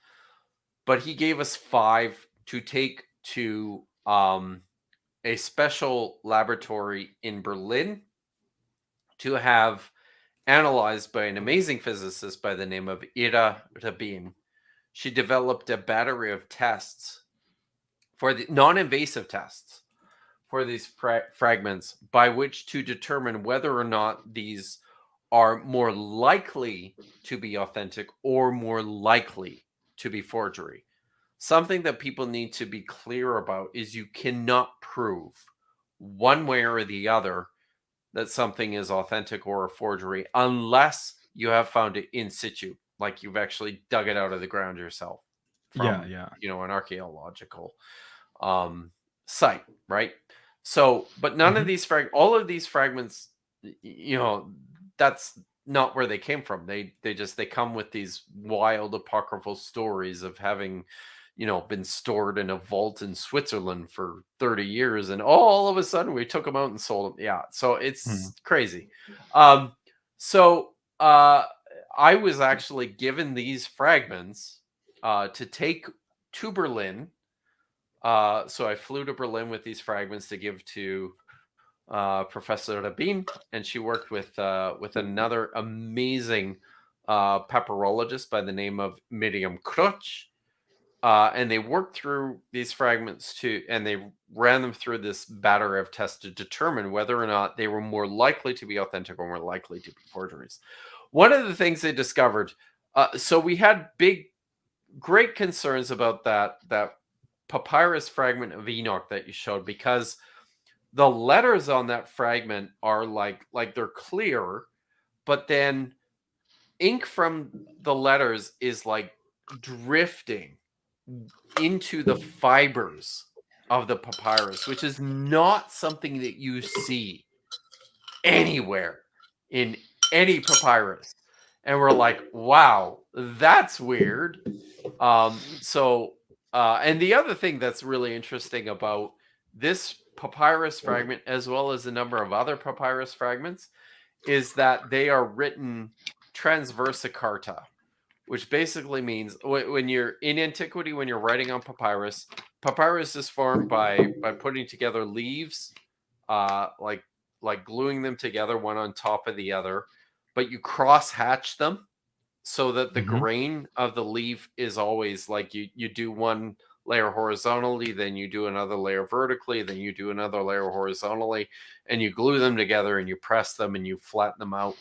But he gave us 5 to take to a special laboratory in Berlin to have analyzed by an amazing physicist by the name of Ira Rabin. She developed a battery of tests for the non-invasive tests for these fragments, by which to determine whether or not these are more likely to be authentic or more likely to be forgery. Something that people need to be clear about is you cannot prove one way or the other that something is authentic or a forgery unless you have found it in situ, like you've actually dug it out of the ground yourself from an archaeological site, right? So, but none of these all of these fragments, that's not where they came from. They come with these wild apocryphal stories of having been stored in a vault in Switzerland for 30 years, and all of a sudden we took them out and sold them. Yeah, so it's crazy. So I was actually given these fragments to take to Berlin. So I flew to Berlin with these fragments to give to Professor Rabin, and she worked with another amazing papyrologist by the name of Miriam Krutsch. And they worked through these fragments and they ran them through this battery of tests to determine whether or not they were more likely to be authentic or more likely to be forgeries. One of the things they discovered, so we had great concerns about that papyrus fragment of Enoch that you showed, because the letters on that fragment are like they're clear, but then ink from the letters is like drifting into the fibers of the papyrus, which is not something that you see anywhere in any papyrus. And we're like, wow, that's weird. And the other thing that's really interesting about this papyrus fragment, as well as a number of other papyrus fragments, is that they are written transversa carta, which basically means when you're in antiquity, when you're writing on papyrus is formed by putting together leaves, like gluing them together one on top of the other, but you cross hatch them so that the grain of the leaf is always like you do one layer horizontally, then you do another layer vertically, then you do another layer horizontally, and you glue them together and you press them and you flatten them out.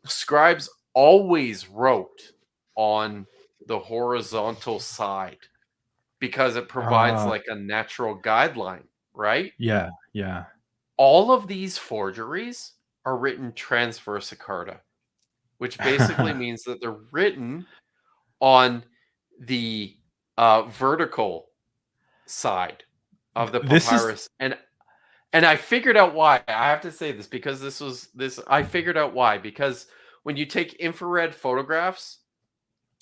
Scribes always wrote on the horizontal side because it provides like a natural guideline, right? Yeah. All of these forgeries are written transversa carta, which basically means that they're written on the vertical side of the papyrus. And I figured out why. I have to say this because I figured out why. Because when you take infrared photographs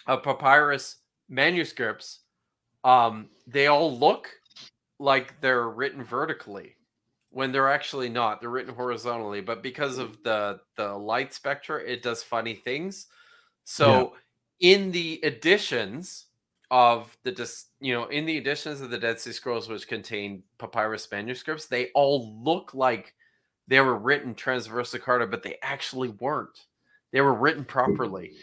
of papyrus manuscripts, they all look like they're written vertically when they're actually not. They're written horizontally, but because of the light spectra, it does funny things. So in the editions of the Dead Sea Scrolls, which contain papyrus manuscripts, they all look like they were written transversa carta, but they actually weren't. They were written properly.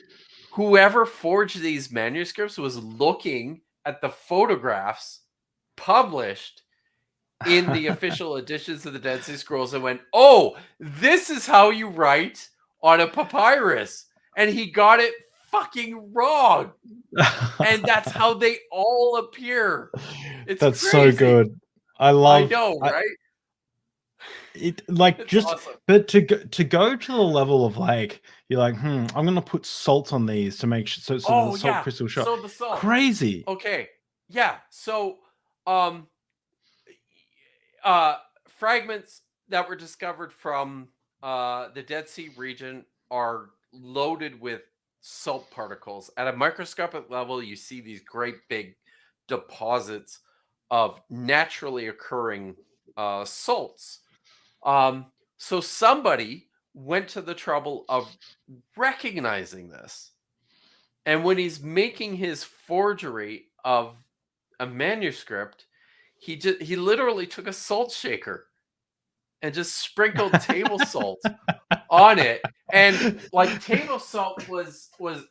Whoever forged these manuscripts was looking at the photographs published in the official editions of the Dead Sea Scrolls and went, "Oh, this is how you write on a papyrus," and he got it fucking wrong. And that's how they all appear. That's crazy. So good. I know, right? It's just awesome. but to go to the level of like you're like I'm gonna put salt on these to make sure so the salt crystal sharp. So the salt. Crazy. Okay. Yeah. So fragments that were discovered from the Dead Sea region are loaded with salt particles. At a microscopic level, you see these great big deposits of naturally occurring salts. So somebody went to the trouble of recognizing this. And when he's making his forgery of a manuscript, he literally took a salt shaker and just sprinkled table salt on it. And like table salt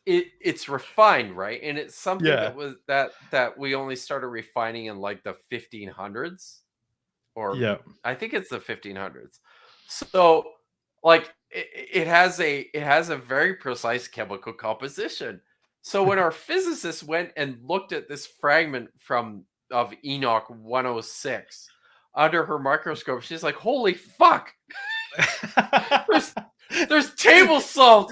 it's refined, right? And it's something that we only started refining in like the 1500s, or I think it's the 1500s. So like it has a very precise chemical composition. So when our physicists went and looked at this fragment of Enoch 106 under her microscope, she's like, "Holy fuck! there's table salt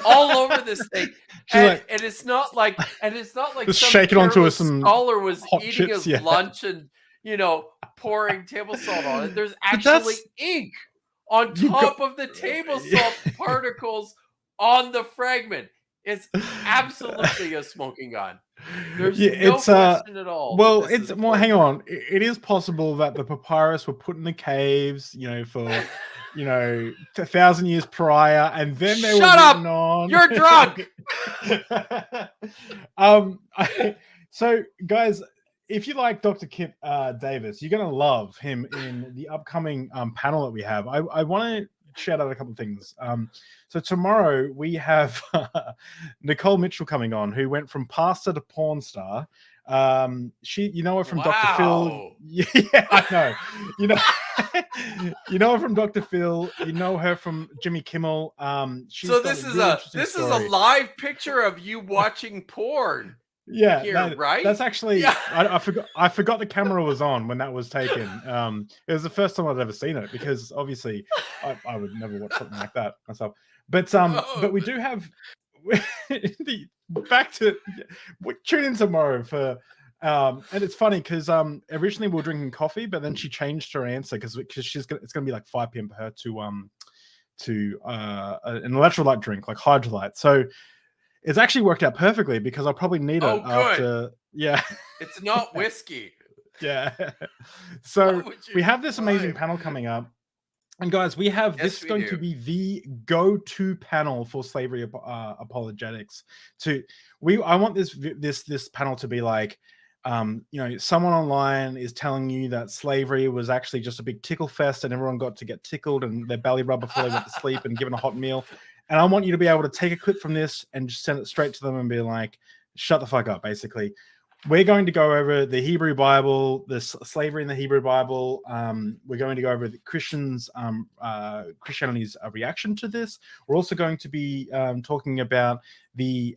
all over this thing." And it's not like some shake it onto some scholar was eating chips, his lunch and pouring table salt on it. There's actually ink on top of the table salt particles on the fragment. It's absolutely a smoking gun. There's no question at all. Well, hang on. It is possible that the papyrus were put in the caves, for 1,000 years prior, and then they were written on. You're drunk. So, guys, if you like Dr. Kip Davis, you're gonna love him in the upcoming panel that we have. I want to shout out a couple of things. So tomorrow we have Nicole Mitchell coming on, who went from pastor to porn star. She, her from Dr. Phil. Yeah, I know. You know her from Dr. Phil. You know her from Jimmy Kimmel. So this is a live picture of you watching porn. Yeah, right. That's actually I forgot the camera was on when that was taken. It was the first time I'd ever seen it, because obviously I would never watch something like that myself. But we do have back to tune in tomorrow for and it's funny because originally we were drinking coffee, but then she changed her answer because it's gonna be like 5 p.m. for her to an electrolyte drink, like Hydrolyte. So it's actually worked out perfectly because I'll probably need it after. Yeah. It's not whiskey. Yeah. So we have this amazing panel coming up. And guys, we have this is going to be the go-to panel for slavery apologetics. I want this panel to be like, someone online is telling you that slavery was actually just a big tickle fest and everyone got to get tickled and their belly rubbed before they went to sleep and given a hot meal. And I want you to be able to take a clip from this and just send it straight to them and be like, shut the fuck up, basically. We're going to go over the Hebrew Bible, the slavery in the Hebrew Bible. We're going to go over the Christianity's reaction to this. We're also going to be talking about the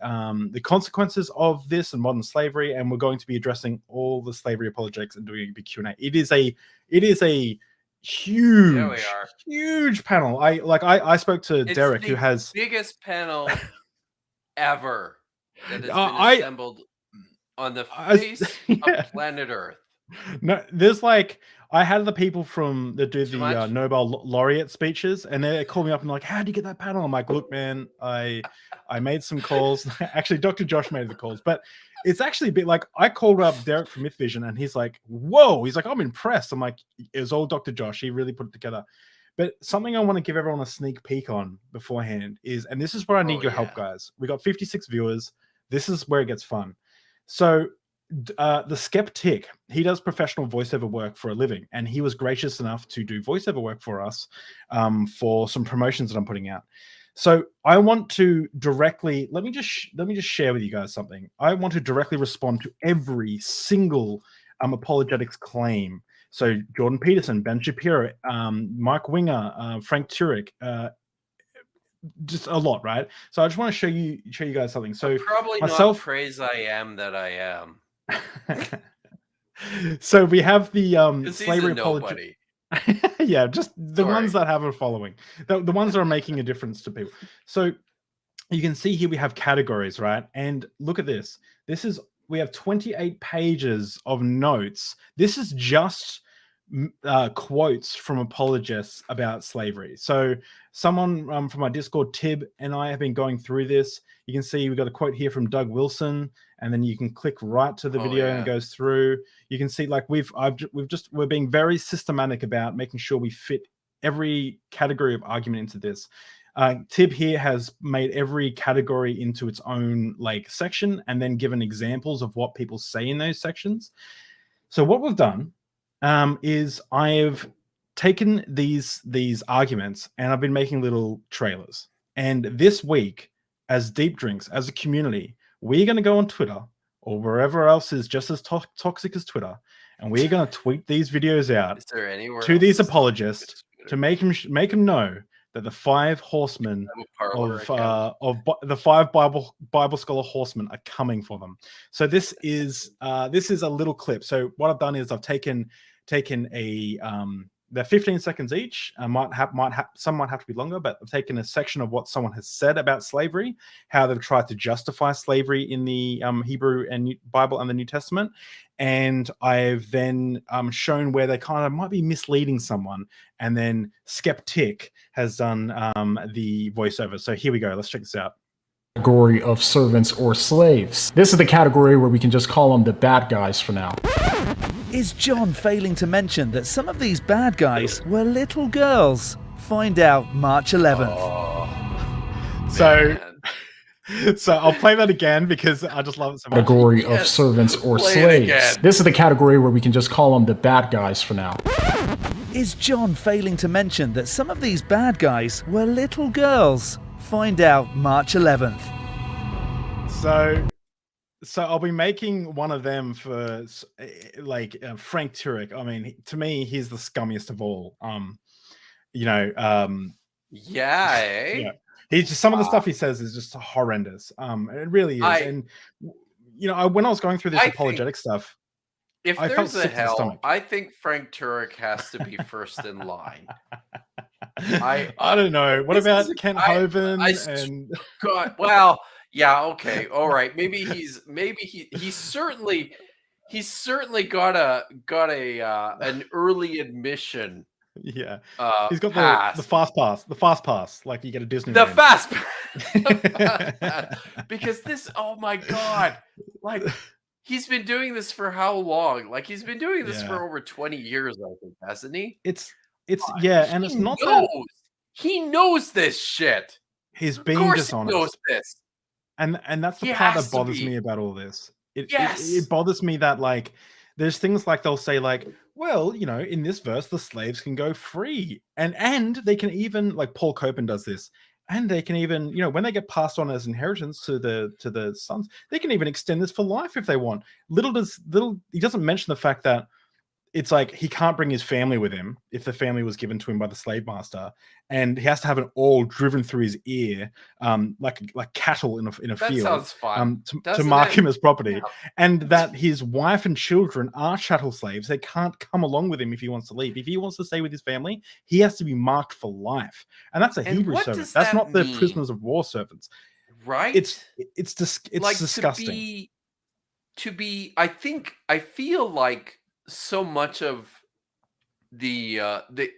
consequences of this and modern slavery, and we're going to be addressing all the slavery apologetics and doing a big Q&A. It is a huge panel. I spoke to Derek, who has biggest panel ever that has been assembled on the face of planet Earth. No, there's I had the people that do the Nobel laureate speeches, and they called me up and like, "How do you get that panel?" I'm like, "Look, man, I made some calls." Actually, Dr. Josh made the calls, but it's actually a bit like I called up Derek from Myth Vision, and he's like, "Whoa!" He's like, "I'm impressed." I'm like, "It was all Dr. Josh. He really put it together." But something I want to give everyone a sneak peek on beforehand is, and this is where I need your help, guys. We got 56 viewers. This is where it gets fun. So the Skeptic, he does professional voiceover work for a living, and he was gracious enough to do voiceover work for us for some promotions that I'm putting out. So I want to directly let me just share with you guys something. I want to directly respond to every single apologetics claim. So Jordan Peterson, Ben Shapiro, Mike Winger, Frank Turek, just a lot, right? So I just want to show you guys something. So probably not praise I am that I am. So we have the slavery apology. Yeah, just the ones that have a following, the ones that are making a difference to people. So you can see here we have categories, right? And look at this. We have 28 pages of notes. This is just quotes from apologists about slavery. So someone from our Discord, Tib, and I have been going through this. You can see we've got a quote here from Doug Wilson, and then you can click right to the video and it goes through. You can see like we're being very systematic about making sure we fit every category of argument into this. Tib here has made every category into its own like section and then given examples of what people say in those sections. So what we've done is I've taken these arguments and I've been making little trailers. And this week, as Deep Drinks, as a community, we're going to go on Twitter or wherever else is just as toxic as Twitter, and we're going to tweet these videos out to these apologists to make them know that the 5 horsemen of the 5 Bible scholar horsemen are coming for them. So this is a little clip. So what I've done is I've taken a they're 15 seconds each. Some might have to be longer, but I've taken a section of what someone has said about slavery, how they've tried to justify slavery in the Hebrew and Bible and the New Testament, and I've then shown where they kind of might be misleading someone, and then Skeptic has done the voiceover. So here we go. Let's check this out. Category of servants or slaves. This is the category where we can just call them the bad guys for now. Is John failing to mention that some of these bad guys were little girls? Find out March 11th. So I'll play that again because I just love it so much. Category of servants or slaves. This is the category where we can just call them the bad guys for now. Is John failing to mention that some of these bad guys were little girls? Find out March 11th. So I'll be making one of them for like Frank Turek. I mean, to me, he's the scummiest of all. Yeah. He's just, some of the stuff he says is just horrendous. It really is. And when I was going through this apologetic stuff, if there's a hell, I think Frank Turek has to be first in line. I don't know. What about Kent Hovind? God, well, yeah, okay, all right. Maybe he's certainly got an early admission. Yeah, he's got the fast pass, like you get a Disney. The fast pass, because this. Oh my God, like. He's been doing this for how long? Like he's been doing this for over 20 years, I think, hasn't he? It's and it's not that he knows this shit. He's being dishonest. He knows this. And that's the part that bothers me about all this. It bothers me that like there's things like they'll say like, well, in this verse the slaves can go free, and they can even, like Paul Copen does this. And they can even, when they get passed on as inheritance to the sons, they can even extend this for life if they want. He doesn't mention the fact that it's like he can't bring his family with him if the family was given to him by the slave master, and he has to have an awl driven through his ear, like cattle in a field. Sounds fun. To mark him as property, and that his wife and children are chattel slaves. They can't come along with him if he wants to leave. If he wants to stay with his family, he has to be marked for life, and that's a Hebrew servant. That's not the prisoners of war servants, right? It's like disgusting. I feel like so much of the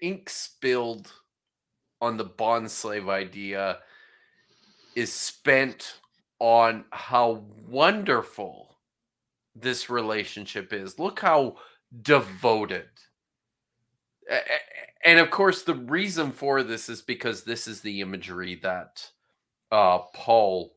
ink spilled on the bond slave idea is spent on how wonderful this relationship is. Look how devoted. And of course, the reason for this is because this is the imagery that Paul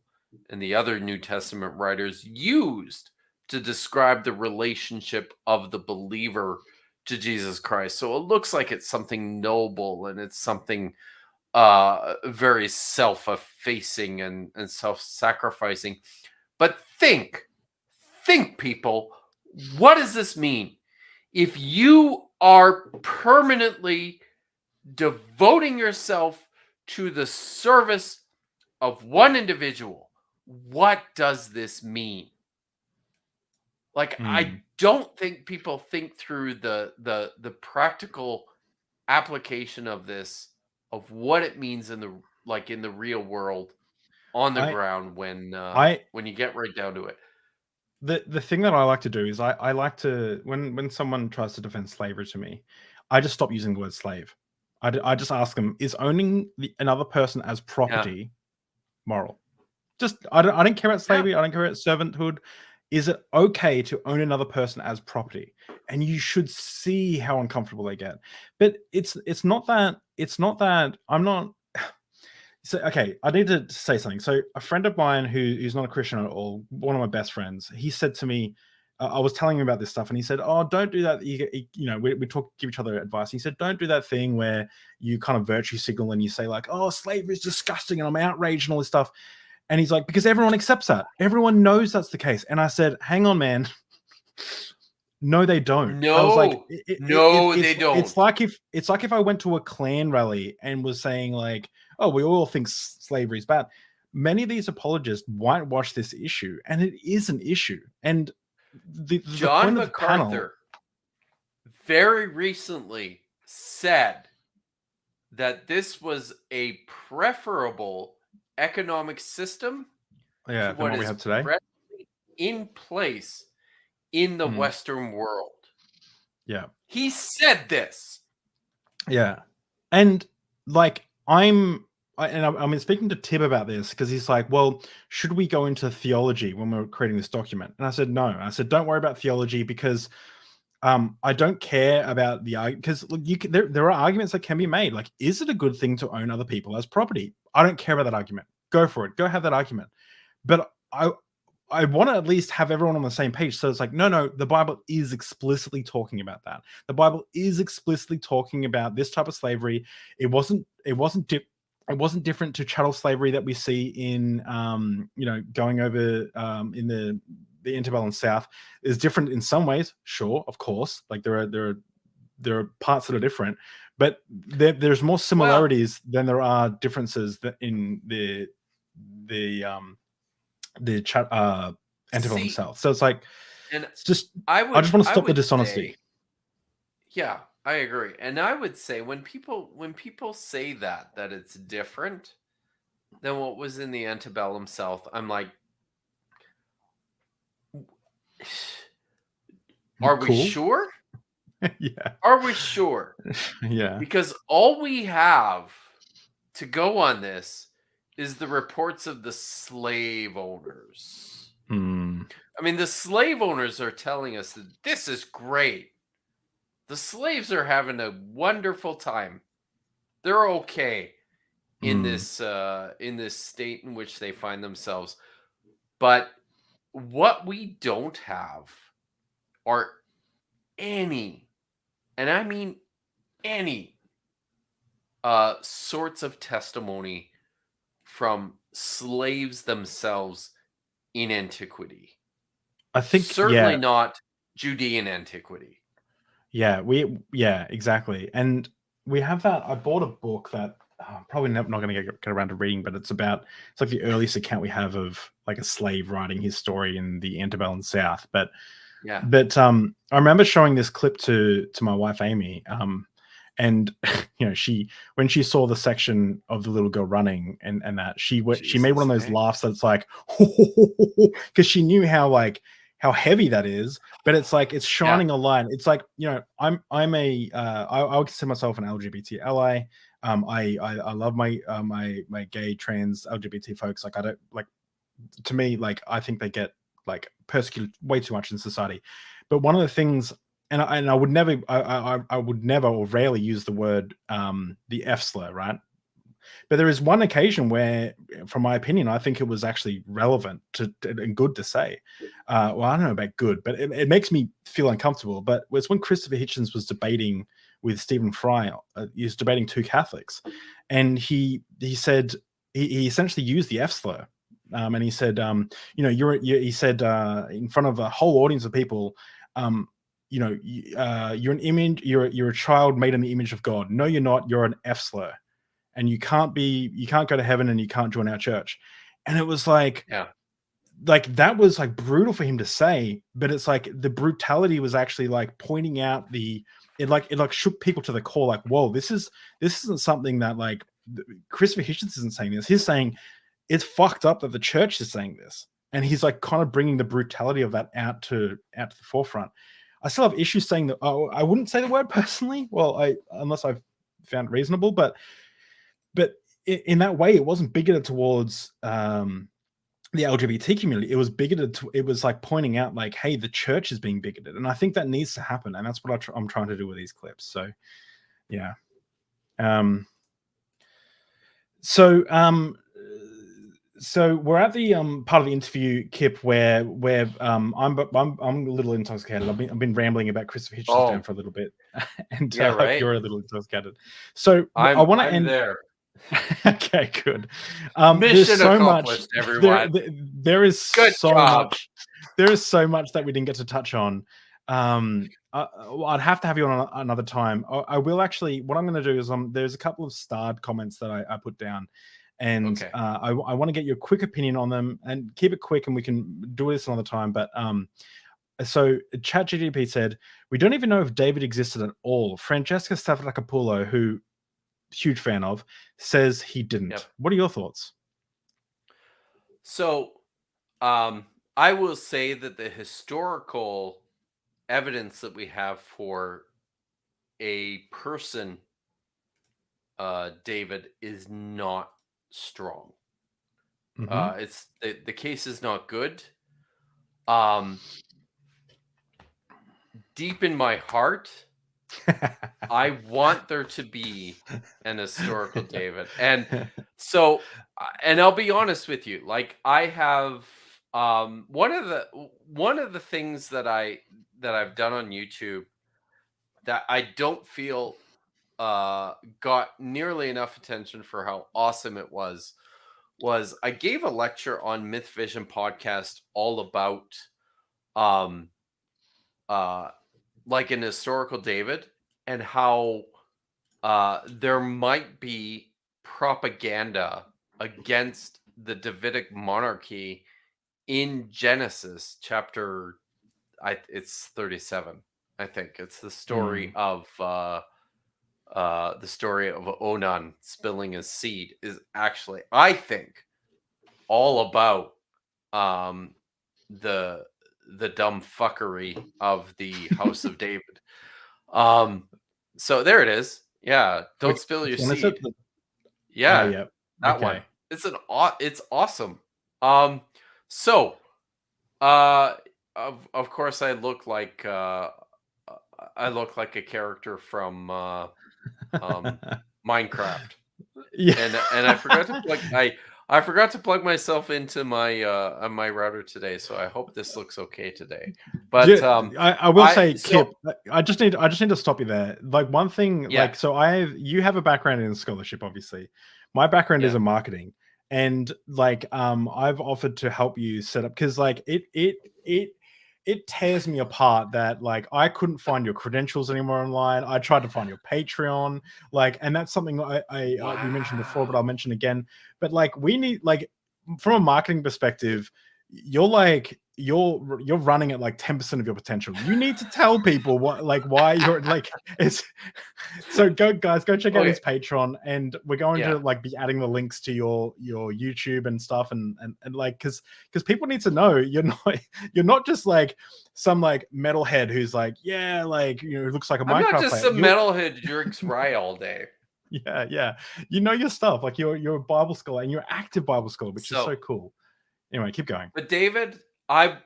and the other New Testament writers used to describe the relationship of the believer to Jesus Christ. So it looks like it's something noble, and it's something very self-effacing and self-sacrificing. But think people, what does this mean? If you are permanently devoting yourself to the service of one individual, what does this mean? Like, I don't think people think through the practical application of this, of what it means in the real world, on the I ground I when you get right down to it. the thing that I like to do is I like to, when someone tries to defend slavery to me, I just stop using the word slave. I just ask them, is owning another person as property moral? Just I don't care about slavery. I don't care about servanthood. Is it okay to own another person as property? And you should see how uncomfortable they get. But it's not that I'm not. So okay, I need to say something. So a friend of mine who's not a Christian at all, one of my best friends, he said to me, I was telling him about this stuff, and he said, "Oh, don't do that." We talk, give each other advice. He said, "Don't do that thing where you kind of virtue signal and you say like, oh, slavery is disgusting and I'm outraged and all this stuff." And he's like, because everyone accepts that. Everyone knows that's the case. And I said, hang on, man. No, they don't. I was like, they don't. It's like if I went to a Klan rally and was saying like, oh, we all think slavery is bad. Many of these apologists whitewash this issue, and it is an issue. And the John point of the panel, MacArthur very recently said that this was a preferable economic system yeah, to what we is have today, presently in place in the Western world. Yeah, he said this. Yeah, and like I've been speaking to Tib about this because he's like, well, should we go into theology when we're creating this document? And I said, no. I said, don't worry about theology because I don't care about because there are arguments that can be made. Like, is it a good thing to own other people as property? I don't care about that argument. Go for it. Go have that argument. But I want to at least have everyone on the same page. So it's like, no, the Bible is explicitly talking about that. The Bible is explicitly talking about this type of slavery. It wasn't different to chattel slavery that we see in going over in the antebellum South. Is different in some ways, sure, of course. Like there are parts that are different, but there's more similarities than there are differences in the antebellum South. So it's like, it's just I just want to stop the dishonesty. Yeah, I agree. And I would say when people say that it's different than what was in the antebellum South, I'm like, are we sure? Yeah. Are we sure? Yeah. Because all we have to go on this is the reports of the slave owners. I mean, the slave owners are telling us that this is great. The slaves are having a wonderful time. They're okay in this state in which they find themselves. But what we don't have are any, and I mean any, sorts of testimony from slaves themselves in antiquity. I think certainly not Judean antiquity. Yeah, exactly. And we have that. I bought a book that I'm probably not going to get around to reading, but it's like the earliest account we have of like a slave writing his story in the antebellum South. But I remember showing this clip to my wife Amy, and when she saw the section of the little girl running and that she made one of those laughs that's like, because she knew how heavy that is, but it's like it's shining a light. It's like, I would consider myself an LGBT ally. I love my gay, trans, LGBT folks. Like, I don't like, to me, like, I think they get like persecuted way too much in society. But one of the things, and I would never, I would never or rarely use the word the F slur, right? But there is one occasion where, from my opinion, I think it was actually relevant and good to say. Well, I don't know about good, but it makes me feel uncomfortable. But it's when Christopher Hitchens was debating with Stephen Fry. He was debating two Catholics, and he said he essentially used the F slur, and he said, he said in front of a whole audience of people, you're an image, you're a child made in the image of God. No, you're not. You're an F slur. And you can't go to heaven and you can't join our church. And it was like, like that was like brutal for him to say, but it's like the brutality was actually like pointing out it shook people to the core, like, whoa, this isn't something that like Christopher Hitchens isn't saying this. He's saying it's fucked up that the church is saying this. And he's like kind of bringing the brutality of that out to the forefront. I still have issues saying that. Oh, I wouldn't say the word personally. Well, unless I've found it reasonable, but in that way, it wasn't bigoted towards the LGBT community. It was bigoted. It was like pointing out, like, hey, the church is being bigoted, and I think that needs to happen, and that's what I'm trying to do with these clips. So, yeah. So we're at the part of the interview, Kip, where I'm a little intoxicated. I've been rambling about Christopher Hitchens for a little bit, and Yeah, I hope right. you're a little intoxicated. So I want to end there. Okay, good. Mission accomplished, everyone. There is Good so job. much. There is so much that we didn't get to touch on. I'd have to have you on another time. I will actually. What I'm going to do is there's a couple of starred comments that I put down, and Okay. I want to get your quick opinion on them, and keep it quick, and we can do this another time. But so ChatGPT said, we don't even know if David existed at all. Francesca Stavrakopoulos, who huge fan of, says he didn't. Yep. What are your thoughts? So I will say that the historical evidence that we have for a person, David, is not strong. It's the case is not good. Deep in my heart, I want there to be an historical David. And so, and I'll be honest with you, like I have one of the things that I've done on YouTube that I don't feel got nearly enough attention for how awesome it was I gave a lecture on Myth Vision podcast all about like an historical David, and how there might be propaganda against the Davidic monarchy in Genesis chapter, it's 37. I think it's the story of Onan spilling his seed is actually, I think, all about the dumb fuckery of the House of David. So there it is. Yeah, don't spill your seed. Yeah, that one. It's awesome. So of course I look like a character from Minecraft. Yeah. And I forgot to plug I forgot to plug myself into my my router today, so I hope this looks okay today. But I will say, Kip, I just need to stop you there. Like one thing, Yeah. like, so you have a background in scholarship, obviously. My background is in marketing, and like I've offered to help you set up, because like it tears me apart that like I couldn't find your credentials anymore online. I tried to find your Patreon, like, and that's something we mentioned before, but I'll mention again. But like we need, like, from a marketing perspective, you're running at like 10% of your potential. You need to tell people why you're like it's. So go check out his Patreon, and we're going to like be adding the links to your YouTube and stuff, and like because people need to know you're not just like some like metalhead who's like, yeah, like, you know, looks like a Minecraft I'm not just player. some metalhead who drinks rye all day. Yeah, you know your stuff. Like you're a Bible scholar, and you're an active Bible scholar, which is so cool. Anyway, keep going. But David, the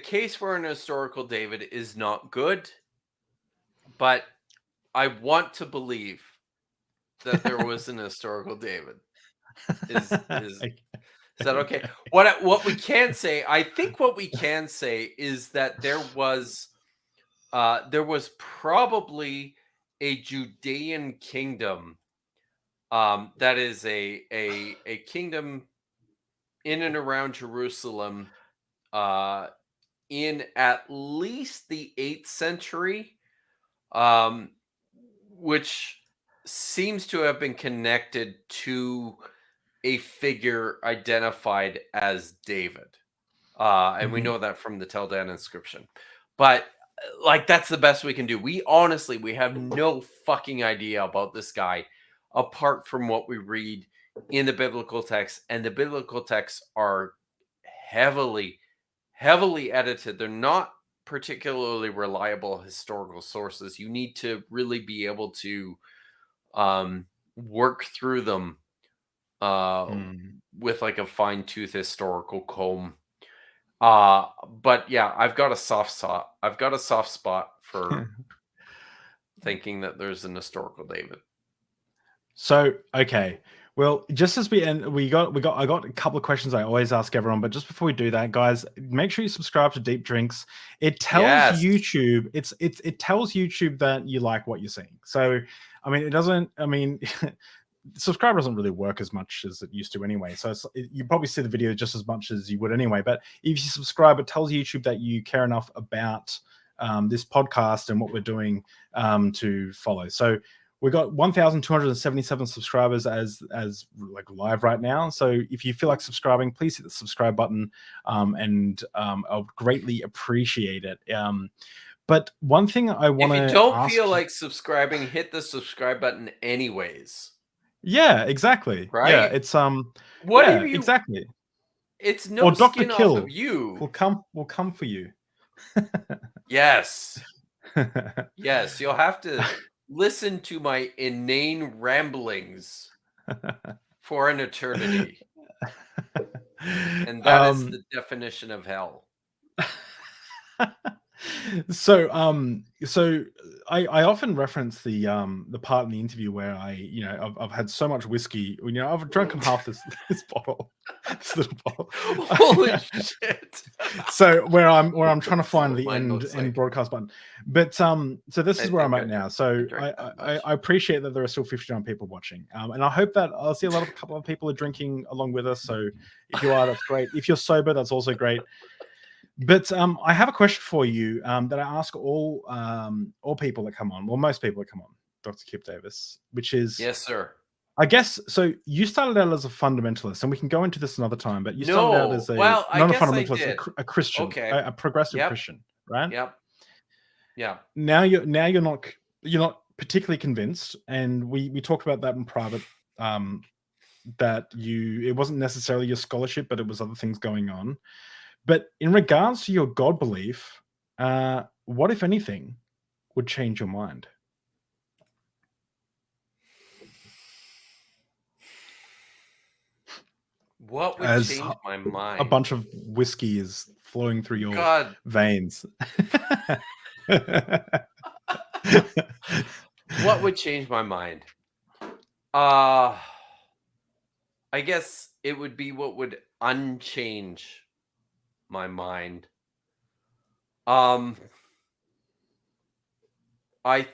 case for an historical David is not good, but I want to believe that there was an historical David. Is that okay? What we can say, I think what we can say is that there was probably a Judean kingdom, that is a kingdom in and around Jerusalem, in at least the 8th century, which seems to have been connected to a figure identified as David. And we Mhm. know that from the Teldan inscription. But like, that's the best we can do. We have no fucking idea about this guy apart from what we read in the biblical text. And the biblical texts are heavily, heavily edited. They're not particularly reliable historical sources. You need to really be able to work through them Mm. with like a fine-tooth historical comb. But yeah, I've got a soft spot for thinking that there's an historical David. So, okay. Well, just as we end, I got a couple of questions I always ask everyone, but just before we do that, guys, make sure you subscribe to Deep Drinks. It tells Yes. YouTube, it tells YouTube that you like what you're seeing. So, I mean, it doesn't, I mean, subscribe doesn't really work as much as it used to anyway. So you probably see the video just as much as you would anyway. But if you subscribe, it tells YouTube that you care enough about this podcast and what we're doing to follow. So we got 1,277 subscribers as like live right now. So if you feel like subscribing, please hit the subscribe button, and I'll greatly appreciate it. But one thing I want to If you don't ask feel like subscribing, hit the subscribe button anyways. yeah, exactly. Right? Yeah, it's What yeah, do you? exactly. It's Or no Dr. skin off Kill of you. will come for you. Yes. Yes, you'll have to listen to my inane ramblings for an eternity. And that is the definition of hell. So I often reference the part in the interview where I've had so much whiskey, I've drunken half this bottle, this little bottle. Holy shit. So where I'm trying to find the Mine end looks like- broadcast button, but so this is where I'm think at I now. So drank that I much. appreciate that there are still 59 people watching, and I hope that I'll see a couple of people are drinking along with us. So if you are, that's great. If you're sober, that's also great. But I have a question for you that I ask all people that come on, well, most people that come on, Dr. Kip Davis, which is, Yes, sir. I guess, so you started out as a fundamentalist, and we can go into this another time, but you started out as well, I not a guess I fundamentalist, did. a Christian, Okay. a progressive Yep. Christian, right? Yep. Yeah. Now you're not particularly convinced, and we talked about that in private, that it wasn't necessarily your scholarship, but it was other things going on. But in regards to your God belief, what, if anything, would change your mind? What would As change my mind? a bunch of whiskey is flowing through your God. veins. What would change my mind? I guess it would be what would unchange my mind. I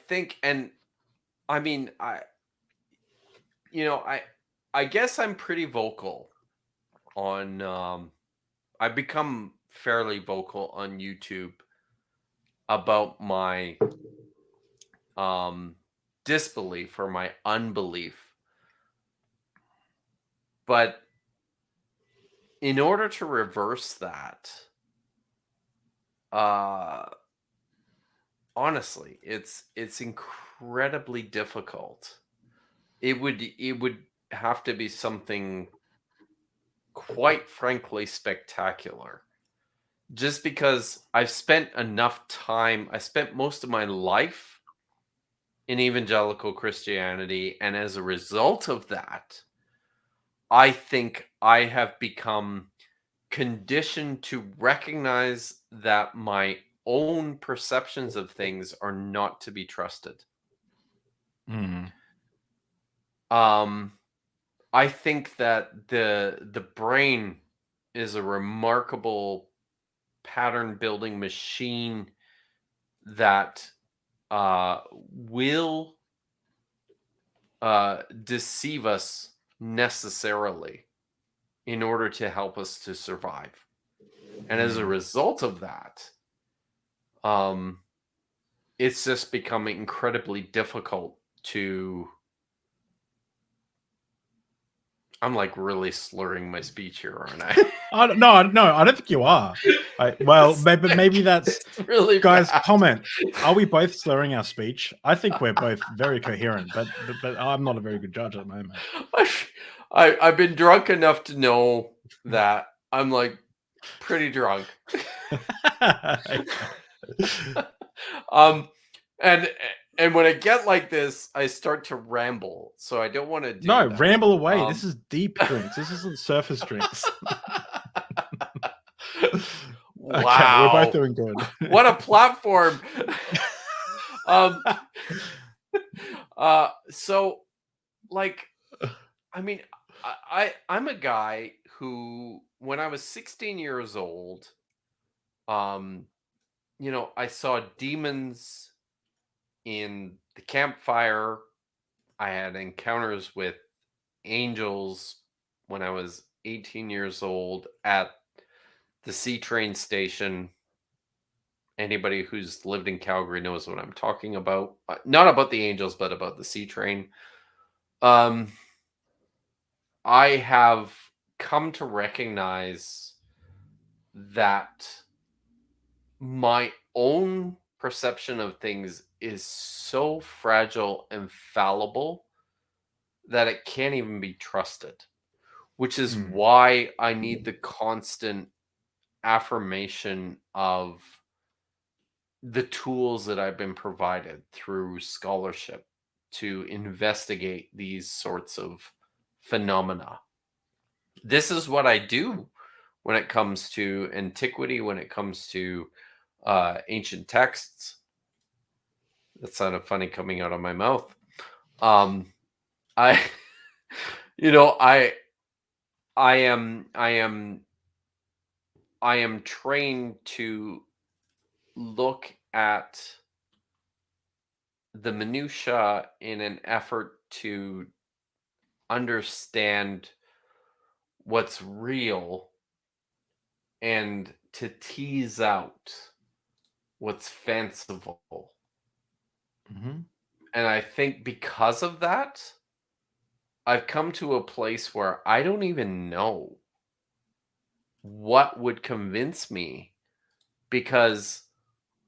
think, and I mean, I guess I'm pretty vocal on, I've become fairly vocal on YouTube about my disbelief or my unbelief. But in order to reverse that, honestly, it's incredibly difficult. It would have to be something quite frankly spectacular. Just because I spent most of my life in evangelical Christianity, and as a result of that, I think I have become conditioned to recognize that my own perceptions of things are not to be trusted. I think that the brain is a remarkable pattern building machine that will deceive us necessarily in order to help us to survive. And as a result of that, it's just becoming incredibly difficult to I'm like really slurring my speech here, aren't I? No, I don't think you are. Well, maybe that's It's really guys. bad. Comment: are we both slurring our speech? I think we're both very coherent, but I'm not a very good judge at the moment. I've been drunk enough to know that I'm like pretty drunk. And when I get like this, I start to ramble. So I don't want to do No, that. ramble away. This is deep drinks. This isn't surface drinks. Wow. Okay, we're both doing good. What a platform. So like, I mean, I'm a guy who, when I was 16 years old, I saw demons in the campfire. I had encounters with angels when I was 18 years old at the C train station. Anybody who's lived in Calgary knows what I'm talking about. Not about the angels, but about the C train. I have come to recognize that my own perception of things is so fragile and fallible that it can't even be trusted, which is why I need the constant affirmation of the tools that I've been provided through scholarship to investigate these sorts of phenomena. This is what I do when it comes to antiquity, when it comes to ancient texts. That sounded funny coming out of my mouth. I am trained to look at the minutia in an effort to understand what's real and to tease out what's fanciful. And I think because of that, I've come to a place where I don't even know what would convince me, because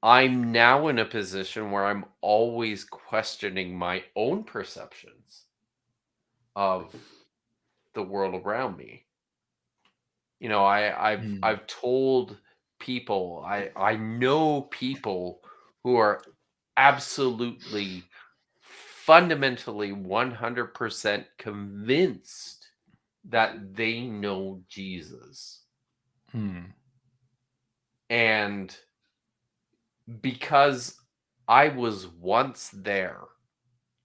I'm now in a position where I'm always questioning my own perceptions of the world around me. I've told people, I know people who are absolutely fundamentally 100% convinced that they know Jesus. And because I was once there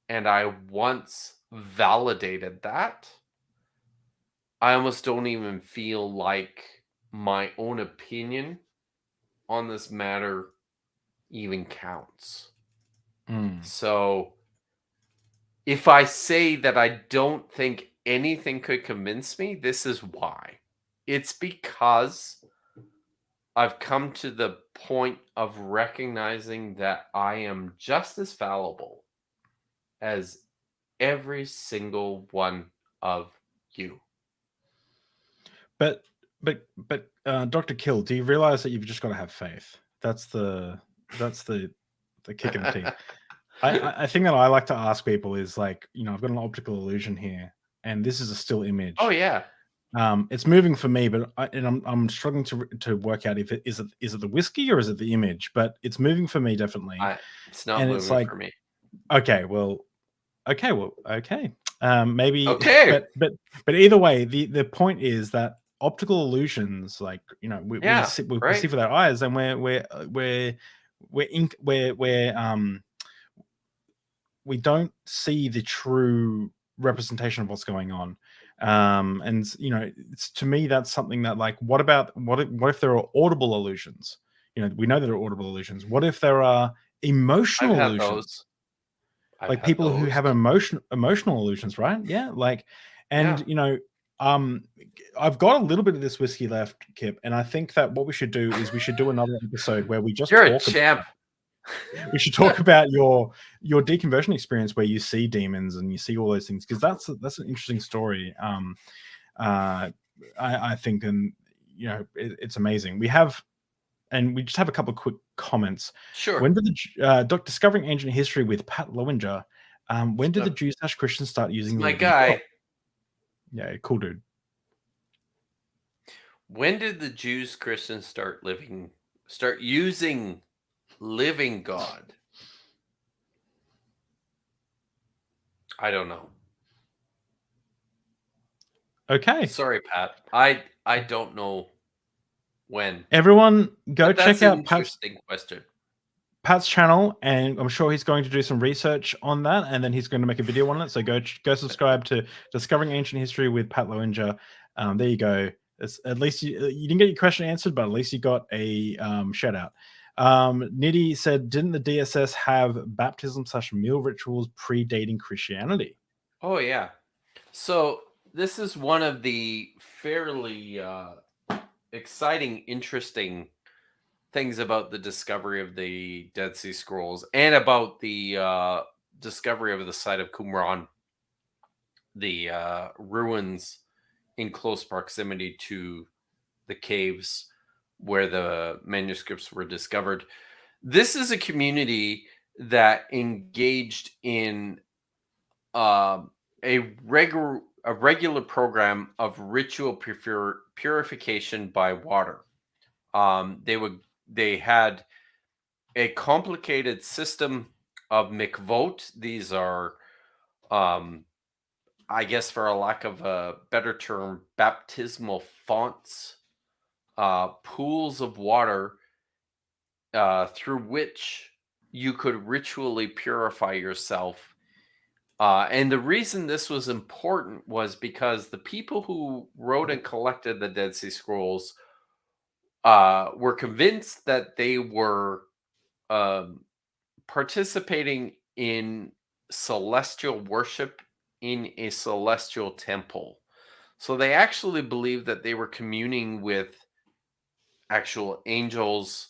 and I once validated that, I almost don't even feel like my own opinion on this matter even counts. So if I say that I don't think anything could convince me, this is why. It's because I've come to the point of recognizing that I am just as fallible as every single one of you. But Dr. Kill, do you realize that you've just got to have faith? That's the kick in the teeth. I think that I like to ask people is like, I've got an optical illusion here, and this is a still image. Oh yeah. It's moving for me, but I'm struggling to work out if is it the whiskey or is it the image, but it's moving for me definitely. It's not moving for me. Okay. Maybe. Okay. But either way, the point is that optical illusions, like we see with our eyes, and we don't see the true representation of what's going on. And it's, to me, that's something that, like, what if there are audible illusions? We know there are audible illusions. What if there are emotional illusions? Like people who have emotional illusions, right? Yeah. Like, and I've got a little bit of this whiskey left, Kip, and I think that what we should do is we should do another episode where we just You're talk a champ. We should talk about your deconversion experience where you see demons and you see all those things, because that's an interesting story. I think, and it's amazing. We just have a couple of quick comments. Sure. When did the Discovering Ancient History with Pat Lowinger? When did the Jews/Christians start using my the guy? Yeah, cool dude. When did the Jews Christians start using living God? I don't know. Okay. Sorry, Pat. I don't know when. Everyone, go But that's check out an interesting question. Pat's channel, and I'm sure he's going to do some research on that, and then he's going to make a video on it. So go subscribe to Discovering Ancient History with Pat Lowinger. There you go. At least you didn't get your question answered, but at least you got a shout out. Nitty said, didn't the DSS have baptism/meal rituals predating Christianity? Oh yeah. So this is one of the fairly exciting, interesting things about the discovery of the Dead Sea Scrolls and about the discovery of the site of Qumran, the ruins in close proximity to the caves where the manuscripts were discovered. This is a community that engaged in a regular program of ritual purification by water. They had a complicated system of mikvot. These are, I guess, for a lack of a better term, baptismal fonts, pools of water through which you could ritually purify yourself. And the reason this was important was because the people who wrote and collected the Dead Sea Scrolls were convinced that they were participating in celestial worship in a celestial temple. So they actually believed that they were communing with actual angels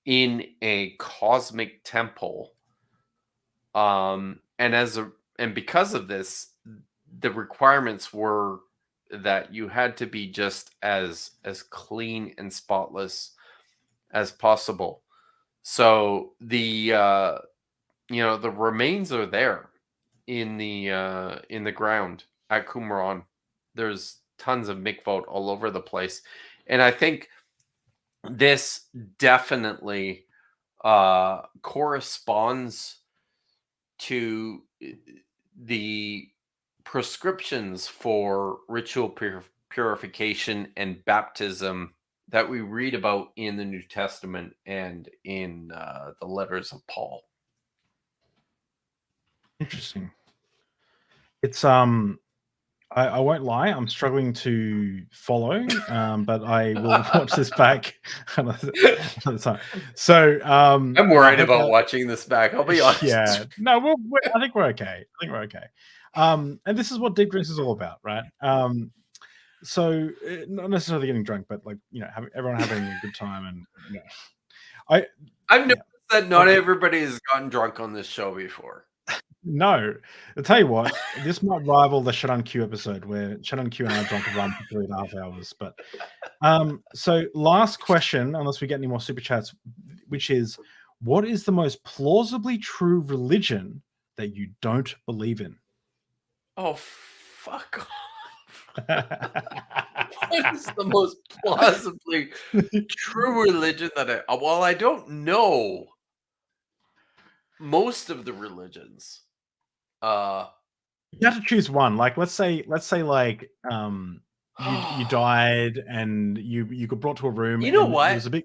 in a cosmic temple. And because of this, the requirements were that you had to be just as clean and spotless as possible. So the the remains are there in the ground at Qumran. There's tons of mikvot all over the place, and I think this definitely corresponds to the prescriptions for ritual purification and baptism that we read about in the New Testament and in the letters of Paul. Interesting. It's I won't lie, I'm struggling to follow, but I will watch this back another time. So I'm worried about watching this back. I'll be honest. Yeah, no, I think we're okay. And this is what Deep Drinks is all about, right? So not necessarily getting drunk, but everyone having a good time, and I've noticed that not everybody has gotten drunk on this show before. No, I'll tell you what, this might rival the Shut on Q episode where Shut on Q and I drank a rum for 3.5 hours. But so last question, unless we get any more super chats, which is, what is the most plausibly true religion that you don't believe in? Oh, fuck off. What is the most plausibly true religion that I don't know most of the religions. You have to choose one. Like, let's say like you died and you got brought to a room. You know and what? There was a big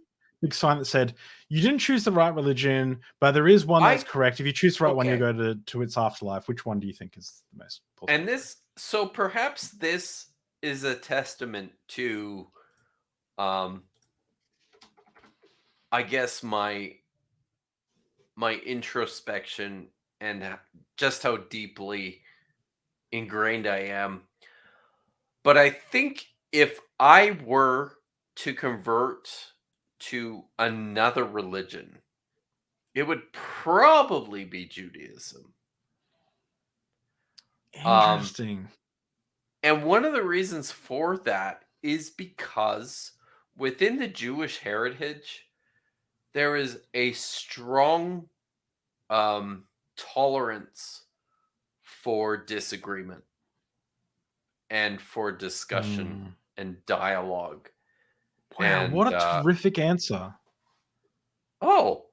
sign that said you didn't choose the right religion, but there is one that's correct. If you choose the right one, you go to its afterlife. Which one do you think is the most plausible? And so perhaps this is a testament to I guess my introspection and just how deeply ingrained I am. But I think if I were to convert to another religion, It would probably be Judaism. Interesting. And one of the reasons for that is because within the Jewish heritage, there is a strong tolerance for disagreement and for discussion and dialogue. Wow, And what a terrific answer. oh,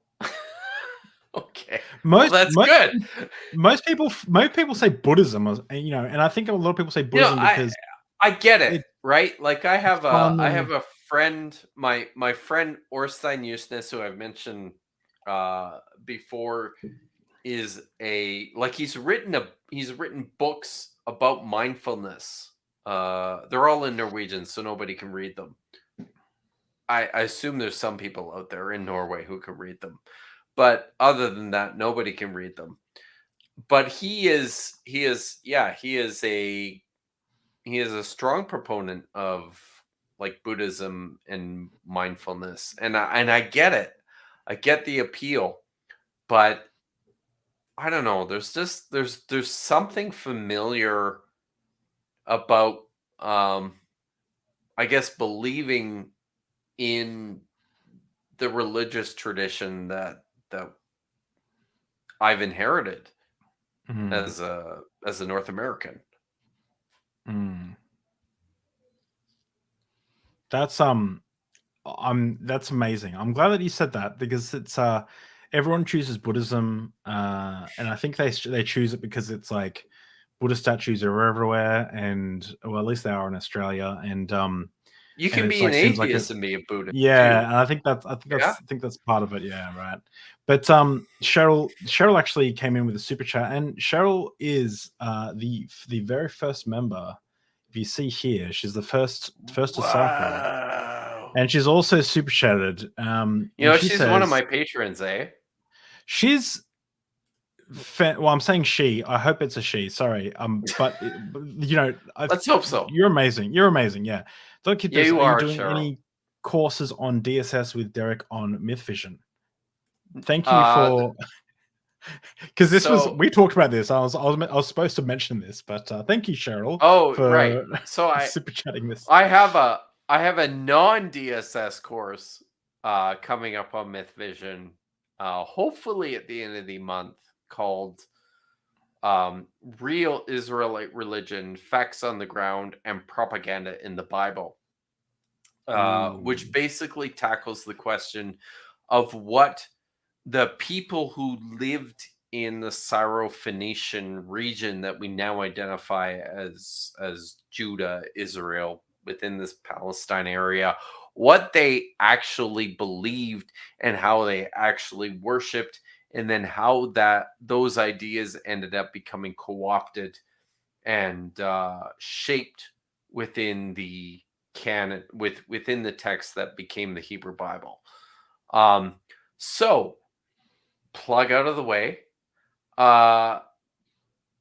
okay. Well, that's good. Most people say Buddhism, and I think a lot of people say Buddhism because I get it, it- right? Like I have fun a friend, my friend Orstein Jusnes, who I've mentioned before, is he's written books about mindfulness. They're all in Norwegian, so nobody can read them. I assume there's some people out there in Norway who can read them, but other than that, nobody can read them. But he is a strong proponent of like Buddhism and mindfulness, and I get it. I get the appeal, but I don't know. There's something familiar about I guess believing in the religious tradition that I've inherited as a North American. That's that's amazing. I'm glad that you said that because it's everyone chooses Buddhism, and I think they choose it because it's like Buddhist statues are everywhere, and well, at least they are in Australia, and You can and be it's an like seems like atheist and be a Buddhist yeah, too. and I think that's part of it. Yeah, right. But Cheryl actually came in with a super chat, and Cheryl is the very first member. If you see here, she's the first disciple. Wow. And she's also super chatted. You and know, she she's one of my patrons, eh? She's well, I'm saying she. I hope it's a she. Sorry. But Let's hope so. You're amazing. You're amazing. Yeah. Don't keep Yeah, this. you Are you are, doing Cheryl. any courses on DSS with Derek on Myth Vision? Thank you for because we talked about this. I was supposed to mention this, but thank you, Cheryl. For right. So super chatting this. I have a non-DSS course coming up on Myth Vision, hopefully at the end of the month, called Real Israelite Religion, Facts on the Ground, and Propaganda in the Bible, which basically tackles the question of what the people who lived in the Syro-Phoenician region that we now identify as Judah, Israel, within this Palestine area, what they actually believed and how they actually worshipped, and then how those ideas ended up becoming co-opted and shaped within the canon, within the text that became the Hebrew Bible. So plug out of the way. Am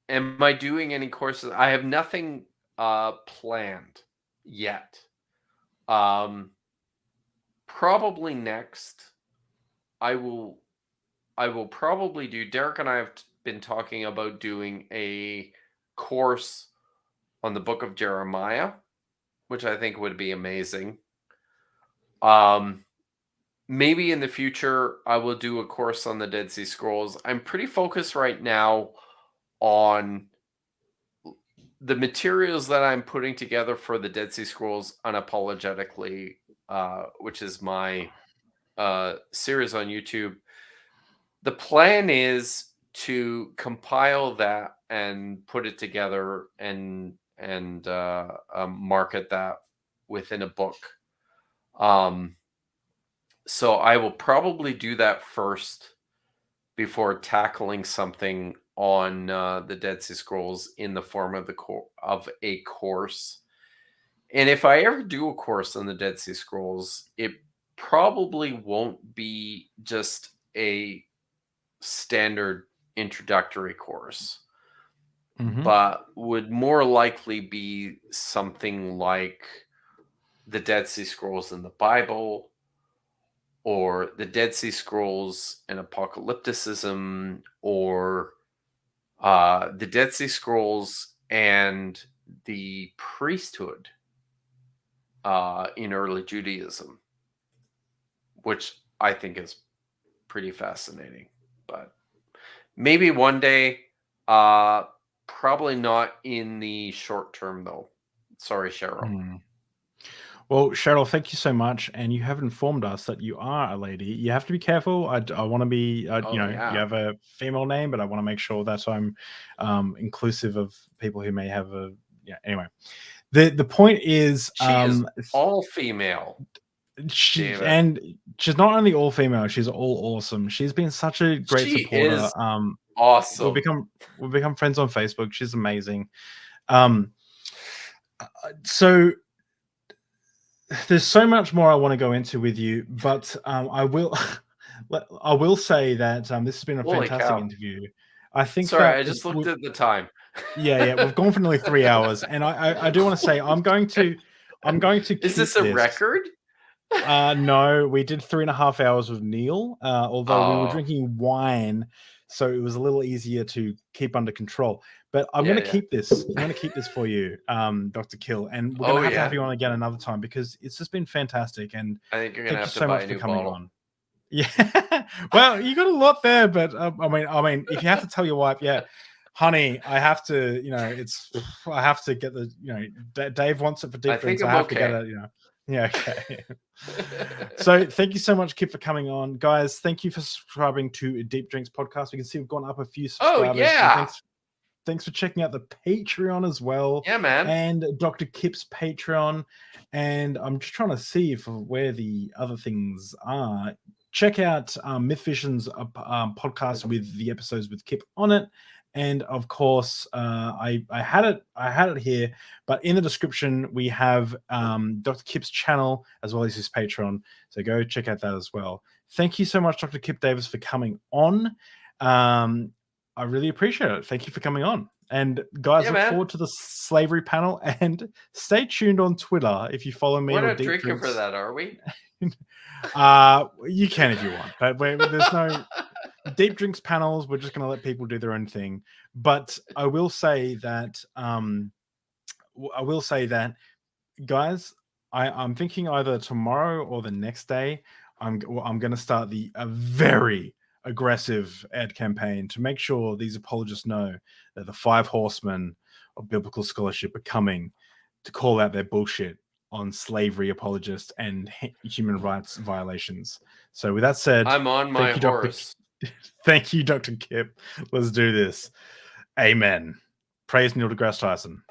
I doing any courses? I have nothing planned yet. Probably next I will probably do. Derek and I have been talking about doing a course on the book of Jeremiah, which I think would be amazing. Maybe in the future I will do a course on the Dead Sea Scrolls. I'm pretty focused right now on the materials that I'm putting together for the Dead Sea Scrolls unapologetically, which is my series on YouTube. The plan is to compile that and put it together and market that within a book. So I will probably do that first before tackling something on the Dead Sea Scrolls in the form of a course. And if I ever do a course on the Dead Sea Scrolls, it probably won't be just a standard introductory course, but would more likely be something like the Dead Sea Scrolls in the Bible, or the Dead Sea Scrolls and apocalypticism, or the Dead Sea Scrolls and the priesthood in early Judaism, which I think is pretty fascinating. But maybe one day, probably not in the short term, though. Sorry, Cheryl. Well, Cheryl, thank you so much. And you have informed us that you are a lady. You have to be careful. I want to be, you have a female name, but I want to make sure that I'm inclusive of people who may have a, anyway. The point is, she is all female. And she's not only all female, she's all awesome. She's been such a great supporter. Is awesome. We've become friends on Facebook. She's amazing. So there's so much more I want to go into with you, but I will say that this has been a fantastic interview. I think. Sorry, I just looked at the time. Yeah, we've gone for nearly 3 hours, and I do want to say I'm going to. Is this a record? No, we did 3.5 hours with Neil, although we were drinking wine, so it was a little easier to keep under control. But I'm going to keep this. I'm going to keep this for you, Dr. Kill, and we're going to have you on again another time because it's just been fantastic. And I think you're going to have to buy a new bottle. On. Yeah, well, you got a lot there, but I mean, if you have to tell your wife, honey, I have to, I have to get the, Dave wants it for deep drinks. I have to get it, Yeah, okay. So thank you so much, Kip, for coming on. Guys, thank you for subscribing to Deep Drinks Podcast. We can see we've gone up a few subscribers. Oh, yeah. Thanks for checking out the Patreon as well. Yeah, man. And Dr. Kip's Patreon. And I'm just trying to see where the other things are. Check out Myth Vision's podcast with the episodes with Kip on it. And of course, I had it here, but in the description we have Dr. Kip's channel as well as his Patreon. So go check out that as well. Thank you so much, Dr. Kip Davis, for coming on. I really appreciate it. Thank you for coming on. And guys, look forward to the slavery panel and stay tuned on Twitter if you follow me. We're not drinking for that, are we? You can if you want, but there's no deep drinks panels. We're just going to let people do their own thing. But I will say that, guys, I'm thinking either tomorrow or the next day, I'm going to start a very aggressive ad campaign to make sure these apologists know that the 5 horsemen of biblical scholarship are coming to call out their bullshit on slavery apologists and human rights violations. So with that said, I'm on my horse. Thank you, Dr. Kip. Let's do this. Amen. Praise Neil deGrasse Tyson.